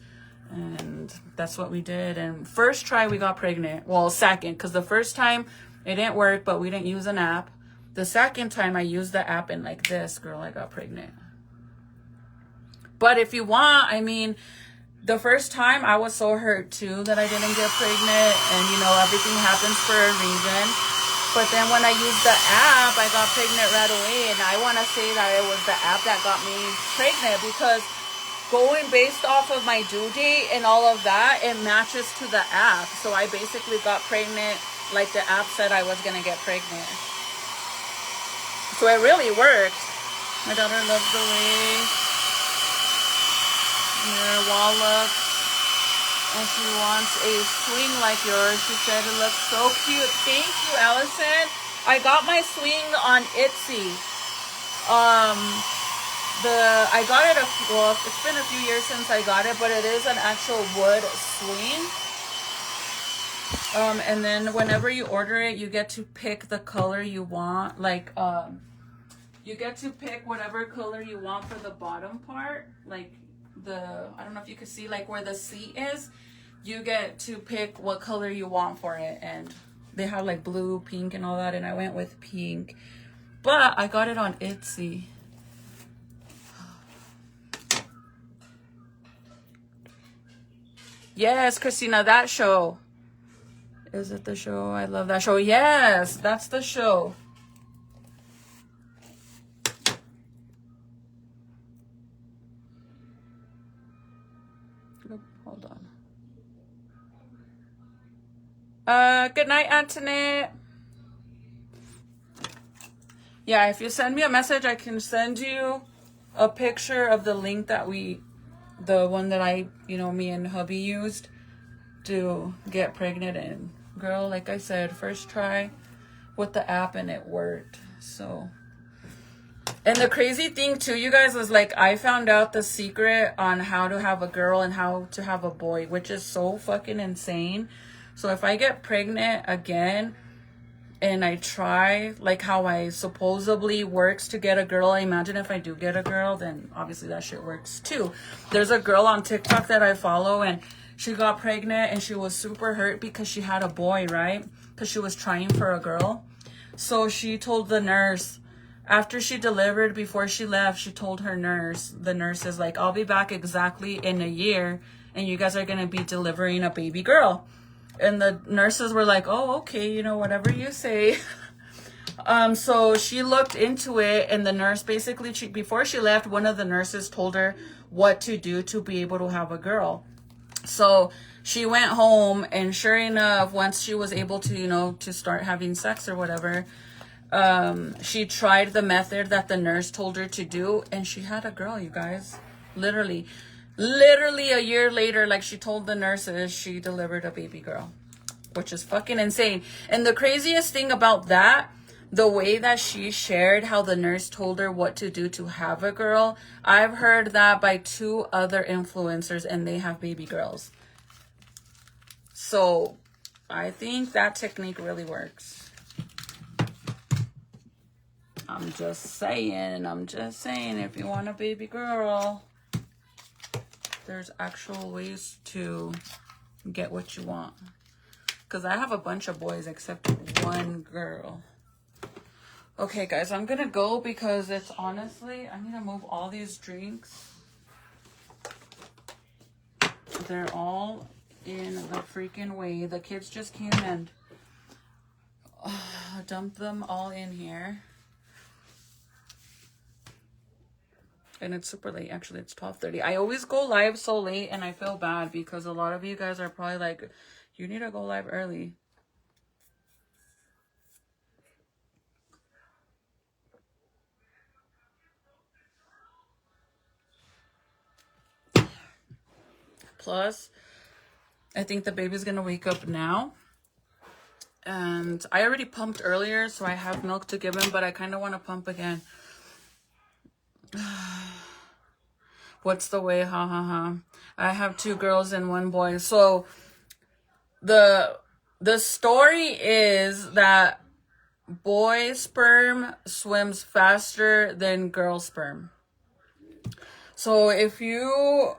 And that's what we did. And first try, we got pregnant. Well, second, because the first time it didn't work, but we didn't use an app. The second time I used the app, and like this, girl, I got pregnant. But if you want, I mean, the first time I was so hurt too that I didn't get pregnant, and you know, everything happens for a reason. But then when I used the app, I got pregnant right away, and I want to say that it was the app that got me pregnant, because going based off of my due date and all of that, it matches to the app. So I basically got pregnant like the app said I was gonna get pregnant. So it really works. My daughter loves the way your wall looks, and she wants a swing like yours. She said it looks so cute. Thank you, Allison. I got my swing on Etsy. I got it it's been a few years since I got it, but it is an actual wood swing. And then whenever you order it, you get to pick the color you want. Like, you get to pick whatever color you want for the bottom part. Like I don't know if you can see, like where the seat is, you get to pick what color you want for it. And they have like blue, pink, and all that. And I went with pink, but I got it on Etsy. Yes, Christina, that show. Is it the show? I love that show. Yes, that's the show. Hold on. Good night, Antoinette. Yeah, if you send me a message, I can send you a picture of the link that the one that me and hubby used to get pregnant. And girl, like I said, first try with the app and it worked. So, and the crazy thing too, you guys, is like I found out the secret on how to have a girl and how to have a boy, which is so fucking insane. So if I get pregnant again and I try like how I supposedly works to get a girl, I imagine if I do get a girl, then obviously that shit works too. There's a girl on TikTok that I follow, and she got pregnant and she was super hurt because she had a boy, right? Because she was trying for a girl. So she told the nurse, after she delivered, before she left, she told the nurse is like, I'll be back exactly in a year and you guys are going to be delivering a baby girl. And the nurses were like, oh, okay, whatever you say. So she looked into it, and the nurse basically, before she left, one of the nurses told her what to do to be able to have a girl. So she went home, and sure enough, once she was able to, to start having sex or whatever, she tried the method that the nurse told her to do, and she had a girl, you guys. Literally a year later, like she told the nurses, she delivered a baby girl, which is fucking insane. And the craziest thing about that, the way that she shared how the nurse told her what to do to have a girl, I've heard that by 2 other influencers, and they have baby girls. So I think that technique really works. I'm just saying, if you want a baby girl, there's actual ways to get what you want. Because I have a bunch of boys except one girl. Okay, guys, I'm going to go because it's honestly, I need to move all these drinks. They're all in the freaking way. The kids just came and dumped them all in here. And it's super late. Actually, it's 12:30. I always go live so late, and I feel bad because a lot of you guys are probably like, you need to go live early. Plus, I think the baby's going to wake up now. And I already pumped earlier, so I have milk to give him, but I kind of want to pump again. What's the way? Ha ha ha. I have 2 girls and 1 boy. So the story is that boy sperm swims faster than girl sperm. So if you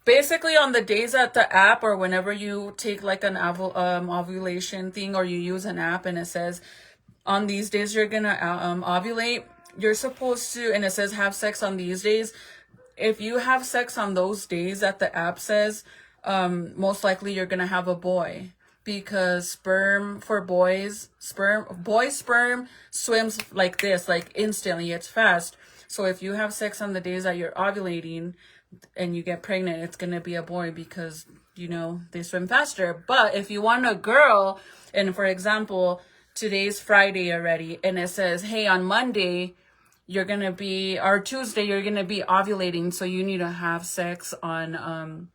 basically on the days at the app, or whenever you take like an ovulation thing, or you use an app and it says on these days you're gonna ovulate, you're supposed to, and it says have sex on these days, if you have sex on those days that the app says, most likely you're gonna have a boy, because sperm for boys, boy sperm swims like this, like instantly. It's fast. So if you have sex on the days that you're ovulating and you get pregnant, it's gonna be a boy, because you know they swim faster. But if you want a girl, and for example, today's Friday already, and it says, hey, on Monday you're gonna be, or Tuesday you're gonna be ovulating, so you need to have sex on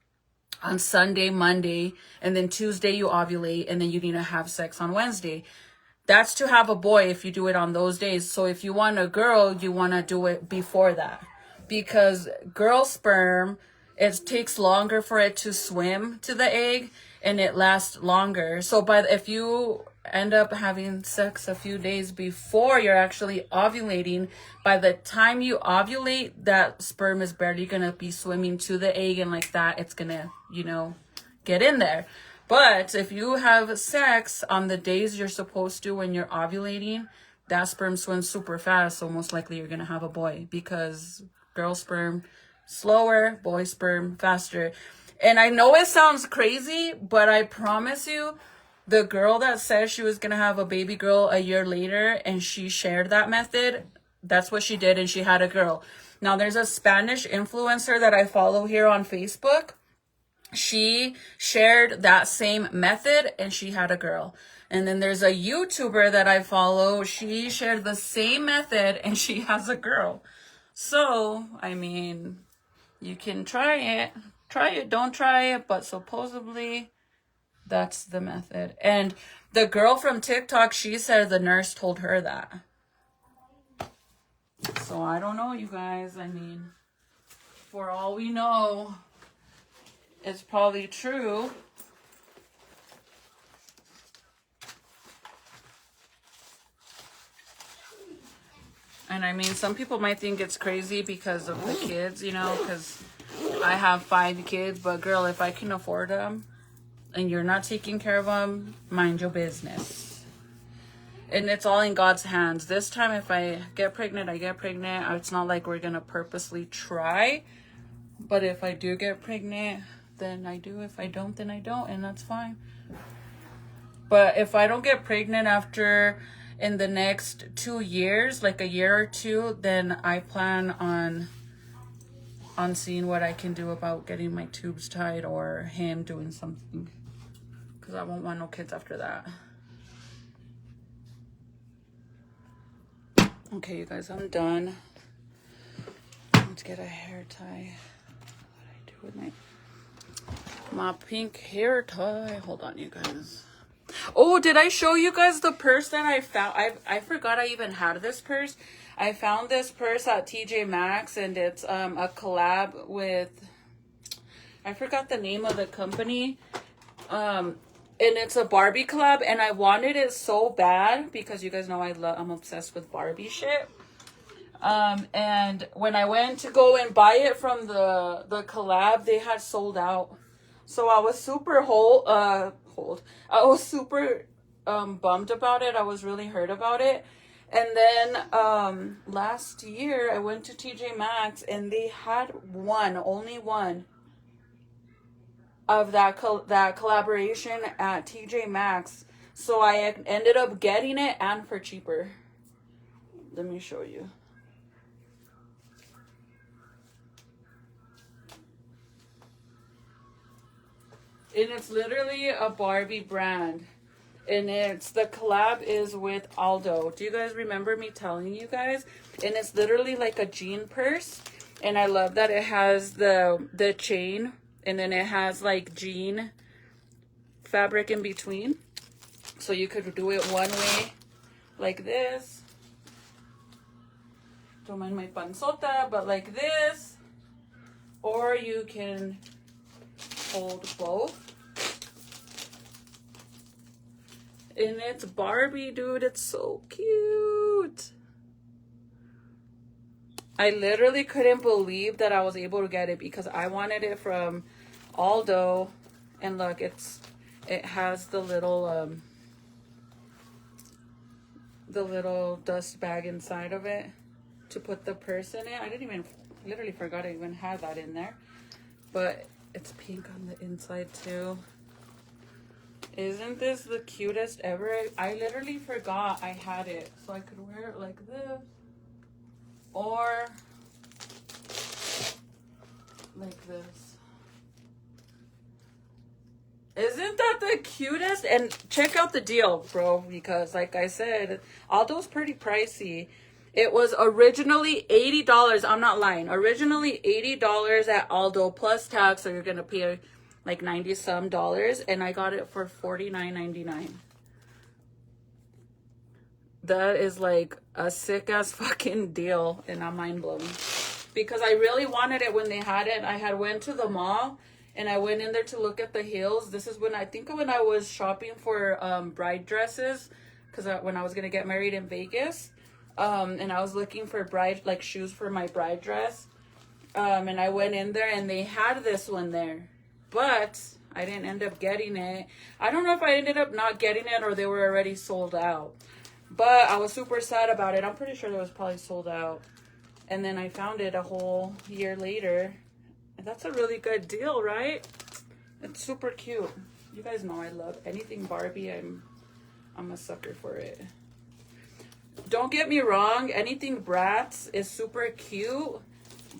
Sunday, Monday, and then Tuesday you ovulate, and then you need to have sex on Wednesday. That's to have a boy if you do it on those days. So if you want a girl, you want to do it before that, because girl sperm, it takes longer for it to swim to the egg, and it lasts longer. So if you end up having sex a few days before you're actually ovulating, by the time you ovulate, that sperm is barely gonna be swimming to the egg, and like that it's gonna, you know, get in there. But if you have sex on the days you're supposed to when you're ovulating, that sperm swims super fast, so most likely you're gonna have a boy, because girl sperm slower, boy sperm faster. And I know it sounds crazy, but I promise you, the girl that says she was gonna have a baby girl a year later and she shared that method, that's what she did, and she had a girl. Now there's a Spanish influencer that I follow here on Facebook. She shared that same method and she had a girl. And then there's a YouTuber that I follow. She shared the same method and she has a girl. So, I mean, you can try it. Try it, don't try it. But supposedly, that's the method. And the girl from TikTok, she said the nurse told her that. So, I don't know, you guys. I mean, for all we know, it's probably true. And I mean, some people might think it's crazy because of the kids, you know, because I have 5 kids. But girl, if I can afford them and you're not taking care of them, mind your business. And it's all in God's hands. This time, if I get pregnant, I get pregnant. It's not like we're going to purposely try. But if I do get pregnant, then I do. If I don't, then I don't, and that's fine. But if I don't get pregnant in the next 2 years, like a year or two, then I plan on seeing what I can do about getting my tubes tied, or him doing something, because I won't want no kids after that. Okay, you guys, I'm done. Let's get a hair tie. What do I do with my pink hair tie? Hold on, you guys. Oh, did I show you guys the purse that I found? I forgot I even had this purse. I found this purse at TJ Maxx, and it's a collab with, I forgot the name of the company. And it's a Barbie collab, and I wanted it so bad because you guys know I'm obsessed with Barbie shit. And when I went to go and buy it from the collab, they had sold out. So I was super I was super bummed about it. I was really hurt about it. And then last year I went to TJ Maxx and they had only one of that collaboration at TJ Maxx. So I ended up getting it, and for cheaper. Let me show you. And it's literally a Barbie brand. And the collab is with Aldo. Do you guys remember me telling you guys? And it's literally like a jean purse. And I love that it has the chain. And then it has like jean fabric in between. So you could do it one way, like this. Don't mind my panzota, but like this. Or you can hold both. And it's Barbie, dude. It's so cute. I literally couldn't believe that I was able to get it because I wanted it from Aldo. And look, it has the little dust bag inside of it to put the purse in it. I didn't even I literally forgot I even had that in there. But it's pink on the inside too. Isn't this the cutest ever? I literally forgot I had it. So I could wear it like this. Or like this. Isn't that the cutest? And check out the deal, bro, because like I said, Aldo's pretty pricey. It was originally $80. I'm not lying. Originally $80 at Aldo plus tax, so you're gonna pay like 90 some dollars, and I got it for $49.99. That is like a sick ass fucking deal, and I'm mind blown because I really wanted it when they had it. I had went to the mall and I went in there to look at the heels. This is when I was shopping for bride dresses, because when I was gonna get married in Vegas, and I was looking for bride like shoes for my bride dress, and I went in there and they had this one there, but I didn't end up getting it. I don't know if I ended up not getting it or they were already sold out, but I was super sad about it. I'm pretty sure it was probably sold out, and then I found it a whole year later. That's a really good deal, right? It's super cute. You guys know I love anything Barbie. I'm a sucker for it. Don't get me wrong, anything Bratz is super cute,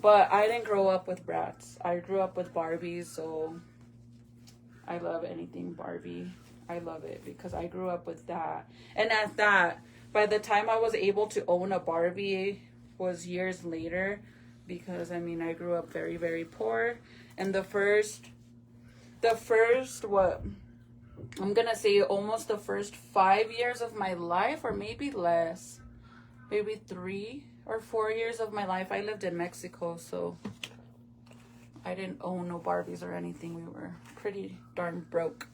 but I didn't grow up with Bratz. I grew up with Barbies, so I love anything Barbie. I love it because I grew up with that. And at that, by the time I was able to own a Barbie was years later, because I mean I grew up very, very poor. And the first what I'm gonna say almost the first 5 years of my life, or maybe less, maybe 3 or 4 years of my life, I lived in Mexico, so I didn't own no Barbies or anything. We were pretty darn broke.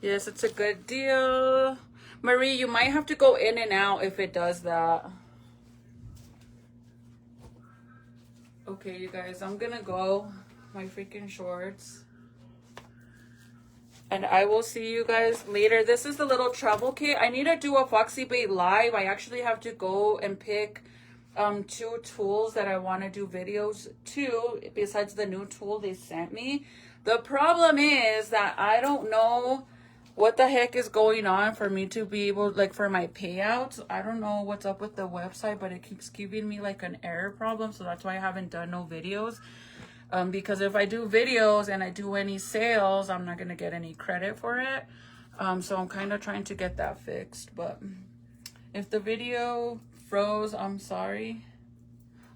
Yes, it's a good deal. Marie, you might have to go in and out if it does that. Okay, you guys, I'm gonna go. My freaking shorts. And I will see you guys later. This is the little travel kit. I need to do a Foxy Bait live. I actually have to go and pick 2 tools that I want to do videos to, besides the new tool they sent me. The problem is that I don't know what the heck is going on for me to be able, like, for my payouts. I don't know what's up with the website, but it keeps giving me like an error problem, so that's why I haven't done no videos. Because if I do videos and I do any sales, I'm not gonna get any credit for it. So I'm kind of trying to get that fixed. But if the video froze, I'm sorry.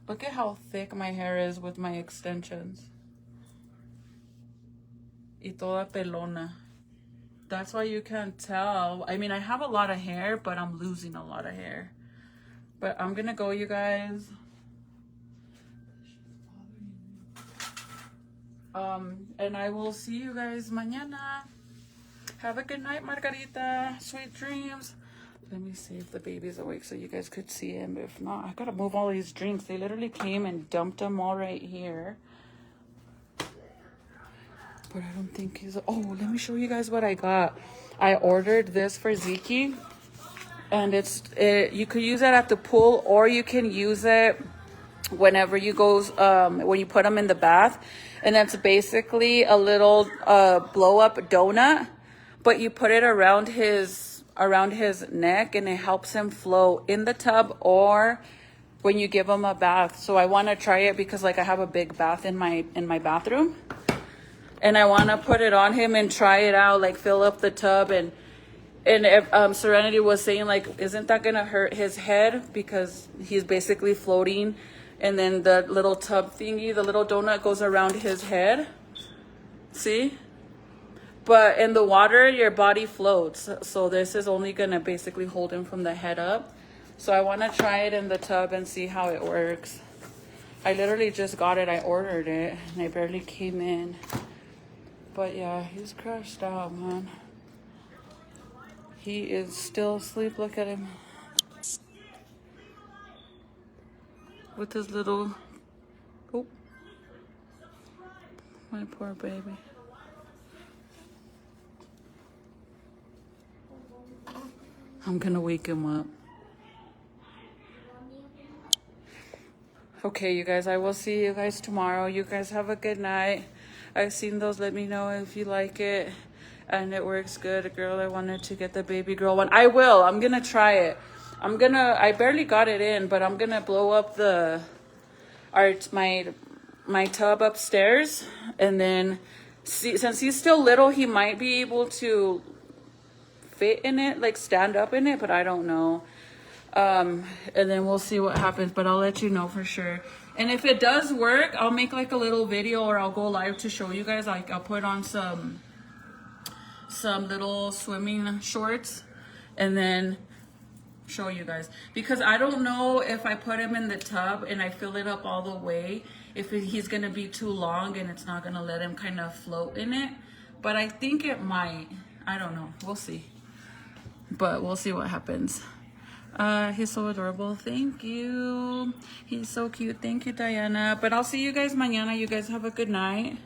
Look at how thick my hair is with my extensions. Y toda pelona. That's why you can't tell. I mean, I have a lot of hair, but I'm losing a lot of hair. But I'm gonna go, you guys. And I will see you guys mañana. Have a good night, Margarita. Sweet dreams. Let me see if the baby's awake so you guys could see him. If not, I gotta move all these drinks. They literally came and dumped them all right here. But I don't think he's... Oh, let me show you guys what I got. I ordered this for Zeke. And you could use it at the pool, or you can use it whenever you go, when you put them in the bath. And that's basically a little blow up donut, but you put it around his neck, and it helps him flow in the tub or when you give him a bath. So I want to try it because, like, I have a big bath in my bathroom, and I want to put it on him and try it out, like fill up the tub. And if, Serenity was saying, like, isn't that gonna hurt his head because he's basically floating, and then the little tub thingy, the little donut, goes around his head. See? But in the water, your body floats. So this is only gonna basically hold him from the head up. So I wanna try it in the tub and see how it works. I literally just got it. I ordered it and I barely came in. But yeah, he's crashed out, man. He is still asleep. Look at him. With his little... Oh. My poor baby. I'm gonna wake him up. Okay, you guys, I will see you guys tomorrow. You guys have a good night. I've seen those. Let me know if you like it. And it works good. Girl, I wanted to get the baby girl one. I will. I'm going to try it. I barely got it in, but I'm going to blow up my tub upstairs. And then, see, since he's still little, he might be able to fit in it, like stand up in it, but I don't know. And then we'll see what happens, but I'll let you know for sure. And if it does work, I'll make like a little video, or I'll go live to show you guys. Like I'll put on some little swimming shorts and then show you guys, because I don't know if I put him in the tub and I fill it up all the way, if he's gonna be too long and it's not gonna let him kind of float in it. But I think it might. I don't know, we'll see, but we'll see what happens. He's so adorable. Thank you. He's so cute. Thank you, Diana. But I'll see you guys mañana. You guys have a good night.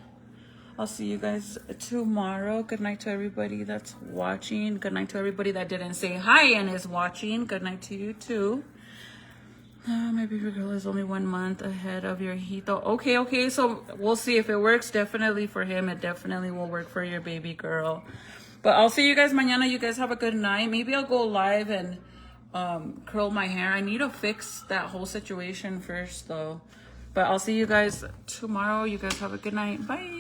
I'll see you guys tomorrow. Good night to everybody that's watching. Good night to everybody that didn't say hi and is watching. Good night to you too. My baby girl is only 1 month ahead of your hito. Okay. So we'll see if it works. Definitely for him. It definitely will work for your baby girl. But I'll see you guys mañana. You guys have a good night. Maybe I'll go live and curl my hair. I need to fix that whole situation first though. But I'll see you guys tomorrow. You guys have a good night. Bye.